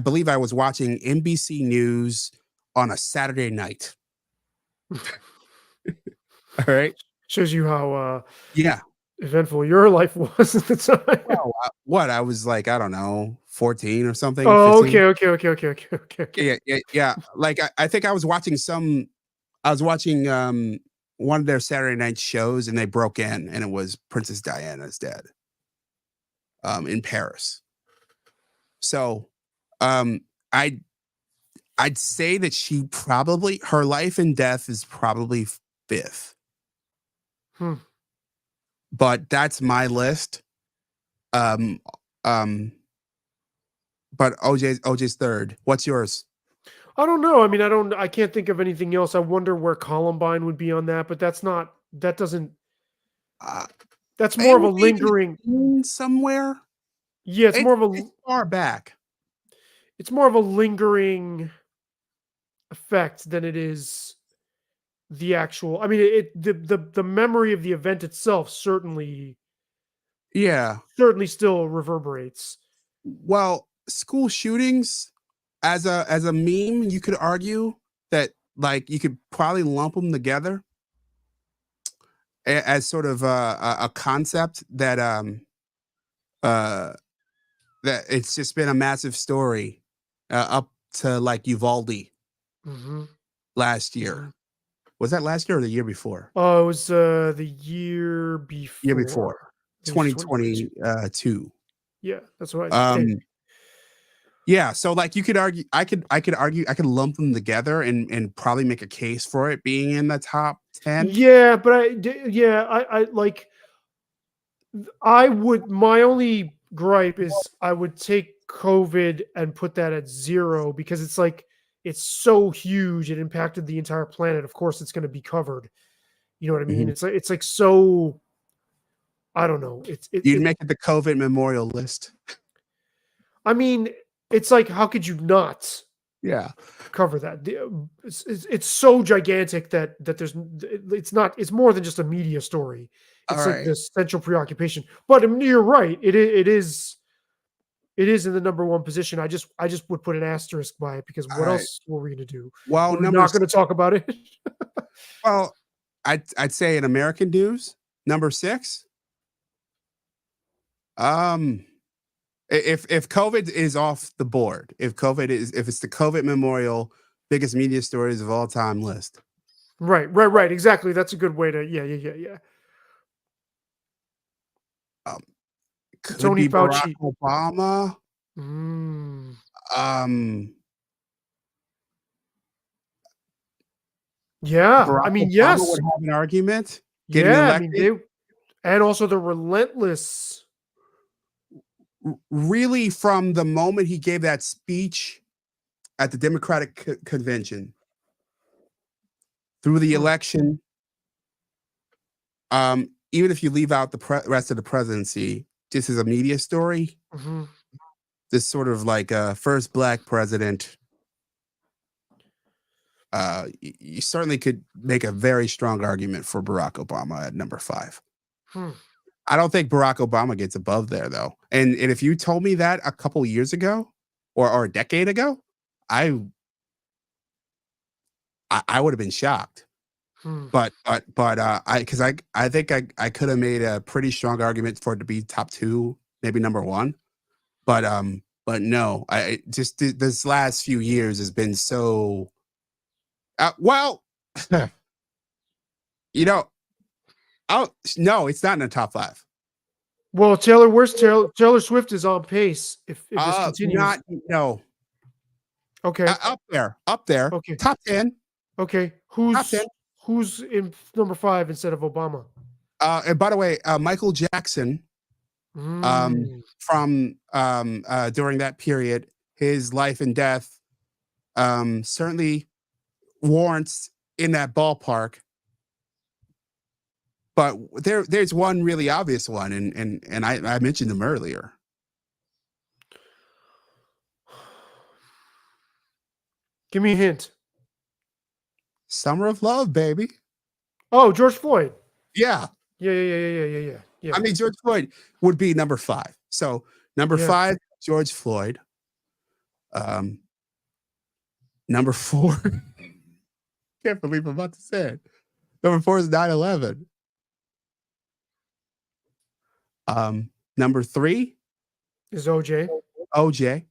believe I was watching NBC News on a Saturday night. All right. Shows you how Yeah. eventful your life was at the time. Well, I was like, I don't know, 14 or something. Oh, 15. Okay. Yeah. Like I think I was watching one of their Saturday night shows, and they broke in, and it was Princess Diana's dad in Paris. So, um, I I'd say that she probably her life and death is probably fifth, Hmm. but that's my list. Um, um, but OJ's third. What's yours? I don't know. I mean, I can't think of anything else. I wonder where Columbine would be on that, but that's not, that doesn't, Uh, that's more it of a would be lingering, somewhere. yeah, It's far back. it's more of a lingering effect than it is the actual, I mean, the memory of the event itself Yeah. certainly still reverberates. Well, school shootings as a meme, you could argue that like you could probably lump them together as sort of a concept uh that it's just been a massive story up to like Uvalde Hmm. last year. Was that last year or the year before? Oh, it was the year Year before. before, I think it was 2022. 2022. Yeah, that's what I think. Um, yeah, so like you could argue, I could argue, I could lump them together and probably make a case for it being in the top 10. Yeah, but I like, I would, my only gripe is I would take COVID and put that at 0 because it's like it's so huge, it impacted the entire planet. Of course, it's going to be covered. You know what I mean? Mhm. It's like so, I don't know. You'd make it the COVID memorial list. I mean, it's like how could you not Yeah. cover that? It's so gigantic that it's not, it's more than just a media story. All It's like right. the central preoccupation. But you're right. It is in the number one position. I just would put an asterisk by it because All what right. else were we going to do? Well, We're not going to talk about it. well, I'd say in American news, number 6. Um, if COVID is off the board, if it's the COVID memorial biggest media stories of all time list, Right. Exactly. That's a good way to. Yeah. um, could Tony be Barack Fauci. Obama. Mm, Um, yeah. I Barack mean, Obama would yes. have an argument getting Yeah. I mean, elected. and also the relentless. Really, from the moment he gave that speech at the Democratic convention through the Hmm, election, even if you leave out the rest of the presidency, just as a media story, mhm. this sort of like first black president, you certainly could make a very strong argument for Barack Obama at number 5. Hmm. I don't think Barack Obama gets above there though. And if you told me that a couple years ago or a decade ago, I I would have been shocked. Hmm. But I think I could have made a pretty strong argument for it to be top 2, maybe number 1. But no, I just this last few years has been so well, you know, oh no, it's not in the top 5. Well, Taylor Swift is on pace if this continues. Not no Okay. up there, Okay. top 10, Okay. top 10. Who's in number 5 instead of Obama? And by the way, Michael Jackson, Mm, from during that period, his life and death certainly warrants in that ballpark. But there's one really obvious one, and I mentioned them earlier. give me a hint. Summer of Love, baby. Oh, George Floyd. Yeah. Yeah. I mean, George Floyd would be number 5. So number Yeah. 5, George Floyd. Um, number 4, can't believe I'm about to say it. Number 4 is 9/11. Number 3, Is OJ. OJ.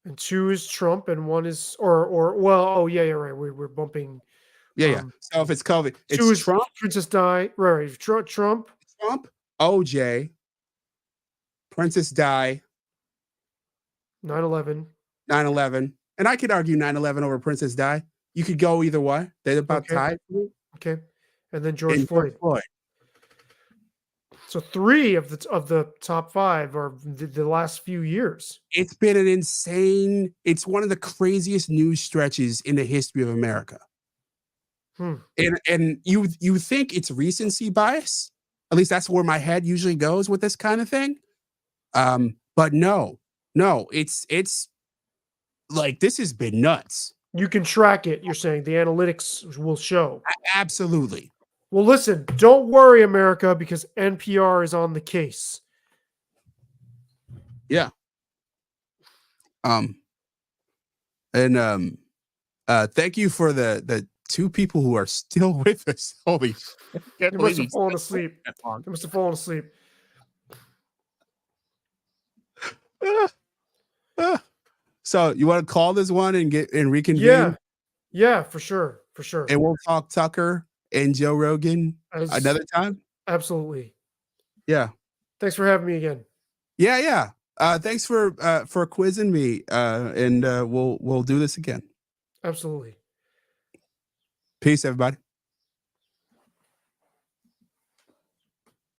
And 2 is Trump, and 1 is or well, oh yeah, right. We're bumping. Yeah. So if it's COVID, 2 it's is Trump, Princess Di. Right. Trump. OJ, Princess Di, 9/11. 9/11, and I could argue 9/11 over Princess Di. You could go either way. They're about Okay. tied. Okay. And then George And Floyd. Floyd. So 3 of the top 5 are the last few years. It's been an insane. It's one of the craziest news stretches in the history of America. Hmm. And you think it's recency bias? At least that's where my head usually goes with this kind of thing. But no, it's like this has been nuts. You can track it, you're saying. The analytics will show. Absolutely. Well, listen, don't worry, America, because NPR is on the case. Yeah. And thank you for the 2 people who are still with us. Holy shit. They must have fallen asleep. They must have fallen asleep. So you want to call this one and reconvene? Yeah. Yeah, for sure. For sure. And we'll talk Tucker and Joe Rogan another time. Absolutely. Yeah. Thanks for having me again. Yeah. Thanks for quizzing me. And we'll do this again. Absolutely. Peace, everybody.